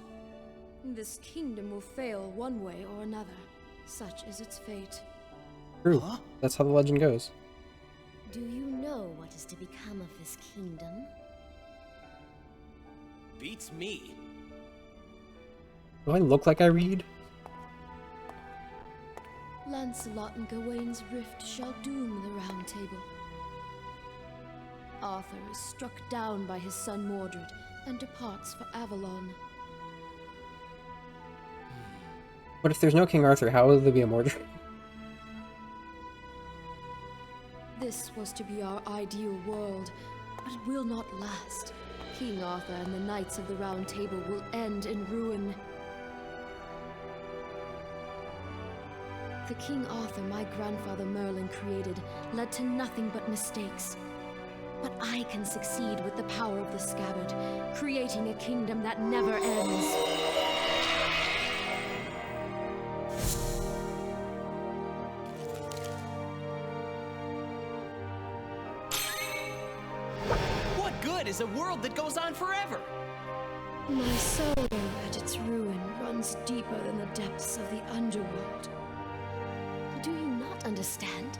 This kingdom will fail one way or another. Such is its fate. True. Huh? That's how the legend goes. Do you know what is to become of this kingdom? Beats me. Do I look like I read? Lancelot and Gawain's rift shall doom the Round Table. Arthur is struck down by his son Mordred and departs for Avalon. But if there's no King Arthur, how will there be a Mordred? This was to be our ideal world, but it will not last. King Arthur and the Knights of the Round Table will end in ruin. The King Arthur my grandfather Merlin created led to nothing but mistakes. But I can succeed with the power of the scabbard, creating a kingdom that never ends. What good is a world that goes on forever? My soul at its ruin runs deeper than the depths of the underworld. Do you not understand?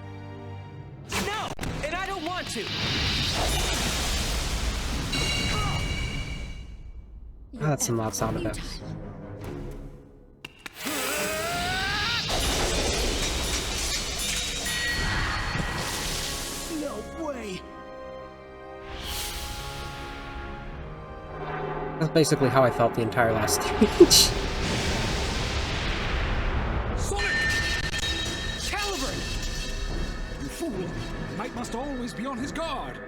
No! And I don't want to! That's some loud sound effects. No way! That's basically how I felt the entire last stage. Sonic! Caliburn! You fool! The knight must always be on his guard!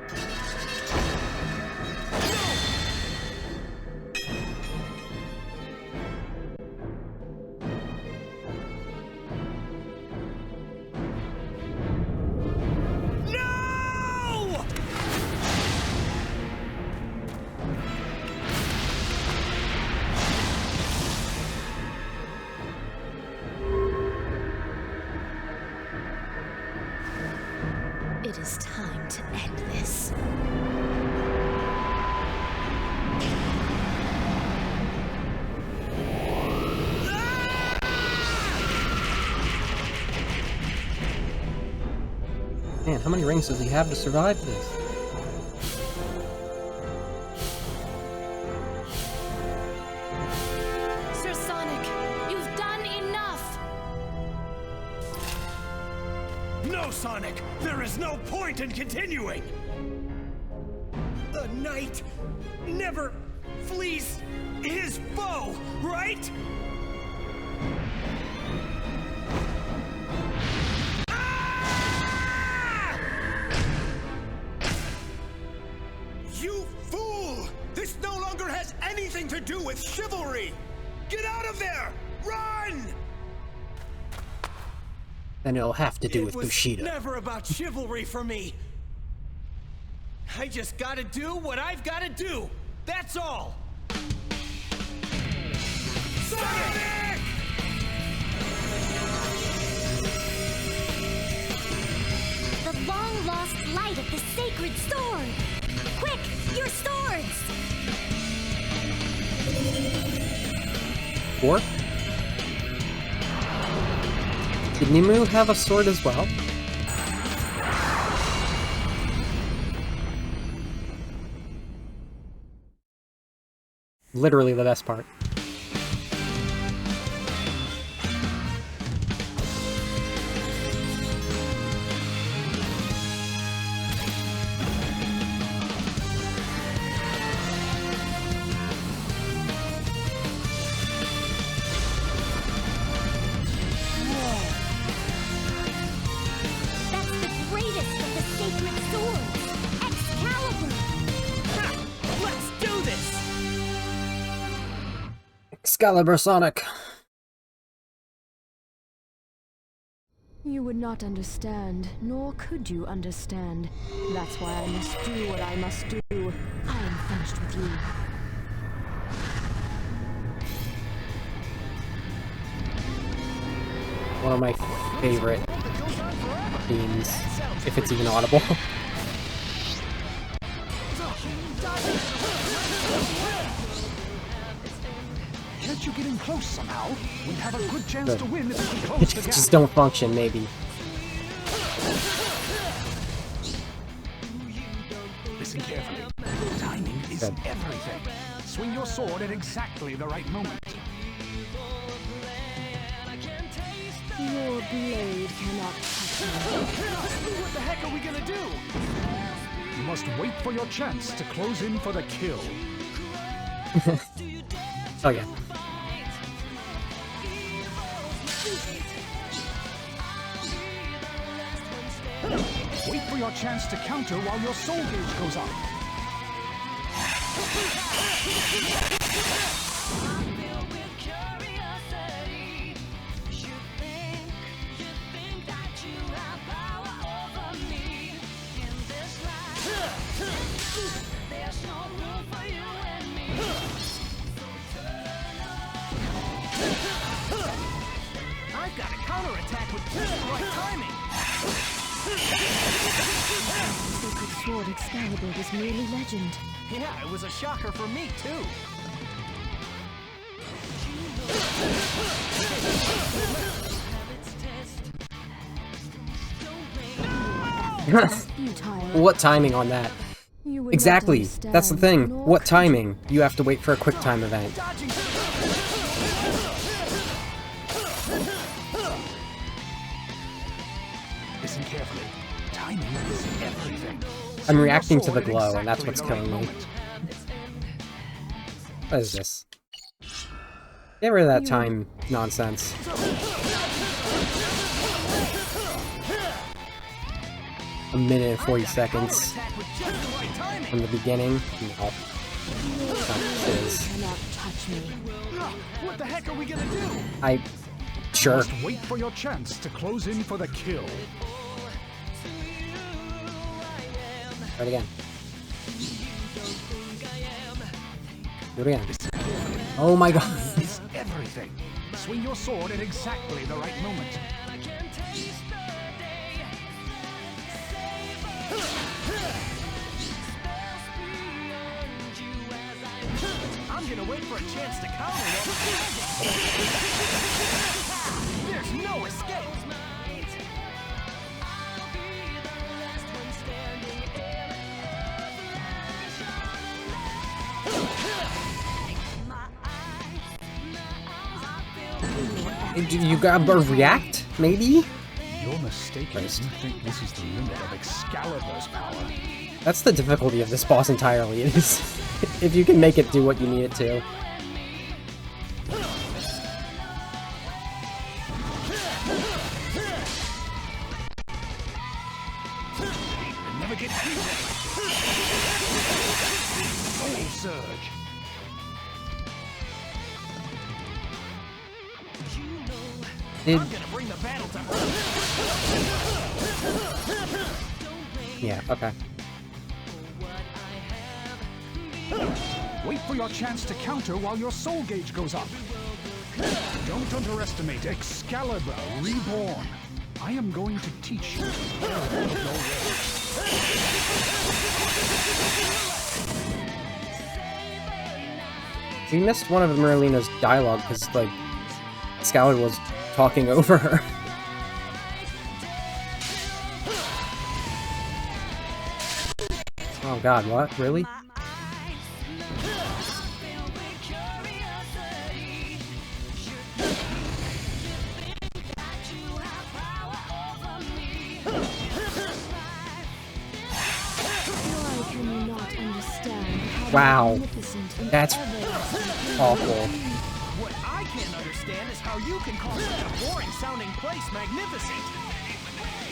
No! It is time to end this. Man, how many rings does he have to survive this? Sir Sonic, you've done enough! No, Sonic! There is no point in continuing! A knight never flees his foe, right? Ah! You fool! This no longer has anything to do with chivalry! Get out of there! Run! Then it'll have to do with It was Bushido. never about chivalry for me. I just gotta do what I've gotta do. That's all. Sonic! The long-lost light of the sacred sword! Quick, your swords! Or? Did Nimue have a sword as well? Literally the best part. That's the greatest of the sacred swords! Excalibur! Ha! Let's do this! Excalibur Sonic! You would not understand, nor could you understand. That's why I must do what I must do. I am finished with you. One of my favorite themes, if it's even audible. Can't you get in close somehow? We'd have a good chance to win if we could close the gap. Just don't function, maybe. Listen carefully. Timing is Good. everything. Swing your sword at exactly the right moment. Your blade cannot touch me. What the heck are we gonna do? You must wait for your chance to close in for the kill. Oh yeah. Wait for your chance to counter while your soul gauge goes up. I've got a counterattack with just the right timing. Sacred sword Excalibur was merely legend. Yeah, it was a shocker for me, too. Futile. What timing on that? You would not Exactly. That's the understand, thing. nor What could timing? You have to wait for a quick time event. Dodging. Listen carefully. Timing is everything. I'm reacting to the glow, and that's what's killing me. What is this? Get rid of that time nonsense. A minute and 40 seconds Counterattack with just the right timing. from the beginning. No. That is. cannot touch me. What the heck are we gonna do? I. Sure. Must wait for your chance to close in for the kill. Try it again. Do it again. Oh my god. Is everything. Swing your sword at exactly the right moment. I'm gonna wait for a chance to counter while there's no escape. You gotta react? Maybe? You're mistaken Christ. if you think this is the limit of Excalibur's power. That's the difficulty of this boss entirely, is if you can make it do what you need it to. Never get Soul Surge. Did... I'm gonna bring the battle to her. Yeah, okay. Wait for your chance to counter while your soul gauge goes up. Don't underestimate Excalibur Reborn. I am going to teach you the error of your ways. We missed one of Merlina's dialogue because, like, Excalibur was talking over her. Oh god, what? Really? Why can you not understand how Wow. magnificent and That's ever- awful. What I can't understand is how you can call such a boring-sounding place magnificent.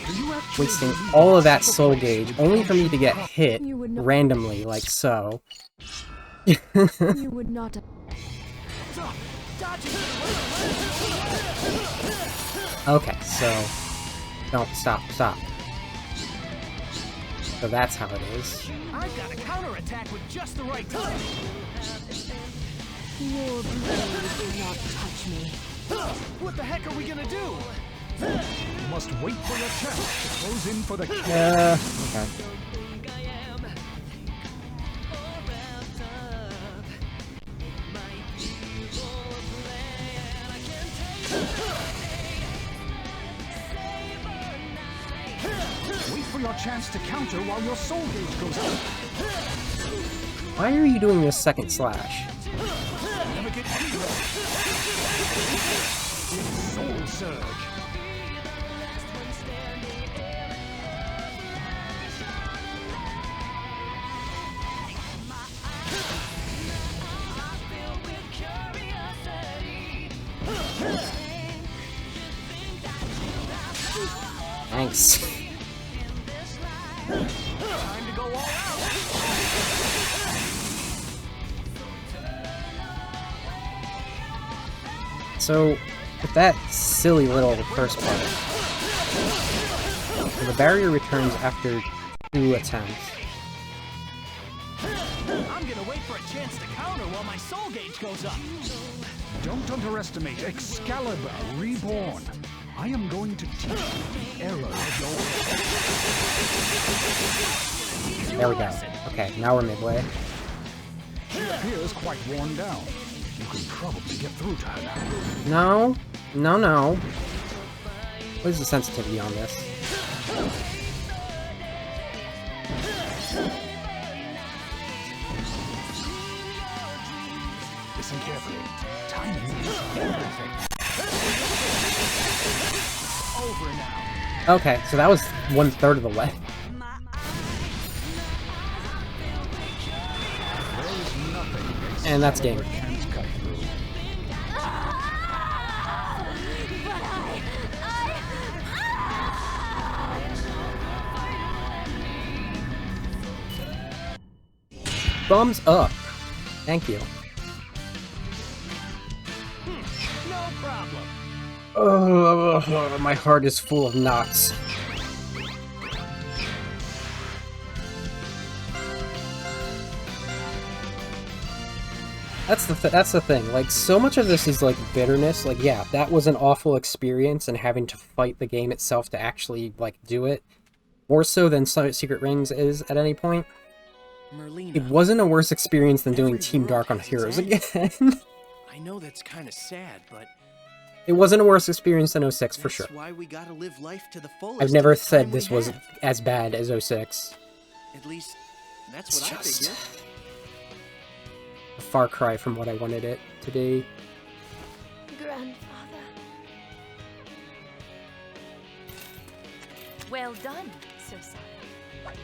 Do you actually Wasting believe all of that such a soul place gauge would only for me function to get properly? hit You would not- randomly, like so. You would not. Okay, so... Don't stop. So that's how it is. I've got a counterattack with just the right time. Your blade will not touch me. What the heck are we gonna do? You must wait for your chance to close in for the kill. Okay. Wait for your chance to counter while your soul gauge goes up. Why are you doing this second slash? Never get anywhere. Soul Surge. Thanks. Time to go all out. So, with that silly little first part, the barrier returns after 2 attempts. I'm gonna wait for a chance to counter while my soul gauge goes up. Don't underestimate Excalibur Reborn. I am going to teach you the error of your ways. There we go. Okay, now we're midway. She appears quite worn down. You can probably get through to her now. No. What is the sensitivity on this? Listen carefully. Timing is everything. Over now. Okay, so that was 1/3 of the way. There is nothing And that's game. Excalibur can't cut through. Thumbs up. Thank you. No problem. Oh, my heart is full of knots. That's the thing. Like, so much of this is like bitterness. Like, yeah, that was an awful experience, and having to fight the game itself to actually like do it, more so than Secret Rings is at any point. Merlina, It wasn't a worse experience than doing Team Dark on Heroes again. I know that's kind of sad, but It wasn't a worse experience than 06 for sure. that's why we gotta live life to the fullest. I've never in the said time this we was have. as bad as 06. At least that's It's what I just figure. a far cry from what I wanted it to be. Grandfather. Well done, Sir Sonic.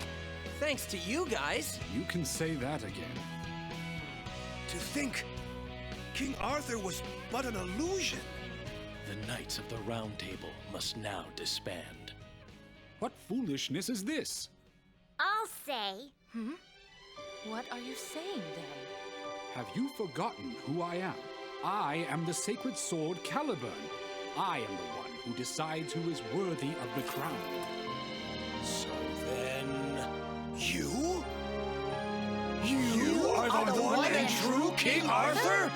Thanks to you guys. You can say that again. To think, King Arthur was but an illusion. The Knights of the Round Table must now disband. What foolishness is this? I'll say. What are you saying then? Have you forgotten who I am? I am the sacred sword Caliburn. I am the one who decides who is worthy of the crown. So then... You? You are the one and true King Arthur?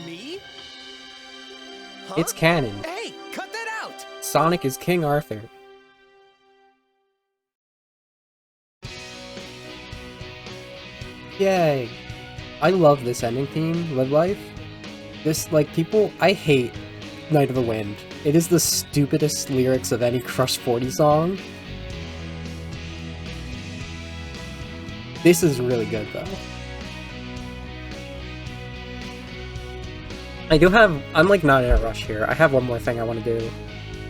Me? Huh? It's canon. Hey, cut that out! Sonic is King Arthur. Yay. I love this ending theme, Live Life. This, like, people... I hate Night of the Wind. It is the stupidest lyrics of any Crush 40 song. This is really good, though. I do have... I'm, like, not in a rush here. I have one more thing I want to do.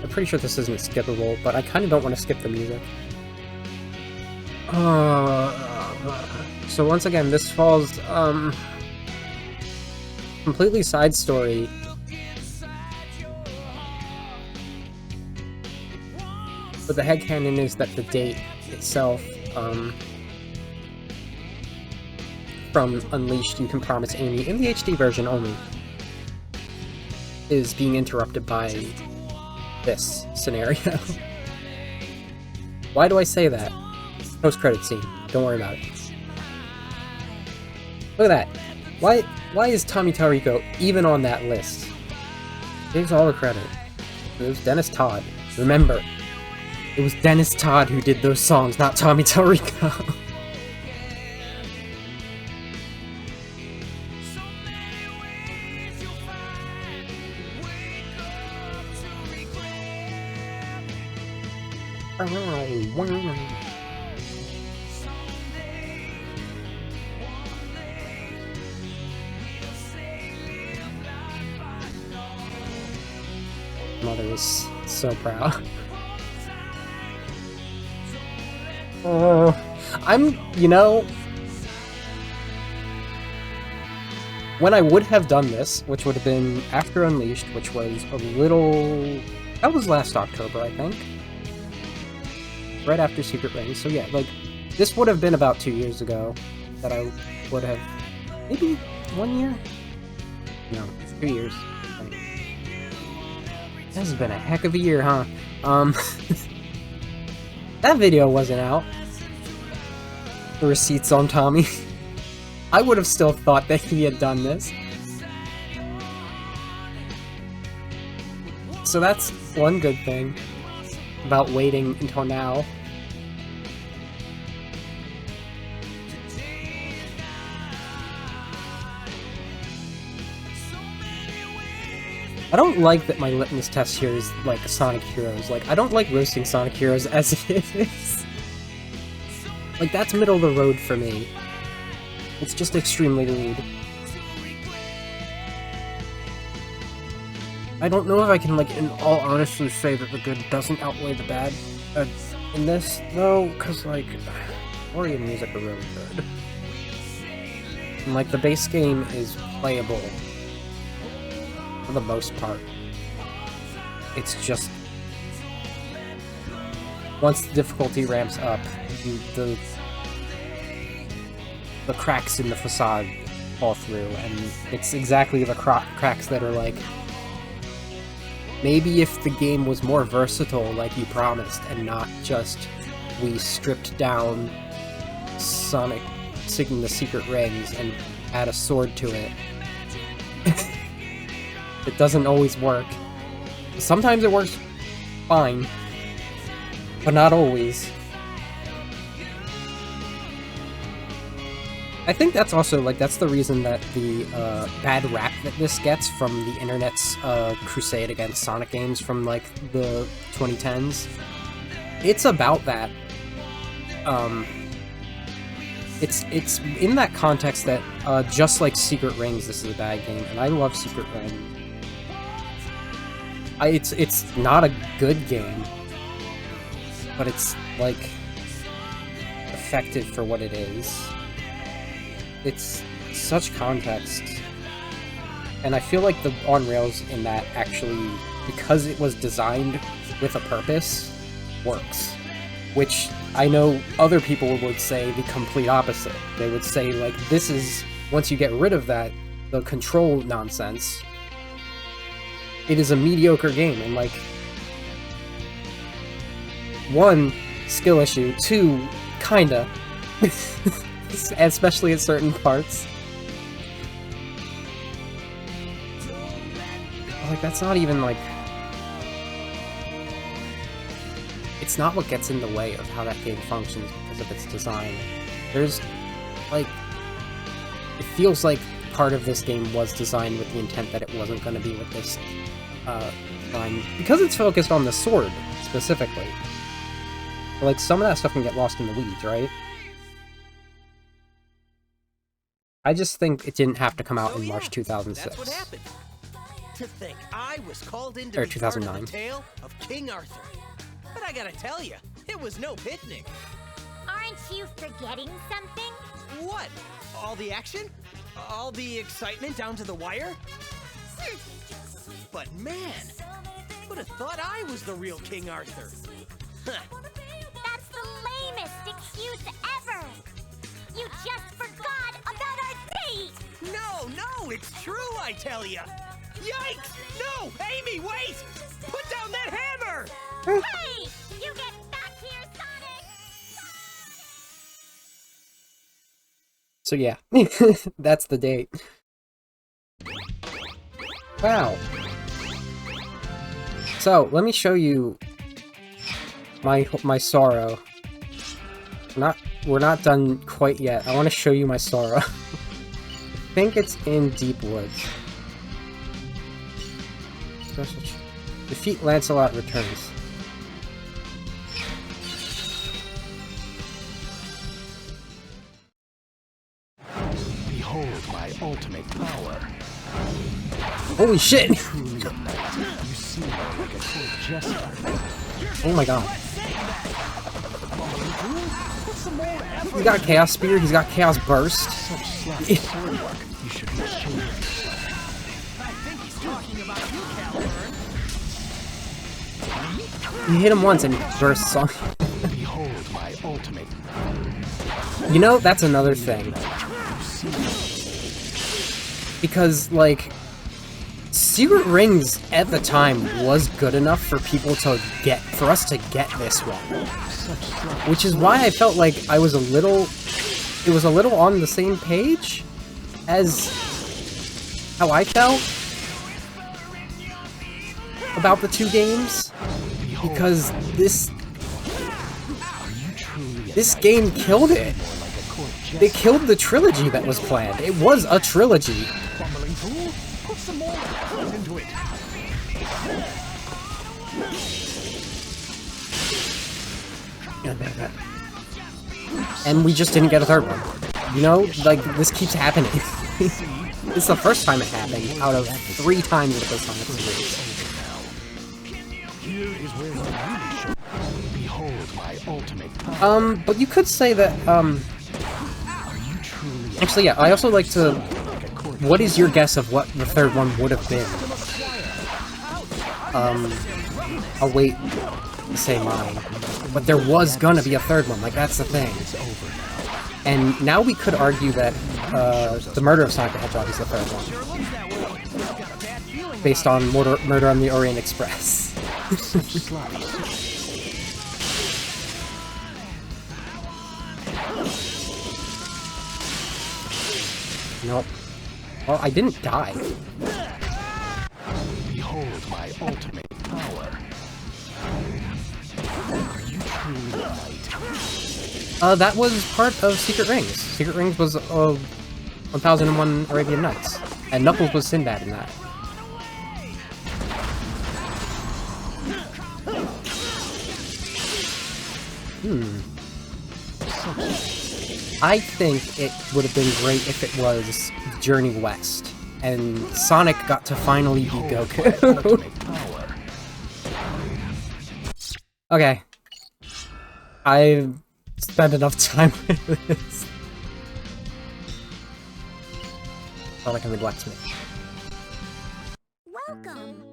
I'm pretty sure this isn't skippable, but I kind of don't want to skip the music. So once again, this falls, completely side story. But the headcanon is that the date itself, from Unleashed You Can Promise Amy, in the HD version only, is being interrupted by this scenario. Why do I say that? Post-credit scene. Don't worry about it. Look at that. Why is Tommy Tarico even on that list? Gives all the credit. It was Dennis Todd. Remember, it was Dennis Todd who did those songs, not Tommy Tarico. Mother is so proud. You know, when I would have done this, which would have been after Unleashed, which was a little... That was last October, I think. Right after Secret Rings, so yeah, like, this would have been about 2 years ago that I would have... Maybe 1 year? No, 2 years. This has been a heck of a year, huh? That video wasn't out. The receipts on Tommy. I would have still thought that he had done this. So that's one good thing about waiting until now. I don't like that my litmus test here is, like, Sonic Heroes. Like, I don't like roasting Sonic Heroes as it is. Like, that's middle of the road for me. It's just extremely rude. I don't know if I can, like, in all honesty say that the good doesn't outweigh the bad in this, though, because, like, story and music are really good. And, like, the base game is playable for the most part. It's just... once the difficulty ramps up, the cracks in the facade fall through, and it's exactly the cracks that are like... Maybe if the game was more versatile like you promised, and not just we stripped down Sonic singing the secret rings and add a sword to it. It doesn't always work. Sometimes it works fine, but not always. I think that's also, like, that's the reason that the bad rap that this gets from the internet's crusade against Sonic games from, like, the 2010s. It's about that. It's in that context that, just like Secret Rings, this is a bad game, and I love Secret Rings. It's not a good game, but it's, like, effective for what it is. It's such context. And I feel like the on-rails in that actually, because it was designed with a purpose, works. Which I know other people would say the complete opposite. They would say, like, this is, once you get rid of that, the control nonsense, it is a mediocre game, and, like, one, skill issue, two, kinda, especially at certain parts. Like, that's not even, like... It's not what gets in the way of how that game functions because of its design. There's, like... It feels like part of this game was designed with the intent that it wasn't going to be with this line. Because it's focused on the sword, specifically. Like, some of that stuff can get lost in the weeds, right? I just think it didn't have to come out in March 2006. That's what happened. To think I was called in to Or be part of 2009. the tale of King Arthur. But I gotta tell you, it was no picnic. Aren't you forgetting something? What? All the action? All the excitement down to the wire? But man, would have thought I was the real King Arthur. Huh. That's the lamest excuse ever! You just forgot about our date! No, it's true, I tell ya. Yikes! No, Amy, wait! Put down that hammer! Hey! You get back here, Sonic! So yeah, that's the date. Wow. So, let me show you my sorrow. We're not done quite yet. I want to show you my sorrow. I think it's in Deep Woods. Special defeat Lancelot returns. Behold my ultimate power. Holy shit! You seem like a court jester. Oh my god. He's got Chaos Spear, he's got Chaos Burst. Such sloppy sword work. You should be ashamed of yourself. I think he's talking about you, Caliburn. You hit him once and he bursts on. Behold my ultimate. You know, that's another thing. Because, like, Secret Rings at the time was good enough for people to get, for us to get this one. Which is why I felt like I was it was a little on the same page as how I felt about the two games. Because this game killed it. It killed the trilogy that was planned. It was a trilogy. Fumbling fool, put some more effort into it. And we just didn't get a third one. You know, like, this keeps happening. It's the first time it happened out of 3 times with this Sonic series. Here is where you really should. Behold my ultimate power. But you could say that, Are you truly actually, yeah, I also like to... What is your guess of what the third one would have been? I'll wait to say mine. But there was gonna be a third one, like, that's the thing. And now we could argue that, the Murder of Sonic the Hedgehog is the third one. Based on Murder on the Orient Express. Nope. Well, I didn't die. Behold my ultimate power. Are you truly a knight? That was part of Secret Rings. Secret Rings was 1001 Arabian Nights. And Knuckles was Sinbad in that. I think it would have been great if it was Journey West, and Sonic got to finally be Goku. Okay. I've spent enough time with this. Sonic and the Blacksmith. Welcome.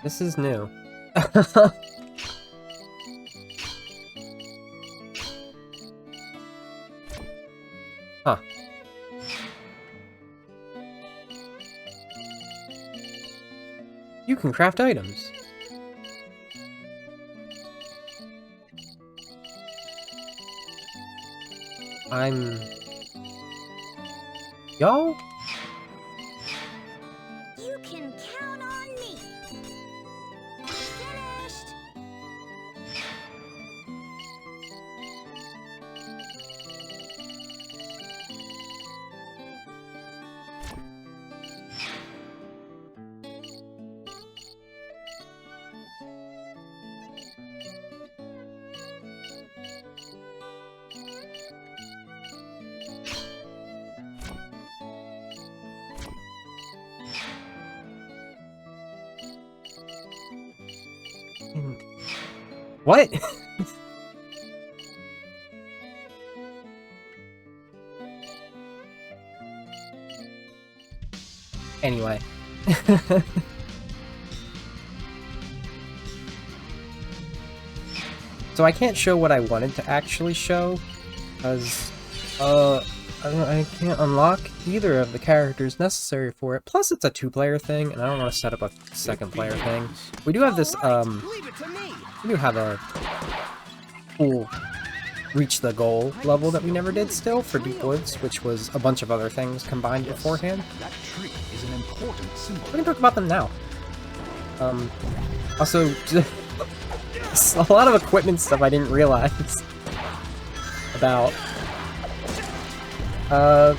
This is new. Huh. You can craft items. Y'all? You can count on me. Finished. What? Anyway. So I can't show what I wanted to actually show, because, I can't unlock either of the characters necessary for it. Plus, it's a two-player thing, and I don't want to set up a second-player thing. We do have this, we do have a cool reach the goal level that we never did still for Deep Woods, which was a bunch of other things combined beforehand. That tree is an important symbol. We can talk about them now. Also, a lot of equipment stuff I didn't realize about.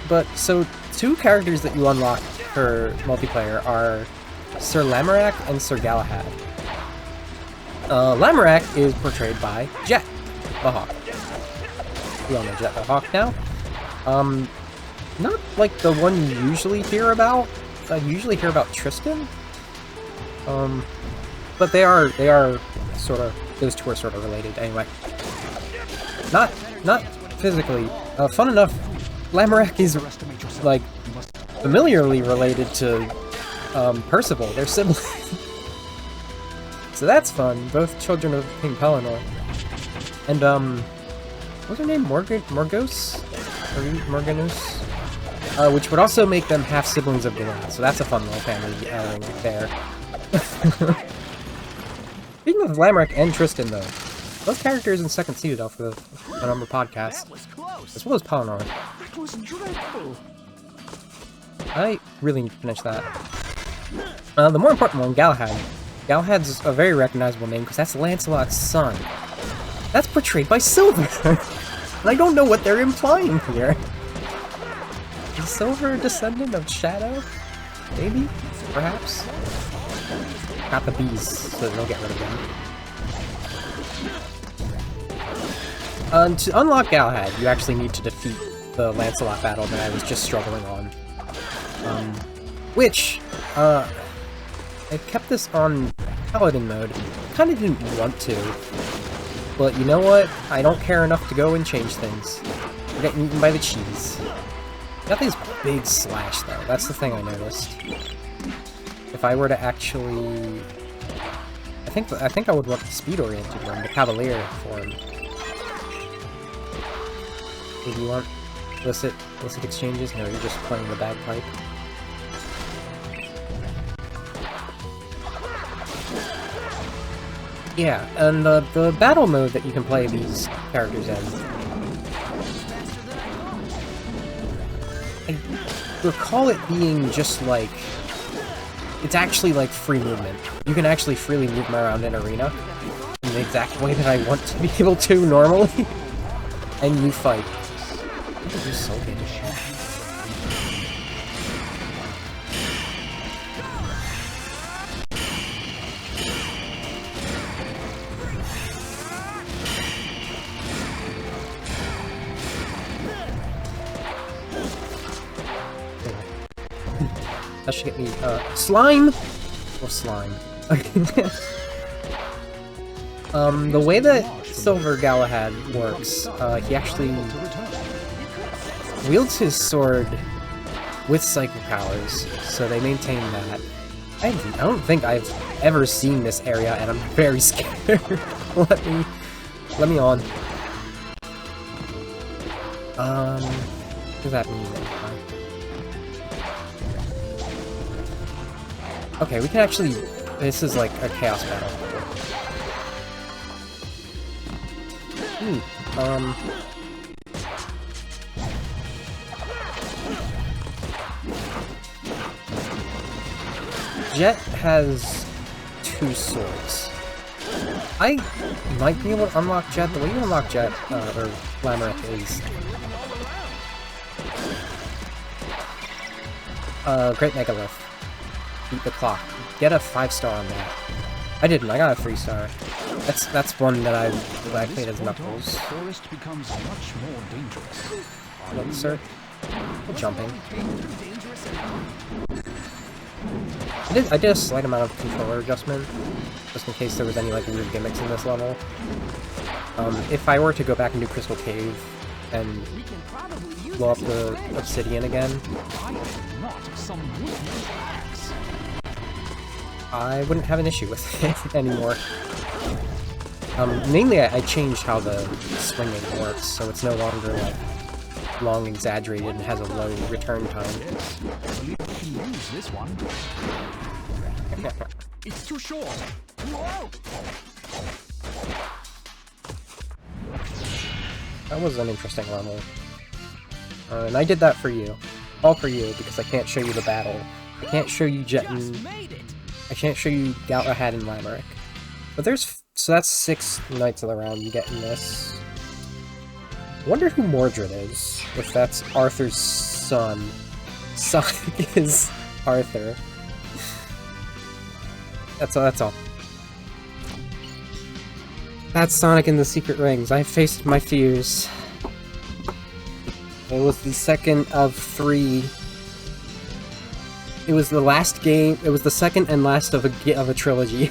But, so, two characters that you unlock for multiplayer are Sir Lamorak and Sir Galahad. Lamorak is portrayed by Jet the Hawk. We all know Jet the Hawk now. Not like the one you usually hear about. I usually hear about Tristan. But they are sort of, those two are sort of related anyway. Not physically. Fun enough, Lamorak is, like, familiarly related to, Percival, their sibling. So that's fun, both children of King Pelennor. And, what's her name? Morgos? Which would also make them half-siblings of Gawain, so that's a fun little family right there. Speaking of Lamorak and Tristan, though, both characters in Second Citadel for the number podcast, as well as Pelennor. That was dreadful. I really need to finish that. The more important one, Galahad. Galahad's a very recognizable name because that's Lancelot's son. That's portrayed by Silver! And I don't know what they're implying here. Is Silver a descendant of Shadow? Maybe? Perhaps? Got the bees, so they'll get rid of them. To unlock Galahad, you actually need to defeat the Lancelot battle that I was just struggling on. Which, I kept this on Paladin mode. Kinda didn't want to. But you know what? I don't care enough to go and change things. I'm getting eaten by the cheese. Got these big slash though. That's the thing I noticed. If I were to actually, I think I would want the speed-oriented one, the Cavalier form. Do you want illicit exchanges? No, you're just playing the bagpipe. Yeah, and the battle mode that you can play these characters in. I recall it being just like... It's actually like free movement. You can actually freely move around an arena in the exact way that I want to be able to normally. And you fight. You're so good at shit. That should get me, slime! Or slime. The way that Silver Galahad works, he actually wields his sword with psychic powers, so they maintain that. I don't think I've ever seen this area, and I'm very scared. Let me on. What does that mean? Okay, we can actually... This is like a chaos battle. Jet has 2 swords. I might be able to unlock Jet. The way you unlock Jet, or Labyrinth, is... Great Megalith. Beat the clock. Get a 5-star on that. I didn't, I got a 3-star. That's one that I played as Knuckles. Forest becomes much more dangerous. Look, sir. Jumping. I did a slight amount of controller adjustment, just in case there was any like weird gimmicks in this level. If I were to go back and do Crystal Cave and blow up the obsidian again, I wouldn't have an issue with it anymore. Mainly I changed how the swinging works, so it's no longer like long exaggerated and has a low return time. This one. It's too short. Whoa! That was an interesting level. And I did that for you. All for you, because I can't show you the battle. I can't show you Jet and... I can't show you Galahad and Lamerick. But there's... So that's 6 Knights of the Round you get in this. I wonder who Mordred is, if that's Arthur's son. Sonic is Arthur. That's all. That's Sonic in the Secret Rings. I faced my fears. It was the second of 3. It was the last game. It was the second and last of a trilogy.